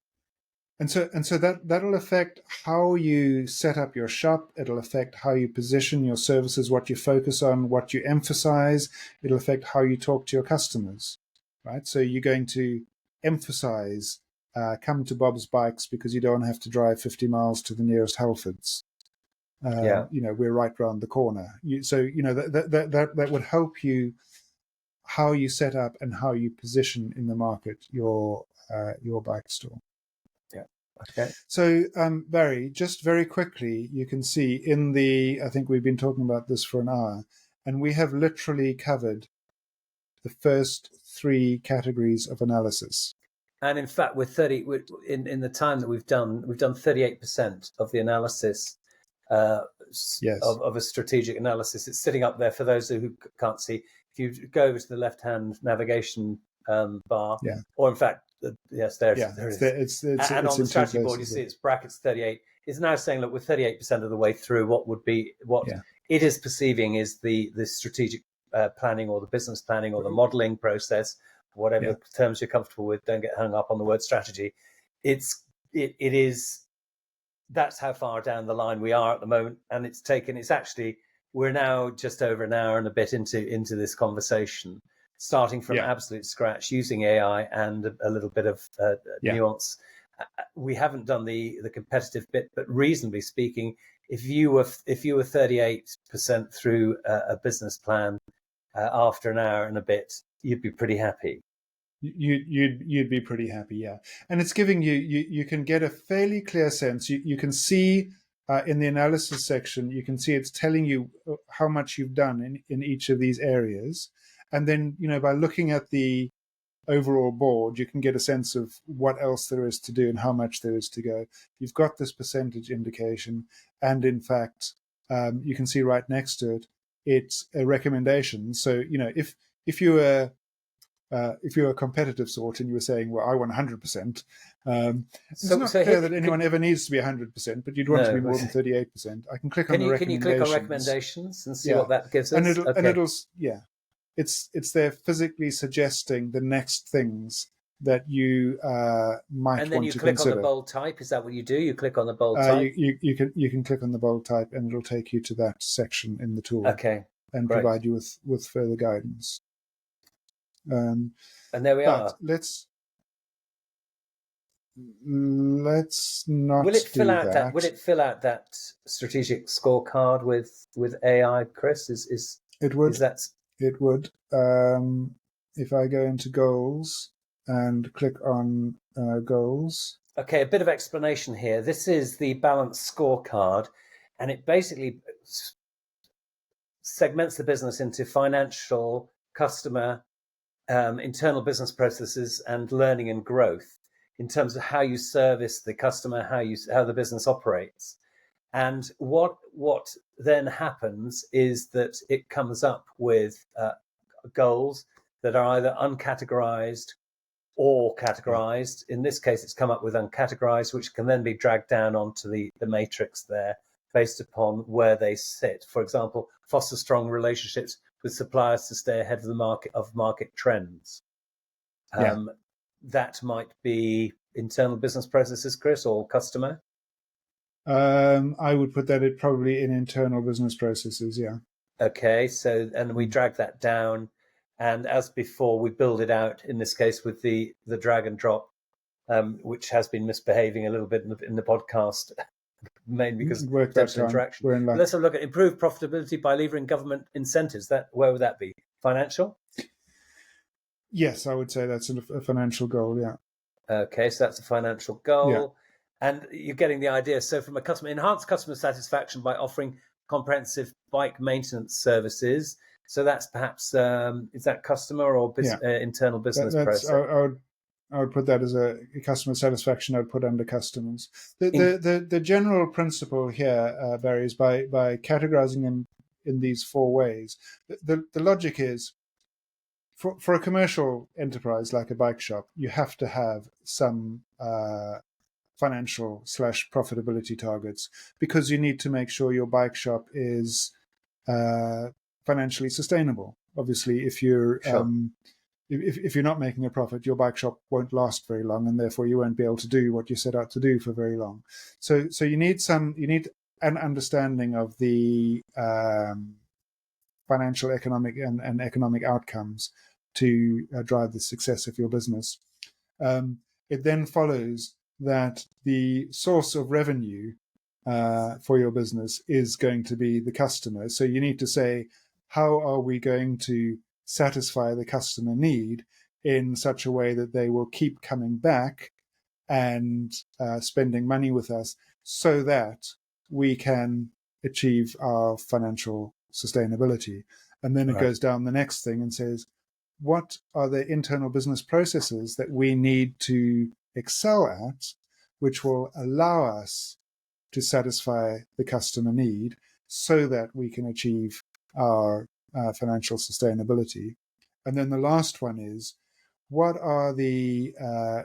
And so that'll affect how you set up your shop. It'll affect how you position your services, what you focus on, what you emphasize. It'll affect how you talk to your customers, right? So you're going to emphasize, come to Bob's Bikes because you don't have to drive 50 miles to the nearest Halfords. We're right round the corner. That would help you how you set up and how you position in the market your bike store. Okay. So, Barry, just very quickly, you can see I think we've been talking about this for an hour, and we have literally covered the first 3 categories of analysis. And in fact, in the time that we've done 38% of the analysis of a strategitic analysis. It's sitting up there for those who can't see. If you go over to the left-hand navigation bar, or in fact, yes, there it is. And on the strategy board, you see it's brackets 38. It's now saying, look, we're 38% of the way through. What it is perceiving is the strategic planning or the business planning or the modeling process, whatever terms you're comfortable with. Don't get hung up on the word strategy. it is, that's how far down the line we are at the moment. And we're now just over an hour and a bit into this conversation, starting from absolute scratch, using AI and a little bit of nuance. We haven't done the competitive bit, but reasonably speaking, if you were 38% through a business plan after an hour and a bit, you'd be pretty happy. You'd be pretty happy, yeah. And it's giving you can get a fairly clear sense. You can see in the analysis section, you can see it's telling you how much you've done in each of these areas. And then, by looking at the overall board, you can get a sense of what else there is to do and how much there is to go. You've got this percentage indication, and in fact, you can see right next to it, it's a recommendation. So, if you were a competitive sort and you were saying, well, I want 100%, it's not clear that anyone ever needs to be 100%, but you'd want to be more than 38%. I can click on the recommendations. Can you click on recommendations and see what that gives us? And it'll it's there physically suggesting the next things that you might want to consider. And then you click on the bold type. Is that what you do? You click on the bold type? You can click on the bold type and it'll take you to that section in the tool. Okay. And great. Provide you with further guidance. And there we are. Let's not. Will it fill out that? Will it fill out that strategic scorecard with AI, Chris? It would. Is that? It would. If I go into goals and click on goals. Okay, a bit of explanation here. This is the Balanced Scorecard, and it basically segments the business into financial, customer, internal business processes, and learning and growth in terms of how you service the customer, how the business operates. And what then happens is that it comes up with goals that are either uncategorized or categorized. In this case, it's come up with uncategorized, which can then be dragged down onto the matrix there based upon where they sit. For example, foster strong relationships with suppliers to stay ahead of the market trends. That might be internal business processes, Chris, or customer. I would put that probably in internal business processes, yeah. Okay, so, and we drag that down, and as before, we build it out, in this case, with the drag and drop, which has been misbehaving a little bit in the podcast, mainly because of interaction. Let's have a look at improved profitability by levering government incentives. Where would that be? Financial? Yes, I would say that's a financial goal, yeah. Okay, so that's a financial goal. Yeah. And you're getting the idea. So from enhance customer satisfaction by offering comprehensive bike maintenance services. So that's perhaps, is that customer or internal business process? I would put that as a customer satisfaction. I would put under customers. The general principle here, Barry, is by categorizing them in these four ways. The logic is, for a commercial enterprise like a bike shop, you have to have some financial / profitability targets, because you need to make sure your bike shop is financially sustainable. Obviously, if you're if you're not making a profit, your bike shop won't last very long, and therefore you won't be able to do what you set out to do for very long. So you need an understanding of the financial, economic, and economic outcomes to drive the success of your business. It then follows that the source of revenue for your business is going to be the customer. So you need to say, how are we going to satisfy the customer need in such a way that they will keep coming back and spending money with us, so that we can achieve our financial sustainability. And then it goes down the next thing and says, what are the internal business processes that we need to excel at, which will allow us to satisfy the customer need so that we can achieve our financial sustainability. And then the last one is, what are the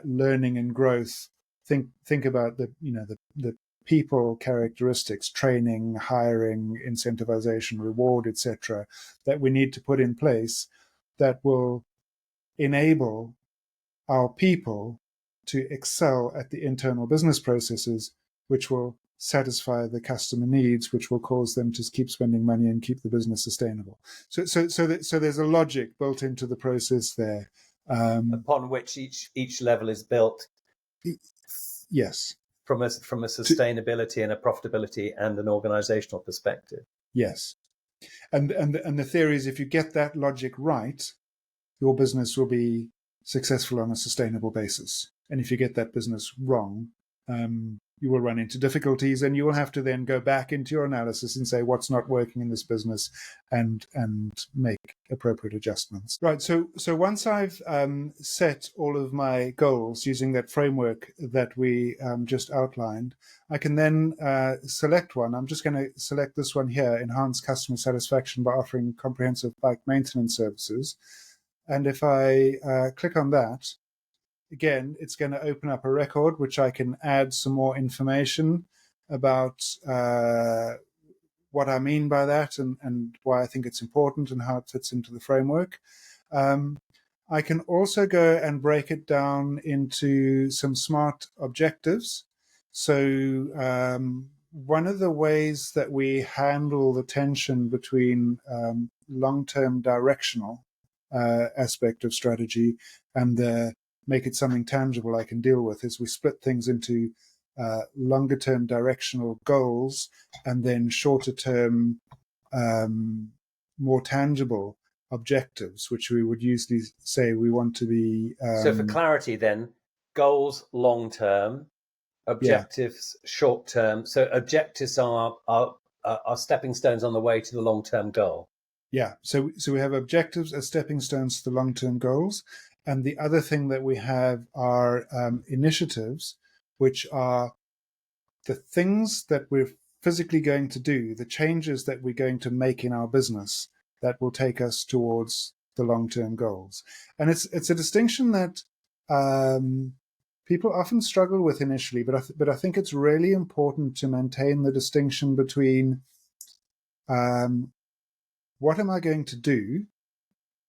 learning and growth? Think about the people characteristics, training, hiring, incentivization, reward, etc., that we need to put in place that will enable our people to excel at the internal business processes, which will satisfy the customer needs, which will cause them to keep spending money and keep the business sustainable. So there's a logic built into the process there, upon which each level is built. Yes. From a sustainability and a profitability and an organizational perspective. Yes. And the theory is, if you get that logic right, your business will be successful on a sustainable basis. And if you get that business wrong, you will run into difficulties, and you will have to then go back into your analysis and say what's not working in this business, and make appropriate adjustments. Right. So once I've set all of my goals using that framework that we just outlined, I can then select one. I'm just going to select this one here: enhance customer satisfaction by offering comprehensive bike maintenance services. And if I click on that, again, it's going to open up a record, which I can add some more information about what I mean by that, and why I think it's important and how it fits into the framework. I can also go and break it down into some SMART objectives. So one of the ways that we handle the tension between long-term directional aspect of strategy and the make it something tangible I can deal with is we split things into longer term directional goals and then shorter term, more tangible objectives, which we would usually say we want to be. So for clarity then, goals long term, objectives short term. So objectives are stepping stones on the way to the long term goal. Yeah, so we have objectives as stepping stones to the long term goals. And the other thing that we have are initiatives, which are the things that we're physically going to do, the changes that we're going to make in our business that will take us towards the long-term goals. And it's a distinction that people often struggle with initially, but I think it's really important to maintain the distinction between what am I going to do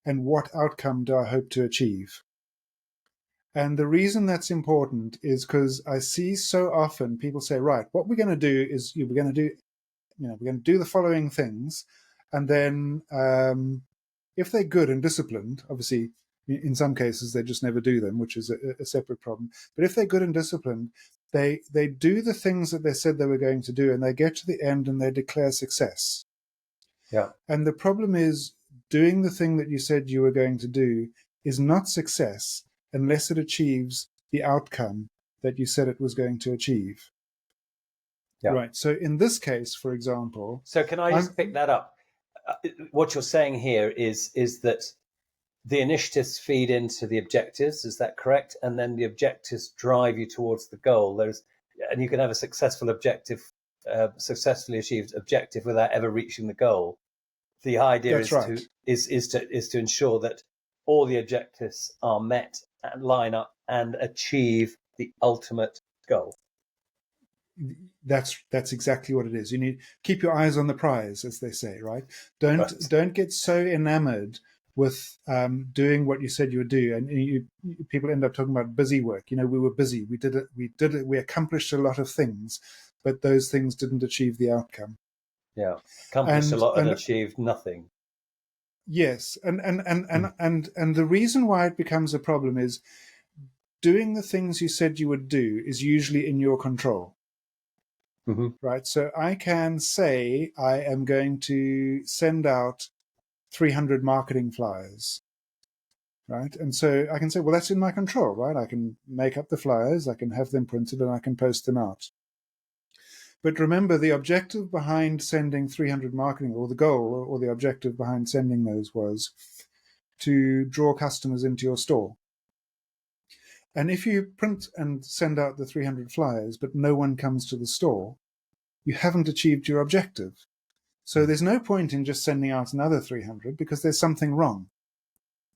and what outcome do I hope to achieve? And the reason that's important is because I see so often people say, right, what we're going to do is we're going to do the following things. And then if they're good and disciplined, obviously in some cases they just never do them, which is a separate problem. But if they're good and disciplined, they do the things that they said they were going to do, and they get to the end and they declare success. Yeah. And the problem is, doing the thing that you said you were going to do is not success unless it achieves the outcome that you said it was going to achieve. Yeah. Right. So in this case, for example... So can I just pick that up? What you're saying here is that the initiatives feed into the objectives, is that correct? And then the objectives drive you towards the goal. And you can have a successful objective, successfully achieved objective without ever reaching the goal. The idea is to ensure that all the objectives are met and line up and achieve the ultimate goal. That's exactly what it is. You need keep your eyes on the prize, as they say, right? Don't get so enamored with doing what you said you would do, and people end up talking about busy work. We were busy. We did it. We accomplished a lot of things, but those things didn't achieve the outcome. Yeah, accomplished a lot and achieved nothing. Yes, and the reason why it becomes a problem is doing the things you said you would do is usually in your control. Mm-hmm. Right. So I can say I am going to send out 300 marketing flyers. Right. And so I can say, well, that's in my control, right? I can make up the flyers, I can have them printed, and I can post them out. But remember, the objective behind sending 300 marketing, or the goal or the objective behind sending those, was to draw customers into your store. And if you print and send out the 300 flyers, but no one comes to the store, you haven't achieved your objective. So there's no point in just sending out another 300 because there's something wrong,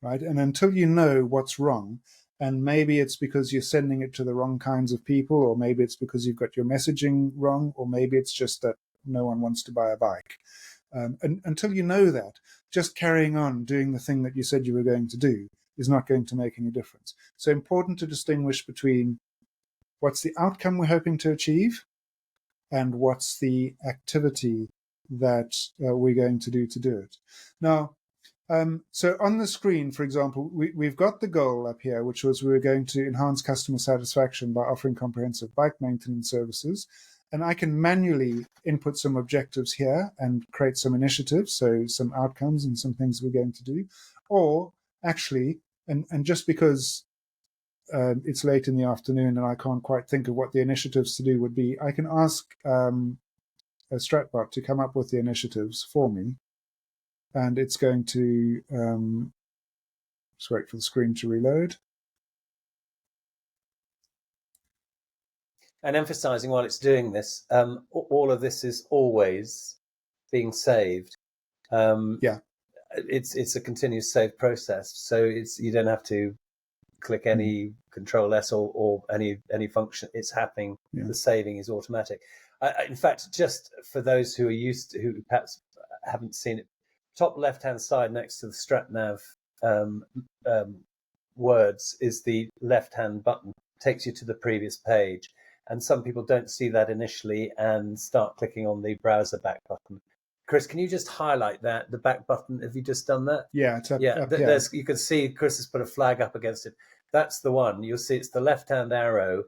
right? And until you know what's wrong, and maybe it's because you're sending it to the wrong kinds of people, or maybe it's because you've got your messaging wrong, or maybe it's just that no one wants to buy a bike. And until you know that, just carrying on doing the thing that you said you were going to do is not going to make any difference. So important to distinguish between what's the outcome we're hoping to achieve and what's the activity that we're going to do it. Now, so on the screen, for example, we've got the goal up here, which was we were going to enhance customer satisfaction by offering comprehensive bike maintenance services. And I can manually input some objectives here and create some initiatives, so some outcomes and some things we're going to do. Or actually, and just because it's late in the afternoon and I can't quite think of what the initiatives to do would be, I can ask a Stratbot to come up with the initiatives for me. And it's going to just wait for the screen to reload. And emphasizing while it's doing this, all of this is always being saved. It's a continuous save process, so you don't have to click any Control S or any function. It's happening. Yeah. The saving is automatic. In fact, just for those who perhaps haven't seen it, top left-hand side next to the StratNav words is the left-hand button. Takes you to the previous page. And some people don't see that initially and start clicking on the browser back button. Chris, can you just highlight that, the back button? Have you just done that? Yeah, it's up, up here. You can see Chris has put a flag up against it. That's the one. You'll see it's the left-hand arrow,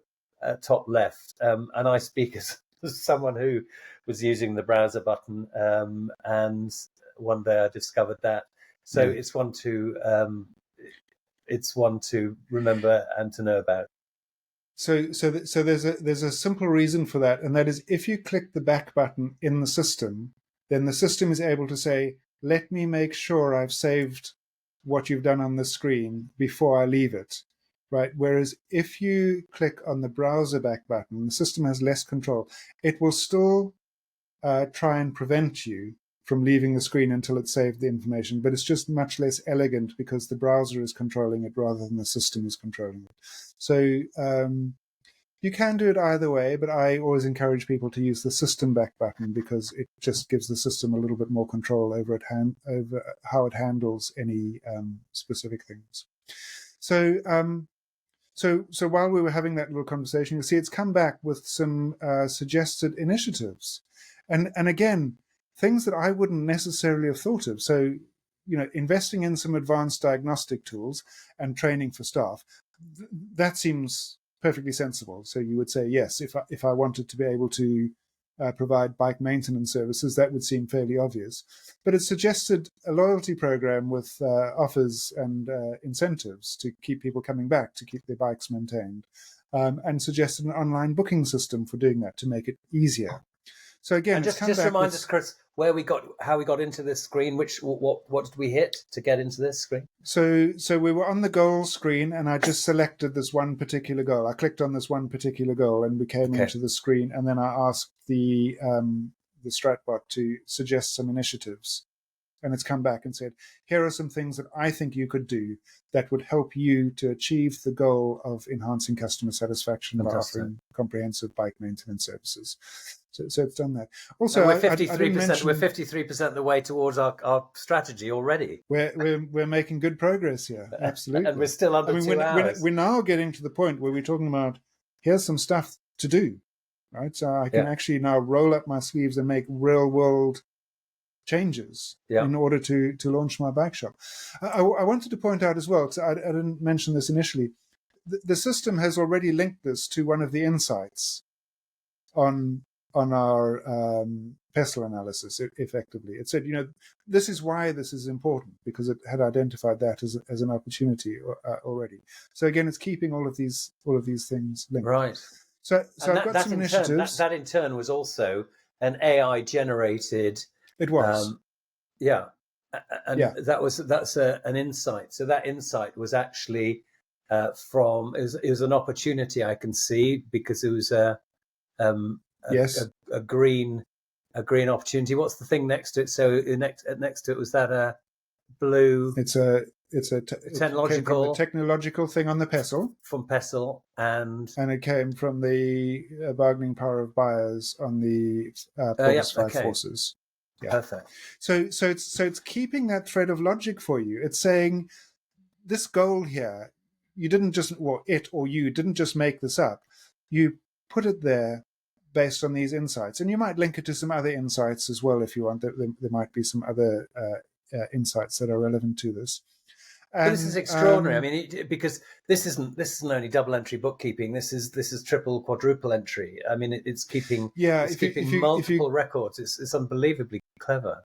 top left. And I speak as someone who was using the browser button, and one day I discovered that. So it's one to remember and to know about. So there's a simple reason for that, and that is if you click the back button in the system, then the system is able to say, let me make sure I've saved what you've done on the screen before I leave it, right? Whereas if you click on the browser back button, the system has less control. It will still try and prevent you from leaving the screen until it's saved the information, but it's just much less elegant because the browser is controlling it rather than the system is controlling it. So you can do it either way, but I always encourage people to use the system back button because it just gives the system a little bit more control over how it handles any specific things. So while we were having that little conversation, you'll see it's come back with some suggested initiatives, and again, things that I wouldn't necessarily have thought of. So, investing in some advanced diagnostic tools and training for staff, that seems perfectly sensible. So you would say, yes, if I wanted to be able to provide bike maintenance services, that would seem fairly obvious. But it suggested a loyalty program with offers and incentives to keep people coming back, to keep their bikes maintained, and suggested an online booking system for doing that to make it easier. So again, and just remind us, Chris, how we got into this screen. What did we hit to get into this screen? So we were on the goal screen, and I just selected this one particular goal. I clicked on this one particular goal, and we came into the screen. And then I asked the Stratbot to suggest some initiatives, and it's come back and said, here are some things that I think you could do that would help you to achieve the goal of enhancing customer satisfaction by offering comprehensive bike maintenance services. So it's done that. Also, we're 53%. We're 53% of the way towards our strategy already. We're making good progress here. Absolutely, and we're still under 2 hours. We're now getting to the point where we're talking about here's some stuff to do, right? So I can actually now roll up my sleeves and make real world changes in order to launch my bike shop. I wanted to point out as well, because I didn't mention this initially. The system has already linked this to one of the insights on our PESTEL analysis, effectively. It said, this is why this is important, because it had identified that as an opportunity already. So again, it's keeping all of these things linked. Right. So I've got some initiatives. That in turn was also an AI generated. It was. That's an insight. So that insight was actually it was an opportunity I can see, because it was a green opportunity. What's the thing next to it? So next to it, was that a blue? It's a technological thing on the PESTEL. From PESTEL, and it came from the bargaining power of buyers on the Porter's Five Forces. Yeah. Perfect. So it's keeping that thread of logic for you. It's saying this goal here, you didn't just, or it or you didn't just make this up. You put it there based on these insights. And you might link it to some other insights as well if you want. There might be some other insights that are relevant to this. But this is extraordinary. I mean, because this isn't only double entry bookkeeping. This is triple, quadruple entry. I mean, it's keeping multiple records. It's unbelievably clever.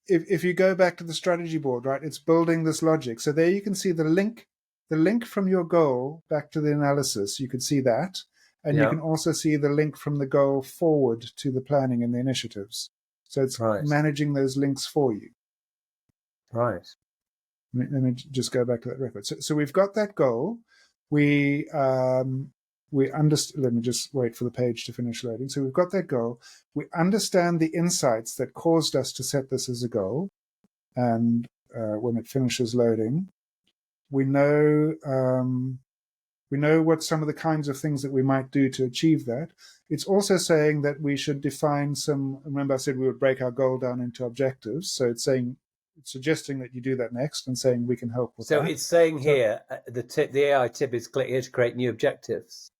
If you go back to the strategy board, right, it's building this logic. So there you can see the link from your goal back to the analysis. You can see that, and you can also see the link from the goal forward to the planning and the initiatives. So it's managing those links for you. Right. Let me just go back to that record. So we've got that goal. We understand. Let me just wait for the page to finish loading. So we've got that goal. We understand the insights that caused us to set this as a goal. And when it finishes loading, we know what some of the kinds of things that we might do to achieve that. It's also saying that we should define some. Remember, I said we would break our goal down into objectives. So it's suggesting that you do that next and saying we can help with that. So it's saying here the AI tip is click here to create new objectives.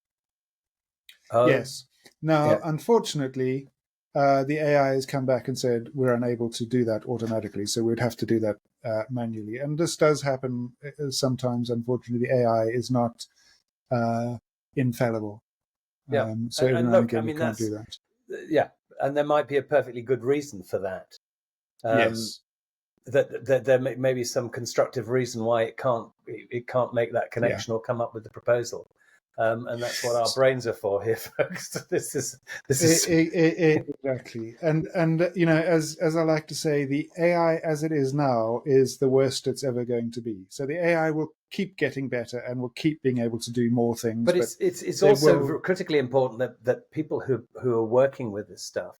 Yes. Now, unfortunately, the AI has come back and said we're unable to do that automatically, so we'd have to do that manually. And this does happen sometimes. Unfortunately, the AI is not infallible. So every now and again, you can't do that. Yeah, and there might be a perfectly good reason for that. Yes. That there may be some constructive reason why it can't make that connection or come up with the proposal, and that's what our brains are for here, folks. This is exactly, and as I like to say, the AI as it is now is the worst it's ever going to be. So the AI will keep getting better and will keep being able to do more things. But it's also critically important that people who are working with this stuff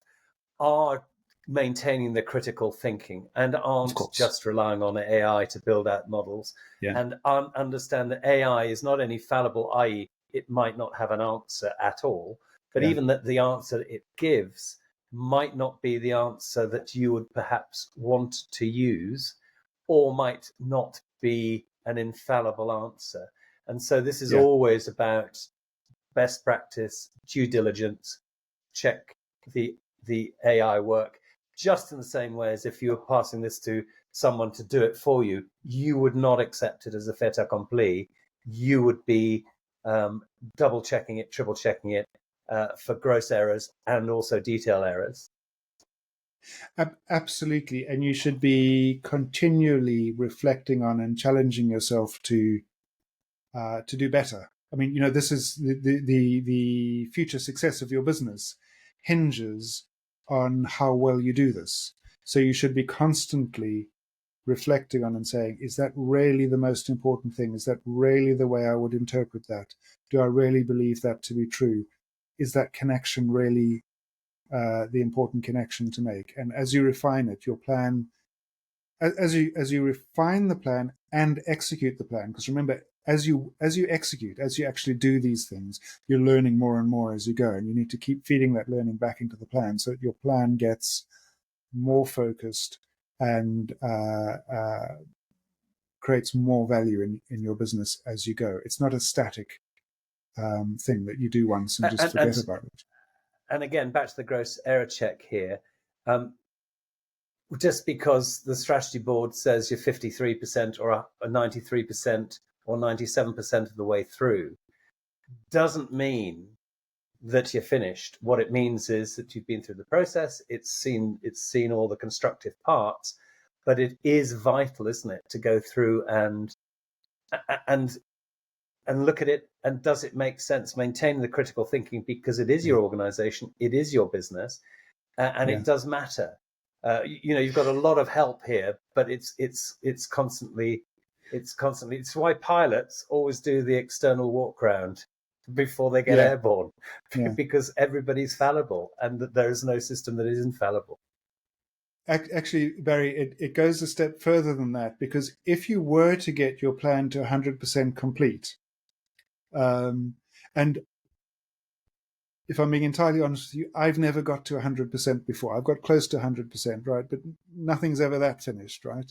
are maintaining the critical thinking and aren't just relying on AI to build out models, and understand that AI is not only fallible, i.e. it might not have an answer at all, but even that the answer it gives might not be the answer that you would perhaps want to use, or might not be an infallible answer. And so this is always about best practice, due diligence, check the AI work, just in the same way as if you were passing this to someone to do it for you, you would not accept it as a fait accompli. You would be double checking it, triple checking it for gross errors and also detail errors. Absolutely. And you should be continually reflecting on and challenging yourself to do better. I mean, this is the future success of your business hinges on how well you do this. So you should be constantly reflecting on and saying, is that really the most important thing? Is that really the way I would interpret that? Do I really believe that to be true? Is that connection really the important connection to make? And as you refine it, your plan, as you refine the plan and execute the plan, because remember, as you execute, as you actually do these things, you're learning more and more as you go, and you need to keep feeding that learning back into the plan so that your plan gets more focused and creates more value in your business as you go. It's not a static thing that you do once and just forget about it. And again, back to the gross error check here. Just because the strategy board says you're 53% or 93% or 97% of the way through doesn't mean that you're finished. What it means is that you've been through the process, it's seen all the constructive parts, but it is vital, isn't it, to go through and look at it, and does it make sense, maintaining the critical thinking, because it is your organization, it is your business, and it does matter. You've got a lot of help here, but it's constantly. It's why pilots always do the external walk round before they get airborne, because everybody's fallible, and that there is no system that is infallible. Actually, Barry, it goes a step further than that, because if you were to get your plan to 100% complete, and if I'm being entirely honest with you, I've never got to 100% before. I've got close to 100%, right? But nothing's ever that finished, right?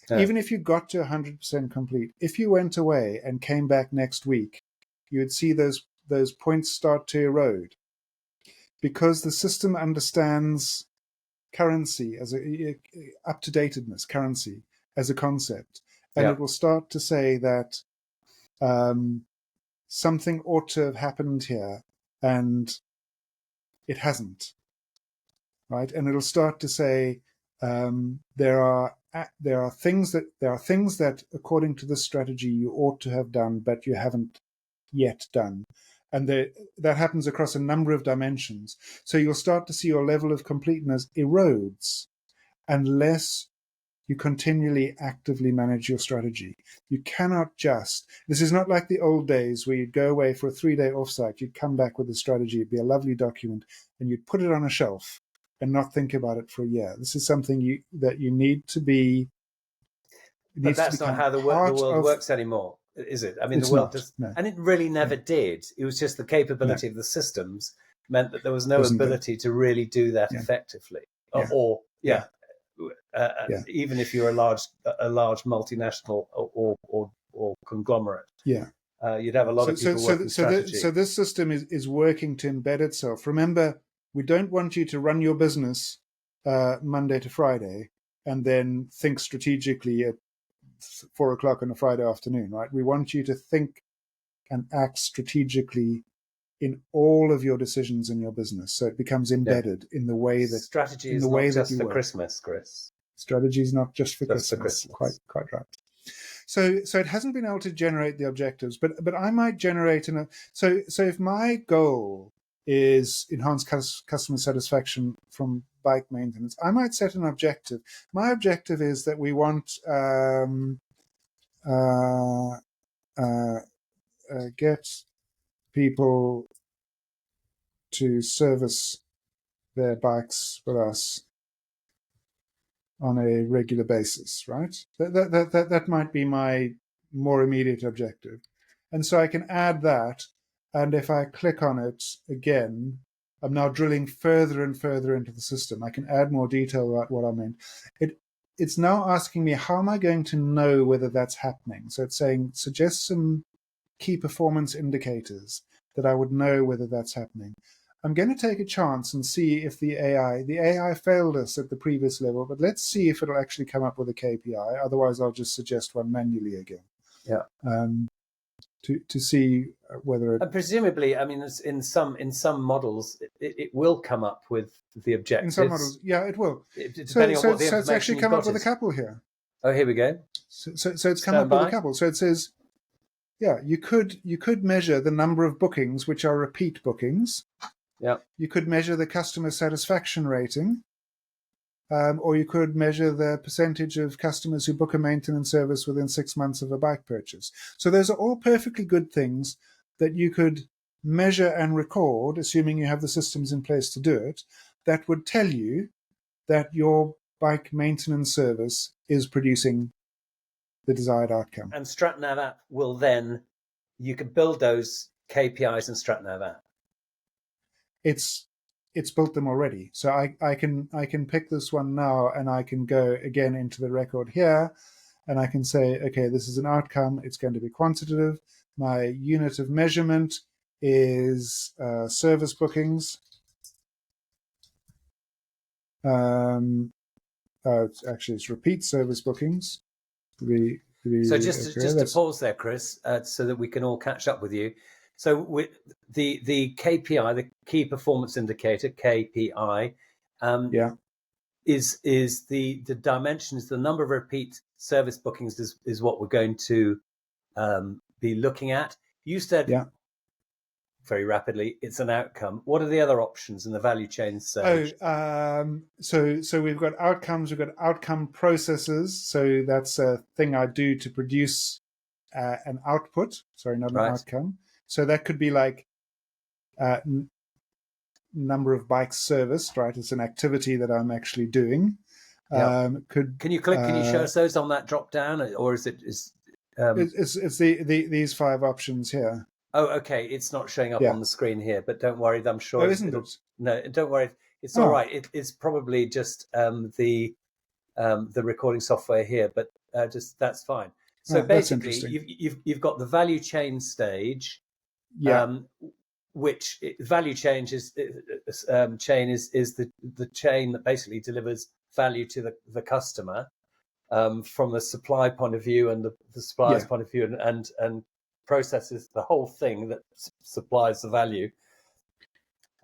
No. Even if you got to 100% complete, if you went away and came back next week, you would see those points start to erode, because the system understands currency as up-to-datedness, currency as a concept, and it will start to say that something ought to have happened here and it hasn't, right? And it'll start to say there are things that according to this strategy you ought to have done but you haven't yet done, and that happens across a number of dimensions. So you'll start to see your level of completeness erodes unless you continually actively manage your strategy. You cannot this is not like the old days where you'd go away for a 3-day offsite, you'd come back with a strategy, it'd be a lovely document, and you'd put it on a shelf and not think about it for a year. This is something that you need to be. But that's not how the world works anymore, is it? I mean, the world does, no. And it really never did. It was just the capability of the systems meant that there was no ability to really do that effectively. Even if you're a large multinational or conglomerate, you'd have a lot of people working strategy. So this system is working to embed itself. Remember, we don't want you to run your business Monday to Friday and then think strategically at 4 o'clock on a Friday afternoon, right? We want you to think and act strategically in all of your decisions in your business, so it becomes embedded in the way that strategy is not just for Christmas, Chris. Strategy is not just for Christmas. Quite right. So it hasn't been able to generate the objectives, but I might generate so if my goal is enhanced customer satisfaction from bike maintenance, I might set an objective. My objective is that we want get people to service their bikes with us on a regular basis, right? That might be my more immediate objective. And so I can add that, and if I click on it again, I'm now drilling further and further into the system. I can add more detail about what I meant. It's now asking me, how am I going to know whether that's happening? So it's saying, suggest some key performance indicators that I would know whether that's happening. I'm going to take a chance and see if the AI failed us at the previous level, but let's see if it'll actually come up with a KPI. Otherwise, I'll just suggest one manually again. To see whether it... And presumably, I mean, in some models, it will come up with the objectives. In some models, it will. Depending on what the information it's actually come up with a couple here. Oh, here we go. So it's come up with a couple. So it says, you could measure the number of bookings which are repeat bookings. Yeah. You could measure the customer satisfaction rating, or you could measure the percentage of customers who book a maintenance service within 6 months of a bike purchase. So those are all perfectly good things that you could measure and record, assuming you have the systems in place to do it, that would tell you that your bike maintenance service is producing the desired outcome. And StratNav app will then, you can build those KPIs in StratNav app. It's built them already. So I can pick this one now, and I can go again into the record here, and I can say, okay, this is an outcome. It's going to be quantitative. My unit of measurement is service bookings. It's repeat service bookings. So just to pause there, Chris, so that we can all catch up with you. So with the KPI, the key performance indicator, KPI, is the dimensions, the number of repeat service bookings is what we're going to be looking at. You said very rapidly, it's an outcome. What are the other options in the value chain? So we've got outcomes, we've got outcome processes. So that's a thing I do to produce an output. Sorry, not an outcome. So that could be like number of bikes serviced, right? It's an activity that I'm actually doing. Can you click? Can you show us those on that drop down, or is it? It's these 5 options here. Oh, okay. It's not showing up on the screen here, but don't worry. I'm sure. Oh, isn't it? No, don't worry. It's all right. It's probably just the the recording software here, but just that's fine. So basically, you've got the value chain stage, which value chain is the chain that basically delivers value to the customer from the supply point of view and the supplier's point of view, and processes the whole thing that supplies the value.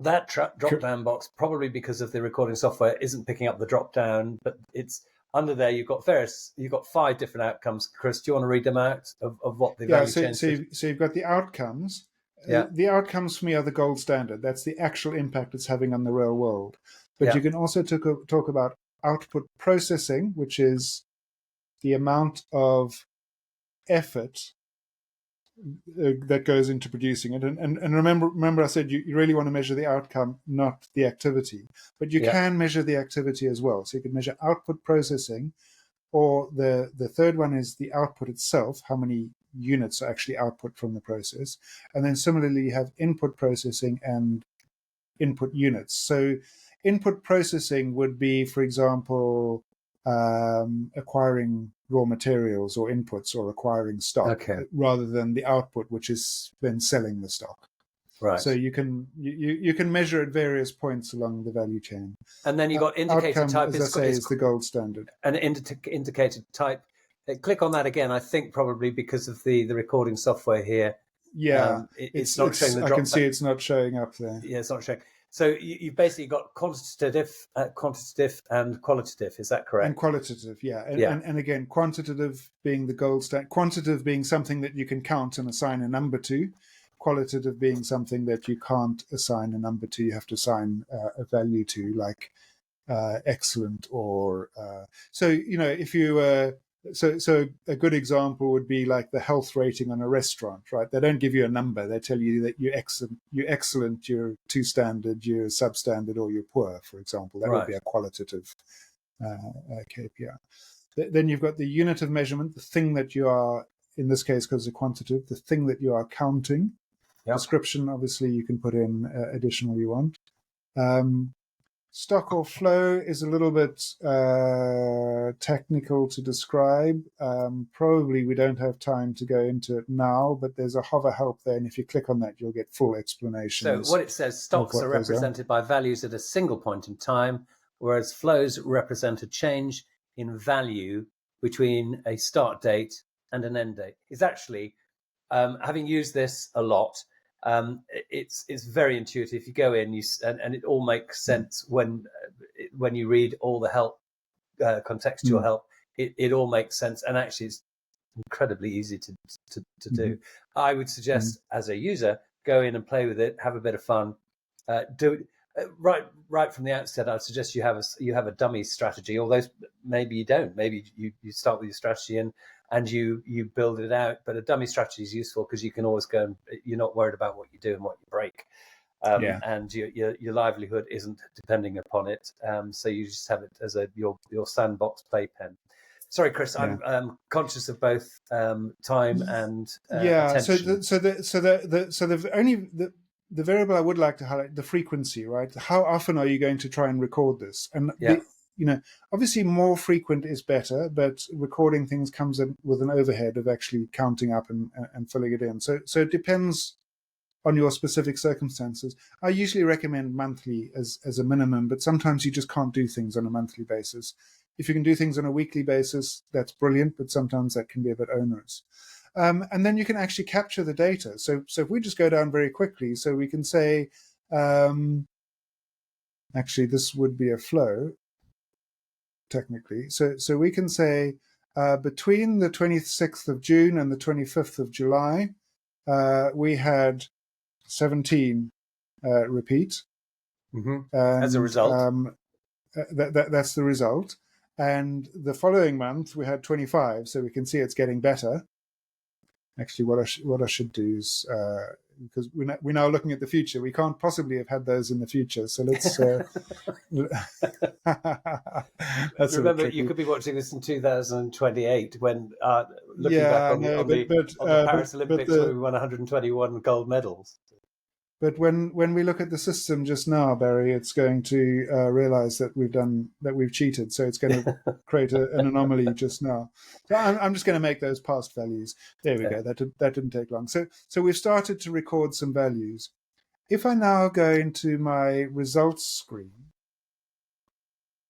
That drop-down box, probably because of the recording software, isn't picking up the drop-down, but it's under there. You've got 5 different outcomes. Chris, do you want to read them out of what the value chain is? So you've got the outcomes. The outcomes for me are the gold standard. That's the actual impact it's having on the real world. But you can also talk about output processing, which is the amount of effort that goes into producing it. And remember I said you really want to measure the outcome, not the activity. But you can measure the activity as well. So you can measure output processing, or the third one is the output itself, how many units are actually output from the process. And then similarly, you have input processing and input units. So input processing would be, for example, acquiring raw materials or inputs, or acquiring stock, rather than the output, which is then selling the stock. Right. So you can measure at various points along the value chain. And then you've got indicator type, as I say, is the gold standard. An indicator type. Click on that again. I think probably because of the recording software here. Yeah, it's not showing the drop. I can see it's not showing up there. Yeah, it's not showing. So you've basically got quantitative and qualitative. Is that correct? And qualitative, and again, quantitative being the gold standard. Quantitative being something that you can count and assign a number to. Qualitative being something that you can't assign a number to. You have to assign a value to, like excellent or so. If you so a good example would be like the health rating on a restaurant, right? They don't give you a number. They tell you that you're excellent, you're 2 standard, you're substandard, or you're poor, for example. That would be a qualitative KPI. Then you've got the unit of measurement, the thing that you are, in this case, because it's a quantitative, the thing that you are counting. Description, obviously, you can put in additional you want. Stock or flow is a little bit technical to describe. Probably we don't have time to go into it now, but there's a hover help there, and if you click on that, you'll get full explanations. So what it says, stocks are represented by values at a single point in time, whereas flows represent a change in value between a start date and an end date. It's actually, having used this a lot, it's very intuitive. You go in, and it all makes sense when you read all the help, contextual help. It all makes sense, and actually it's incredibly easy to do. I would suggest as a user, go in and play with it, have a bit of fun, do it right from the outset. I'd suggest you have a dummy strategy, although maybe you don't. Maybe you start with your strategy and you build it out. But a dummy strategy is useful because you can always go and you're not worried about what you do and what you break. And your livelihood isn't depending upon it. So you just have it as your sandbox playpen. Sorry, Chris, I'm conscious of both time and attention. The variable I would like to highlight, the frequency, right? How often are you going to try and record this? And obviously more frequent is better, but recording things comes in with an overhead of actually counting up and filling it in. So it depends on your specific circumstances. I usually recommend monthly as a minimum, but sometimes you just can't do things on a monthly basis. If you can do things on a weekly basis, that's brilliant, but sometimes that can be a bit onerous. And then you can actually capture the data. So if we just go down very quickly, so we can say, actually, this would be a flow, technically. So we can say between the 26th of June and the 25th of July, we had 17 repeat. As a result. That's the result. And the following month, we had 25. So we can see it's getting better. Actually, what I should do is, because we're now looking at the future, we can't possibly have had those in the future. So let's. That's remember, you could be watching this in 2028 when looking back on the Paris Olympics, where we won 121 gold medals. But when we look at the system just now, Barry, it's going to realize that we've cheated. So it's going to create an anomaly just now. So I'm just going to make those past values. There we go. That didn't take long. So we've started to record some values. If I now go into my results screen,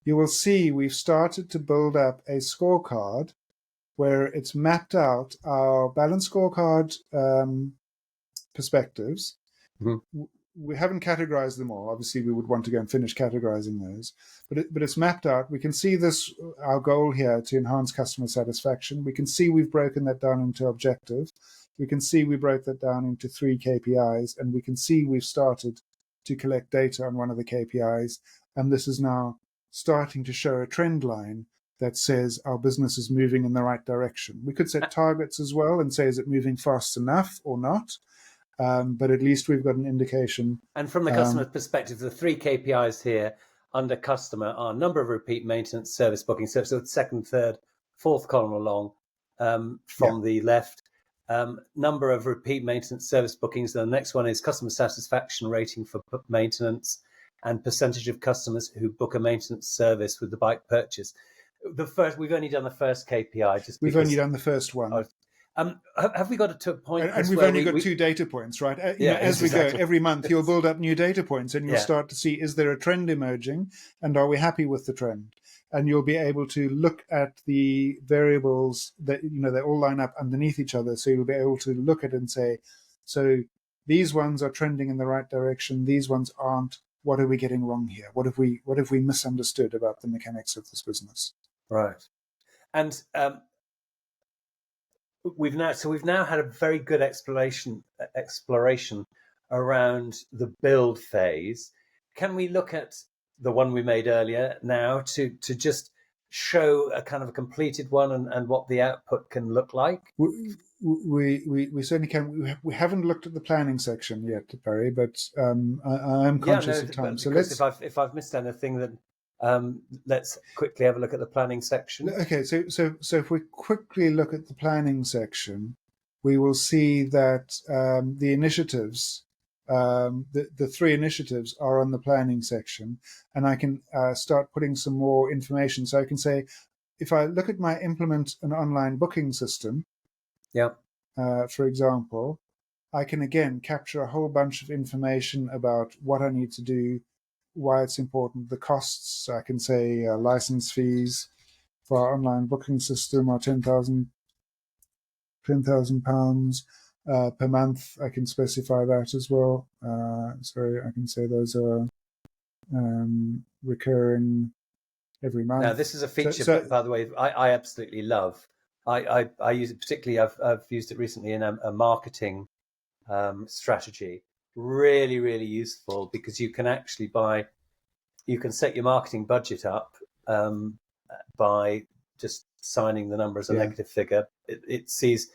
you will see we've started to build up a scorecard where it's mapped out our Balanced Scorecard perspectives. Mm-hmm. We haven't categorized them all. Obviously, we would want to go and finish categorizing those. But it's mapped out. We can see this, our goal here, to enhance customer satisfaction. We can see we've broken that down into objective. We can see we broke that down into 3 KPIs. And we can see we've started to collect data on one of the KPIs. And this is now starting to show a trend line that says our business is moving in the right direction. We could set targets as well and say, is it moving fast enough or not? But at least we've got an indication. And from the customer's perspective, the 3 KPIs here under customer are number of repeat maintenance service bookings. So the second, third, fourth column along from the left. Number of repeat maintenance service bookings. The next one is customer satisfaction rating for maintenance and percentage of customers who book a maintenance service with the bike purchase. We've only done the first KPI. We've only done the first one. Have we got to a point? And we've only got 2 data points, right? As we go, every month you'll build up new data points and you'll start to see, is there a trend emerging and are we happy with the trend? And you'll be able to look at the variables that, they all line up underneath each other. So you'll be able to look at it and say, so these ones are trending in the right direction. These ones aren't. What are we getting wrong here? What have we misunderstood about the mechanics of this business? Right. And we've now had a very good exploration around the build phase. Can we look at the one we made earlier now to just show a kind of a completed one and what the output can look like? We certainly can. We haven't looked at the planning section yet, Barry, but I am conscious of time. So if I've missed anything, then let's quickly have a look at the planning section. Okay, so if we quickly look at the planning section, we will see that the initiatives, the 3 initiatives are on the planning section, and I can start putting some more information. So I can say, if I look at my implement an online booking system, for example, I can again capture a whole bunch of information about what I need to do, why it's important, the costs. I can say license fees for our online booking system are £10,000 per month. I can specify that as well. So I can say those are recurring every month. Now, this is a feature, by the way, I absolutely love. I use it particularly. I've used it recently in a marketing strategy. Really, really useful because you can actually you can set your marketing budget up by just signing the number as a negative figure. It sees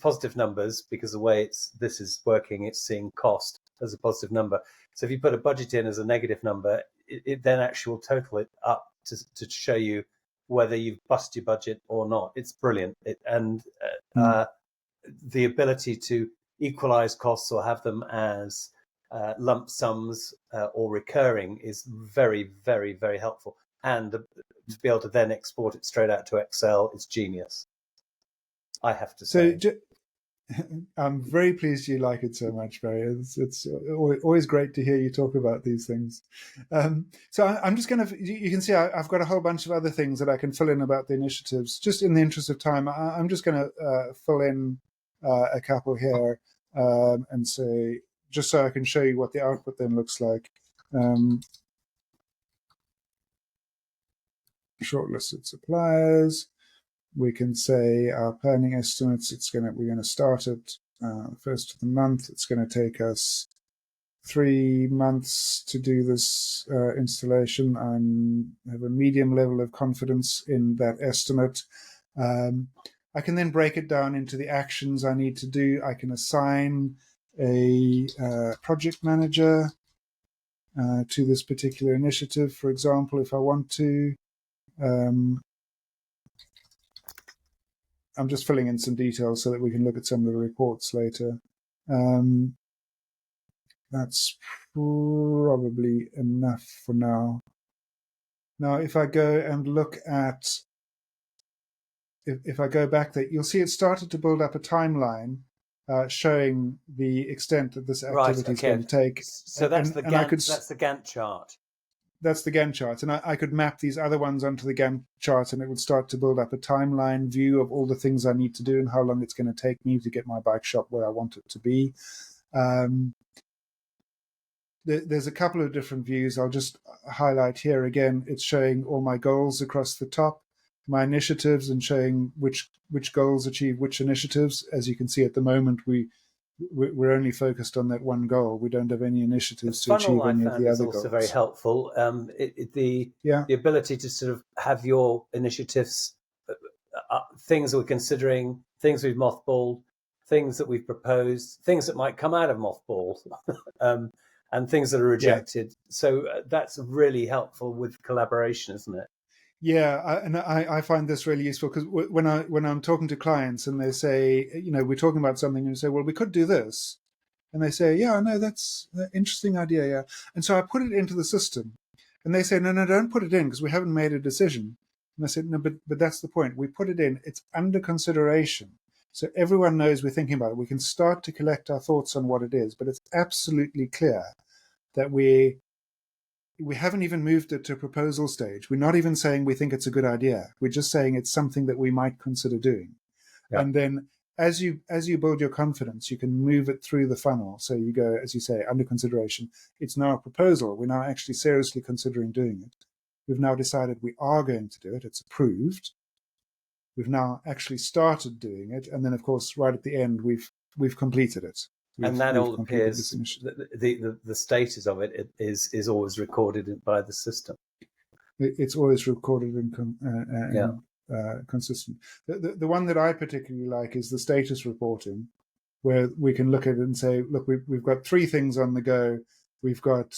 positive numbers because the way this is working, it's seeing cost as a positive number. So if you put a budget in as a negative number, it then actually will total it up to show you whether you've busted your budget or not. It's brilliant. The ability to equalize costs or have them as lump sums or recurring is very, very, very helpful. And to be able to then export it straight out to Excel is genius, I have to say. So I'm very pleased you like it so much, Barry. It's always great to hear you talk about these things. So I'm just going to, you can see I've got a whole bunch of other things that I can fill in about the initiatives. Just in the interest of time, I'm just going to fill in a couple here and say, just so I can show you what the output then looks like. Shortlisted suppliers. We can say our planning estimates. We're going to start at first of the month. It's going to take us 3 months to do this installation. I have a medium level of confidence in that estimate. I can then break it down into the actions I need to do. I can assign a project manager to this particular initiative, for example, if I want to. I'm just filling in some details so that we can look at some of the reports later. That's probably enough for now. Now, if I go and look at, if I go back there, you'll see it started to build up a timeline showing the extent that this activity is going to take. So that's the Gantt chart. That's the Gantt chart. And I could map these other ones onto the Gantt chart, and it would start to build up a timeline view of all the things I need to do and how long it's going to take me to get my bike shop where I want it to be. There's a couple of different views. I'll just highlight here again. It's showing all my goals across the top, my initiatives, and showing which goals achieve which initiatives. As you can see at the moment, we're only focused on that one goal. We don't have any initiatives to achieve any of the other goals. Also very helpful. The ability to sort of have your initiatives, things we're considering, things we've mothballed, things that we've proposed, things that might come out of mothball, and things that are rejected. Yeah. So that's really helpful with collaboration, isn't it? Yeah, I find this really useful because when I'm talking to clients and they say, we're talking about something, and you say, well, we could do this, and they say, yeah, no, that's an interesting idea, yeah. And so I put it into the system, and they say, no, don't put it in because we haven't made a decision. And I said, no, but that's the point. We put it in. It's under consideration, so everyone knows we're thinking about it. We can start to collect our thoughts on what it is, but it's absolutely clear that we haven't even moved it to proposal stage. We're not even saying we think it's a good idea. We're just saying it's something that we might consider doing. Yeah. And then as you build your confidence, you can move it through the funnel. So you go, as you say, under consideration. It's now a proposal. We're now actually seriously considering doing it. We've now decided we are going to do it. It's approved. We've now actually started doing it. And then, of course, right at the end, we've completed it. And that all appears, the status of it is always recorded by the system. It's always recorded and consistent. The one that I particularly like is the status reporting, where we can look at it and say, look, we've got 3 things on the go. We've got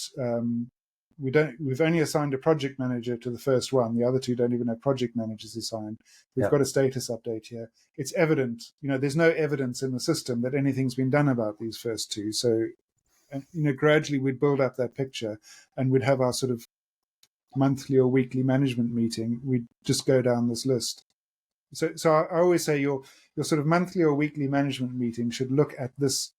we've only assigned a project manager to the first one. The other 2 don't even have project managers assigned. We've got a status update here. It's evident, there's no evidence in the system that anything's been done about these first 2. So, gradually we'd build up that picture, and we'd have our sort of monthly or weekly management meeting. We'd just go down this list. So I always say your sort of monthly or weekly management meeting should look at this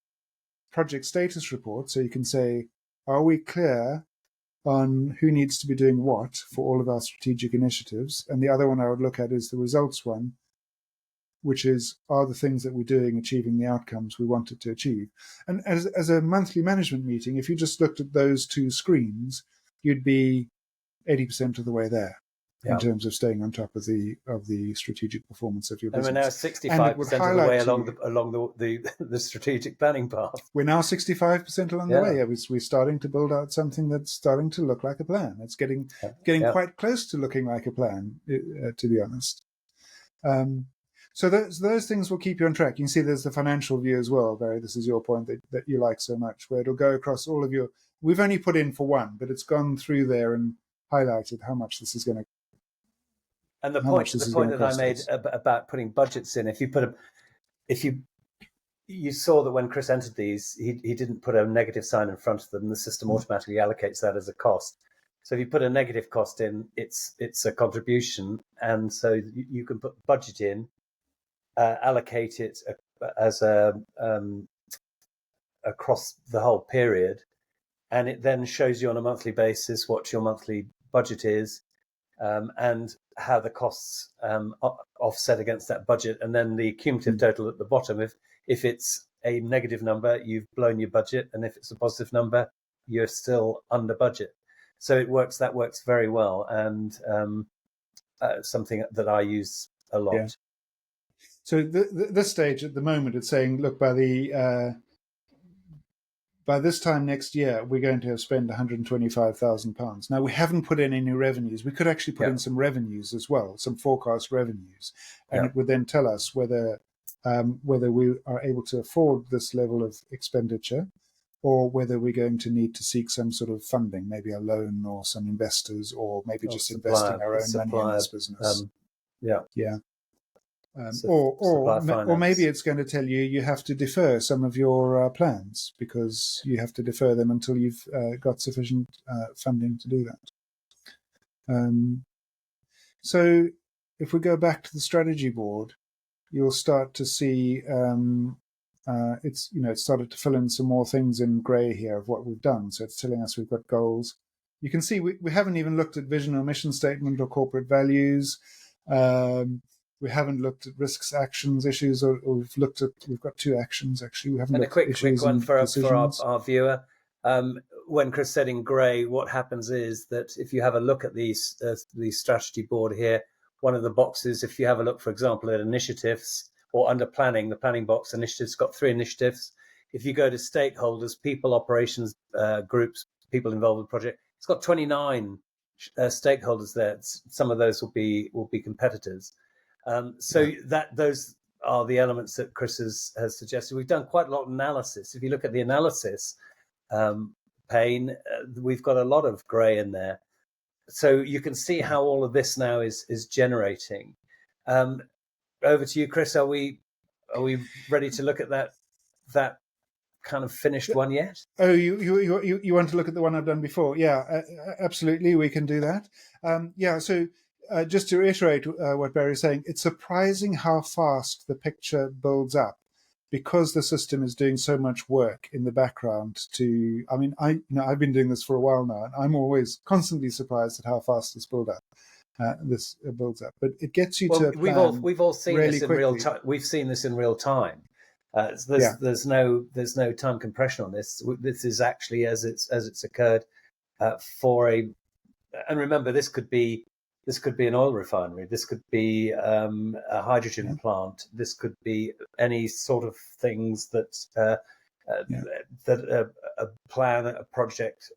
project status report, so you can say, are we clear on who needs to be doing what for all of our strategic initiatives? And the other one I would look at is the results one, which is, are the things that we're doing achieving the outcomes we wanted to achieve? And as a monthly management meeting, if you just looked at those 2 screens, you'd be 80% of the way there in terms of staying on top of the strategic performance of your business. And we're now 65% of the way along the strategic planning path. We're now 65% along the way. Yeah, we're starting to build out something that's starting to look like a plan. It's getting quite close to looking like a plan, to be honest. So those things will keep you on track. You can see there's the financial view as well, Barry. This is your point that you like so much, where it'll go across all of your... We've only put in for one, but it's gone through there and highlighted how much this is going to... And the point that I made about putting budgets in, you saw that when Chris entered these, he didn't put a negative sign in front of them, and the system automatically allocates that as a cost. So if you put a negative cost in, it's a contribution, and so you can put budget in, allocate it as across the whole period, and it then shows you on a monthly basis what your monthly budget is, and how the costs offset against that budget, and then the cumulative total at the bottom. If it's a negative number, you've blown your budget, and if it's a positive number, you're still under budget. So that works very well, and something that I use a lot. Yeah. So this stage at the moment, it's saying, look, by this time next year, we're going to have spent £125,000. Now, we haven't put in any revenues. We could actually put in some revenues as well, some forecast revenues, and it would then tell us whether we are able to afford this level of expenditure, or whether we're going to need to seek some sort of funding, maybe a loan or some investors, or maybe just investing our own money in this business. Supplier Or maybe finance. it's going to tell you you have to defer some of your plans because you have to defer them until you've got sufficient funding to do that. So if we go back to the strategy board, you'll start to see it's started to fill in some more things in grey here of what we've done. So it's telling us we've got goals. You can see we haven't even looked at vision or mission statement or corporate values. We haven't looked at risks, actions, issues, or we've got two actions actually. We haven't And a looked at quick issues one and for decisions. our viewer. When Chris said in grey, what happens is that if you have a look at the strategy board here, one of the boxes, if you have a look, for example, at initiatives or under planning, the planning box, initiatives got 3 initiatives. If you go to stakeholders, people, operations, groups, people involved in the project, it's got 29 stakeholders there. Some of those will be competitors. Those are the elements that Chris has suggested. We've done quite a lot of analysis. If you look at the analysis pane, we've got a lot of grey in there. So you can see how all of this now is generating. Over to you, Chris. Are we ready to look at that kind of finished one yet? Oh, you want to look at the one I've done before? Yeah, absolutely, we can do that. So just to reiterate what Barry's saying, it's surprising how fast the picture builds up because the system is doing so much work in the background. I've been doing this for a while now, and I'm always constantly surprised at how fast this builds up. But it gets you to a plan. We've all seen really this in quickly. real time. We've seen this in real time. There's no time compression on this. This is actually as it's occurred and remember, this could be an oil refinery. This could be a hydrogen plant. This could be any sort of things that a plan, a project,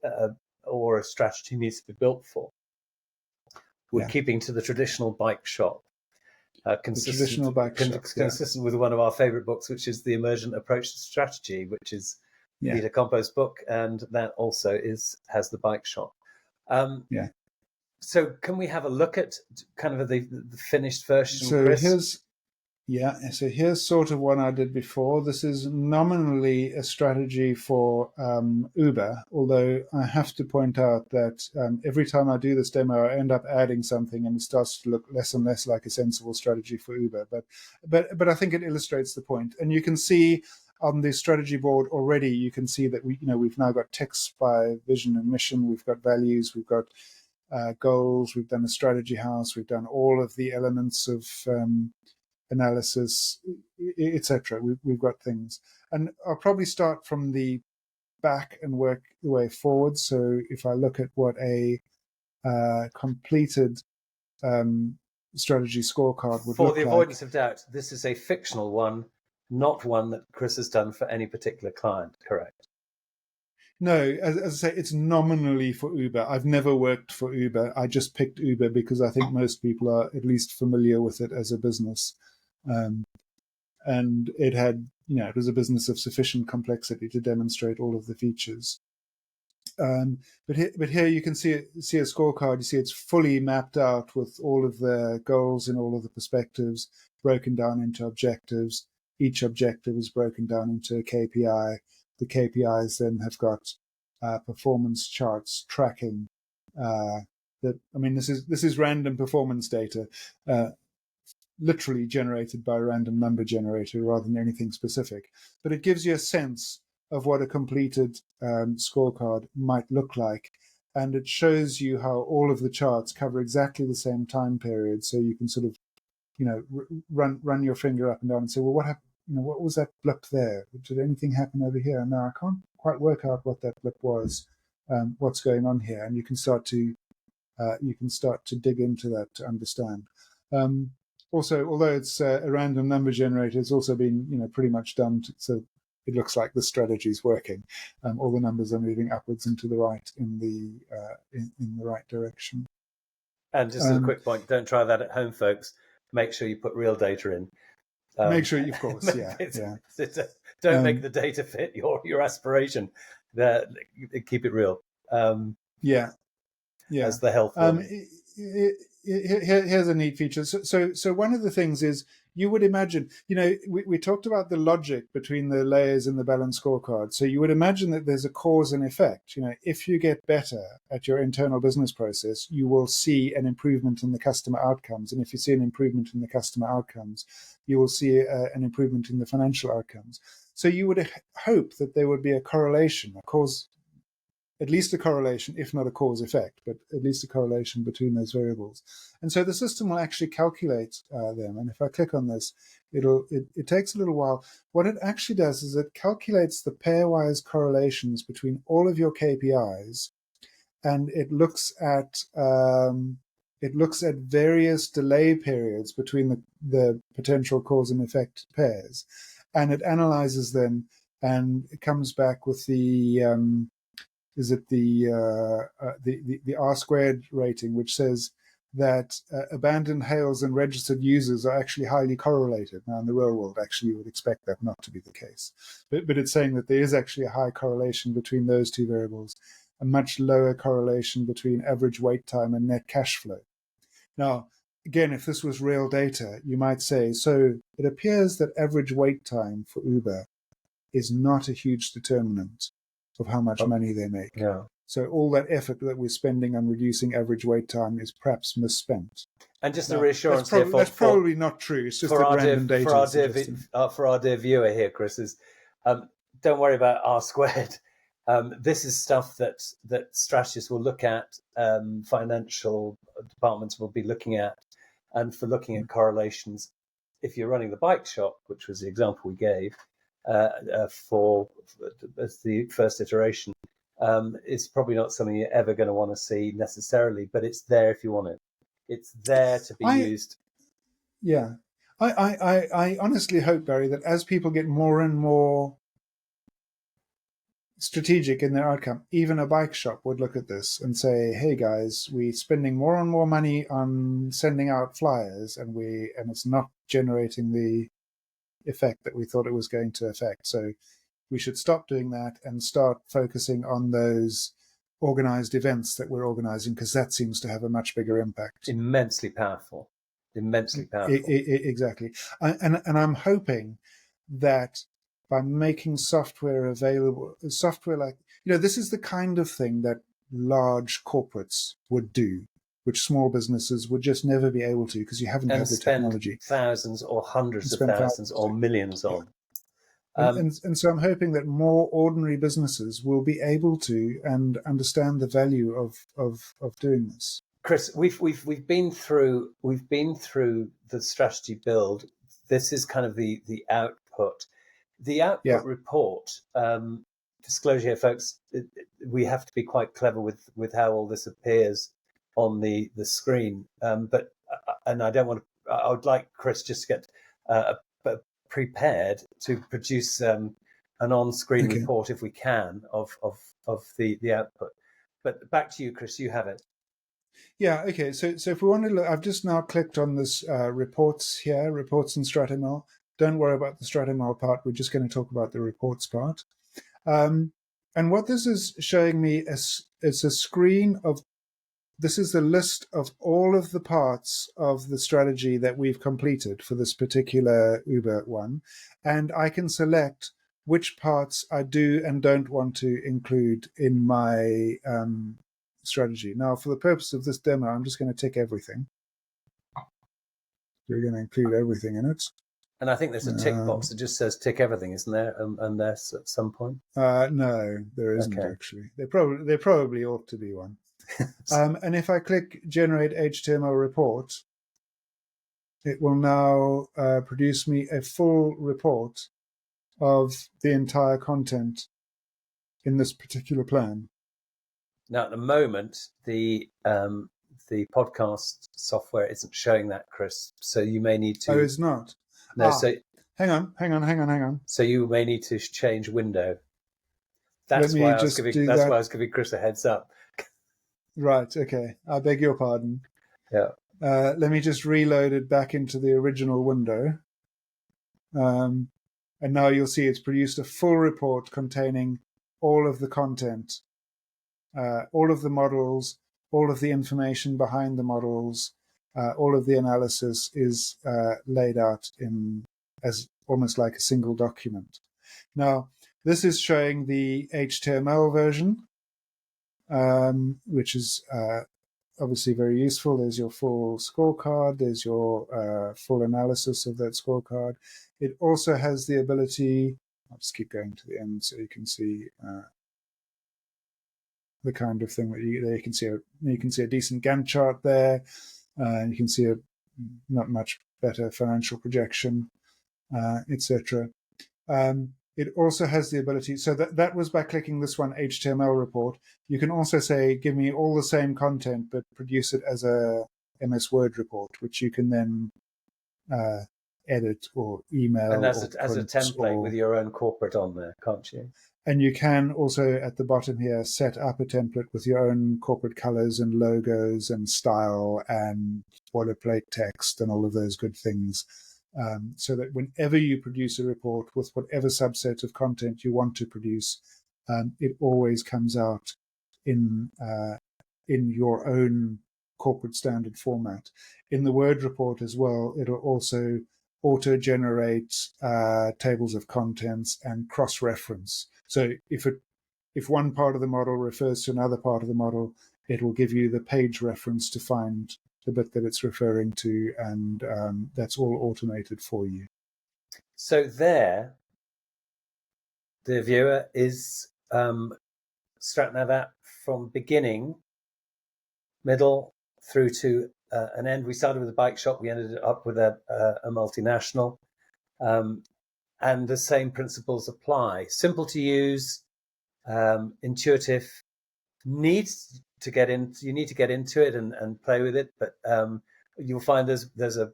or a strategy needs to be built for. We're keeping to the traditional bike shop. Consistent with one of our favorite books, which is The Emergent Approach to Strategy, which is Peter Compo's book, and that also has the bike shop. So can we have a look at kind of the finished version, Chris? So here's sort of one I did before. This is nominally a strategy for Uber, although I have to point out that every time I do this demo, I end up adding something and it starts to look less and less like a sensible strategy for Uber. But I think it illustrates the point. And you can see on the strategy board already, you can see that we've now got text by vision and mission. We've got values. We've got goals. We've done a strategy house. We've done all of the elements of analysis, etc. We've got things, and I'll probably start from the back and work the way forward. So if I look at what a completed strategy scorecard would look like. For the avoidance of doubt, this is a fictional one, not one that Chris has done for any particular client, correct? No, as I say, it's nominally for Uber. I've never worked for Uber. I just picked Uber because I think most people are at least familiar with it as a business. And it had, it was a business of sufficient complexity to demonstrate all of the features. But here you can see a scorecard. You see it's fully mapped out with all of the goals and all of the perspectives broken down into objectives. Each objective is broken down into a KPI. The KPIs then have got performance charts tracking this is random performance data, literally generated by a random number generator rather than anything specific. But it gives you a sense of what a completed scorecard might look like. And it shows you how all of the charts cover exactly the same time period. So you can sort of, run your finger up and down and say, well, what happened? What was that blip there? Did anything happen over here? No, I can't quite work out what that blip was. What's going on here? And you can start to dig into that to understand. Also, although it's a random number generator, it's also been pretty much done so it looks like the strategy is working. All the numbers are moving upwards and to the right in the right direction. And just as a quick point, don't try that at home, folks. Make sure you put real data in. Make sure, of course, Don't make the data fit your aspiration. Keep it real. As the health. Here's a neat feature. So one of the things is you would imagine, we talked about the logic between the layers in the balanced scorecard. So you would imagine that there's a cause and effect. If you get better at your internal business process, you will see an improvement in the customer outcomes. And if you see an improvement in the customer outcomes, you will see an improvement in the financial outcomes. So you would hope that there would be a correlation, a cause, at least a correlation, if not a cause effect, but at least a correlation between those variables. And so the system will actually calculate them. And if I click on this, it takes a little while. What it actually does is it calculates the pairwise correlations between all of your KPIs, and it looks at various delay periods between the potential cause and effect pairs, and it analyzes them, and it comes back with the R-squared rating, which says that abandoned hails and registered users are actually highly correlated. Now, in the real world, actually, you would expect that not to be the case. But it's saying that there is actually a high correlation between those two variables, a much lower correlation between average wait time and net cash flow. Now, again, if this was real data, you might say, so it appears that average wait time for Uber is not a huge determinant of how much money they make. Yeah. So all that effort that we're spending on reducing average wait time is perhaps misspent. And just a reassurance that's probably not true. It's just that random data. For our dear viewer here, Chris, is don't worry about R squared. This is stuff that strategists will look at, financial departments will be looking at, and for looking at correlations. If you're running the bike shop, which was the example we gave, as the first iteration, it's probably not something you're ever going to want to see necessarily, but it's there if you want it. It's there to be used. Yeah. I honestly hope, Barry, that as people get more and more strategic in their outcome, even a bike shop would look at this and say, hey guys, we're spending more and more money on sending out flyers, and it's not generating the effect that we thought it was going to affect. So we should stop doing that and start focusing on those organized events that we're organizing, because that seems to have a much bigger impact. Immensely powerful. Exactly. And I'm hoping that by making software available, software like, this is the kind of thing that large corporates would do, which small businesses would just never be able to, because you haven't had the technology. Thousands or hundreds of thousands or millions on. And so I'm hoping that more ordinary businesses will be able to and understand the value of doing this. Chris, we've been through the strategy build. This is kind of the output. The output report, disclosure here, folks, we have to be quite clever with how all this appears on the screen. But I don't want to. I would like Chris just to get prepared to produce an on-screen report if we can of the output. But back to you, Chris. You have it. Yeah. Okay. So if we want to look, I've just now clicked on this reports here, reports in StratoML. Don't worry about the StratoML part. We're just going to talk about the reports part. And what this is showing me is a screen of. This is the list of all of the parts of the strategy that we've completed for this particular Uber one. And I can select which parts I do and don't want to include in my strategy. Now, for the purpose of this demo, I'm just going to tick everything. We're going to include everything in it. And I think there's a tick box that just says tick everything, isn't there? And there's at some point. No, there isn't actually. There probably ought to be one. And if I click Generate HTML Report, it will now produce me a full report of the entire content in this particular plan. Now, at the moment, the podcast software isn't showing that, Chris. So you may need to. Oh, it's not. No. So hang on. So you may need to change window. That's why I was giving Chris a heads up. Right, okay. I beg your pardon. Yeah. Let me just reload it back into the original window. And now you'll see it's produced a full report containing all of the content, all of the models, all of the information behind the models, all of the analysis is laid out as almost like a single document. Now, this is showing the HTML version, which is obviously very useful. There's your full scorecard. There's your full analysis of that scorecard. It also has the ability, I'll just keep going to the end so you can see the kind of thing that you can see a decent Gantt chart there. You can see a not much better financial projection, etc. It also has the ability, so that was by clicking this one, HTML report. You can also say, give me all the same content, but produce it as a MS Word report, which you can then edit or email. And as a template with your own corporate on there, can't you? And you can also, at the bottom here, set up a template with your own corporate colors and logos and style and boilerplate text and all of those good things. So that whenever you produce a report with whatever subset of content you want to produce, it always comes out in your own corporate standard format. In the Word report as well, it'll also auto-generate tables of contents and cross-reference. So if one part of the model refers to another part of the model, it will give you the page reference to find the bit that it's referring to, and that's all automated for you. So there, the viewer, is StratNav app from beginning, middle, through to an end. We started with a bike shop. We ended up with a multinational. And the same principles apply. Simple to use, intuitive. You need to get into it and play with it, but you'll find there's a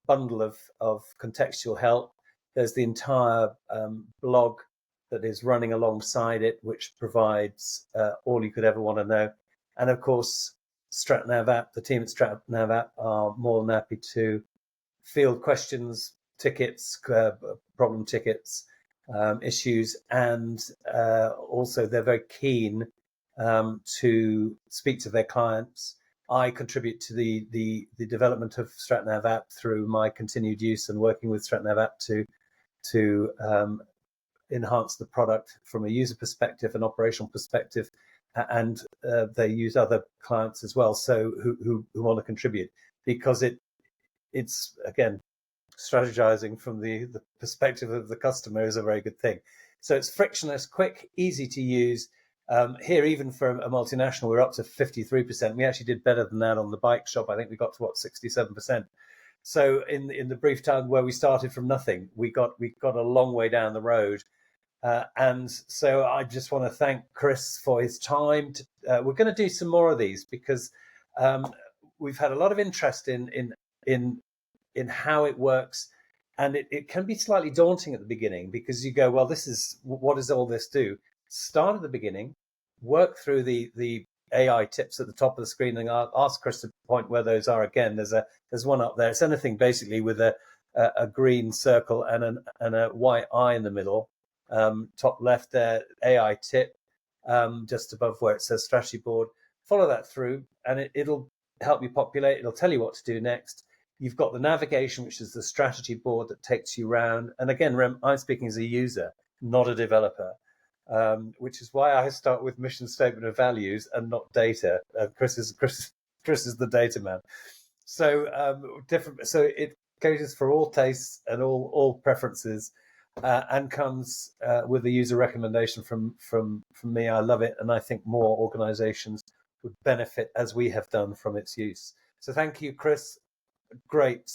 bundle of contextual help. There's the entire blog that is running alongside it, which provides all you could ever want to know. And of course, StratNav app, the team at StratNav app are more than happy to field questions, tickets, problem tickets, issues, and also they're very keen to speak to their clients. I contribute to the development of StratNav app through my continued use and working with StratNav app to enhance the product from a user perspective, an operational perspective, and they use other clients as well, so who want to contribute, because it's again, strategizing from the perspective of the customer is a very good thing. So it's frictionless, quick, easy to use. Here, even for a multinational, we're up to 53%. We actually did better than that on the bike shop. I think we got to 67%. So in the brief time where we started from nothing, we got a long way down the road. And so I just want to thank Chris for his time. We're going to do some more of these because we've had a lot of interest in how it works, and it can be slightly daunting at the beginning because you go, well, what does all this do? Start at the beginning, work through the AI tips at the top of the screen, and I'll ask Chris to point where those are again. There's one up there. It's anything basically with a green circle and a white eye in the middle. Top left there, AI tip, just above where it says strategy board. Follow that through, and it'll help you populate. It'll tell you what to do next. You've got the navigation, which is the strategy board that takes you around. And again, I'm speaking as a user, not a developer, which is why I start with mission statement of values and not data. Chris is the data man. So So it caters for all tastes and all preferences, and comes with a user recommendation from me. I love it, and I think more organizations would benefit, as we have done, from its use. So thank you, Chris. Great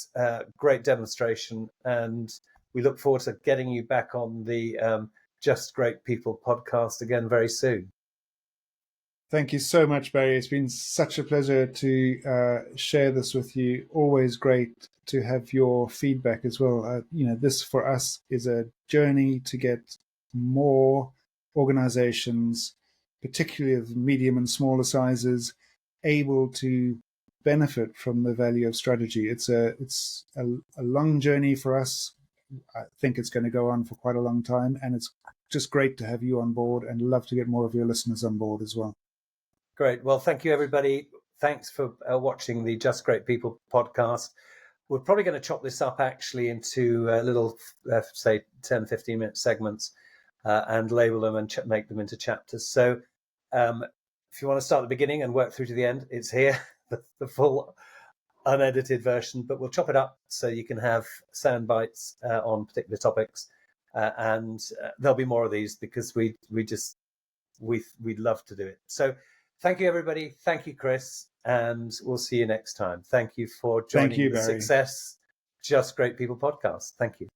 demonstration, and we look forward to getting you back on the Just Great People podcast again very soon. Thank you so much, Barry. It's been such a pleasure to share this with you. Always great to have your feedback as well. This for us is a journey to get more organizations, particularly of medium and smaller sizes, able to benefit from the value of strategy. It's a long journey for us. I think it's going to go on for quite a long time, and it's just great to have you on board, and love to get more of your listeners on board as well. Great. Well, thank you, everybody. thanks for watching the Just Great People podcast. We're probably going to chop this up actually into little, say, 10, 15-minute segments and label them and make them into chapters. So if you want to start at the beginning and work through to the end, it's here, the full unedited version, but we'll chop it up so you can have sound bites on particular topics. And there'll be more of these because we'd love to do it. So thank you, everybody. Thank you, Chris. And we'll see you next time. Thank you for joining the Barry. Sixsess Just Great People podcast. Thank you.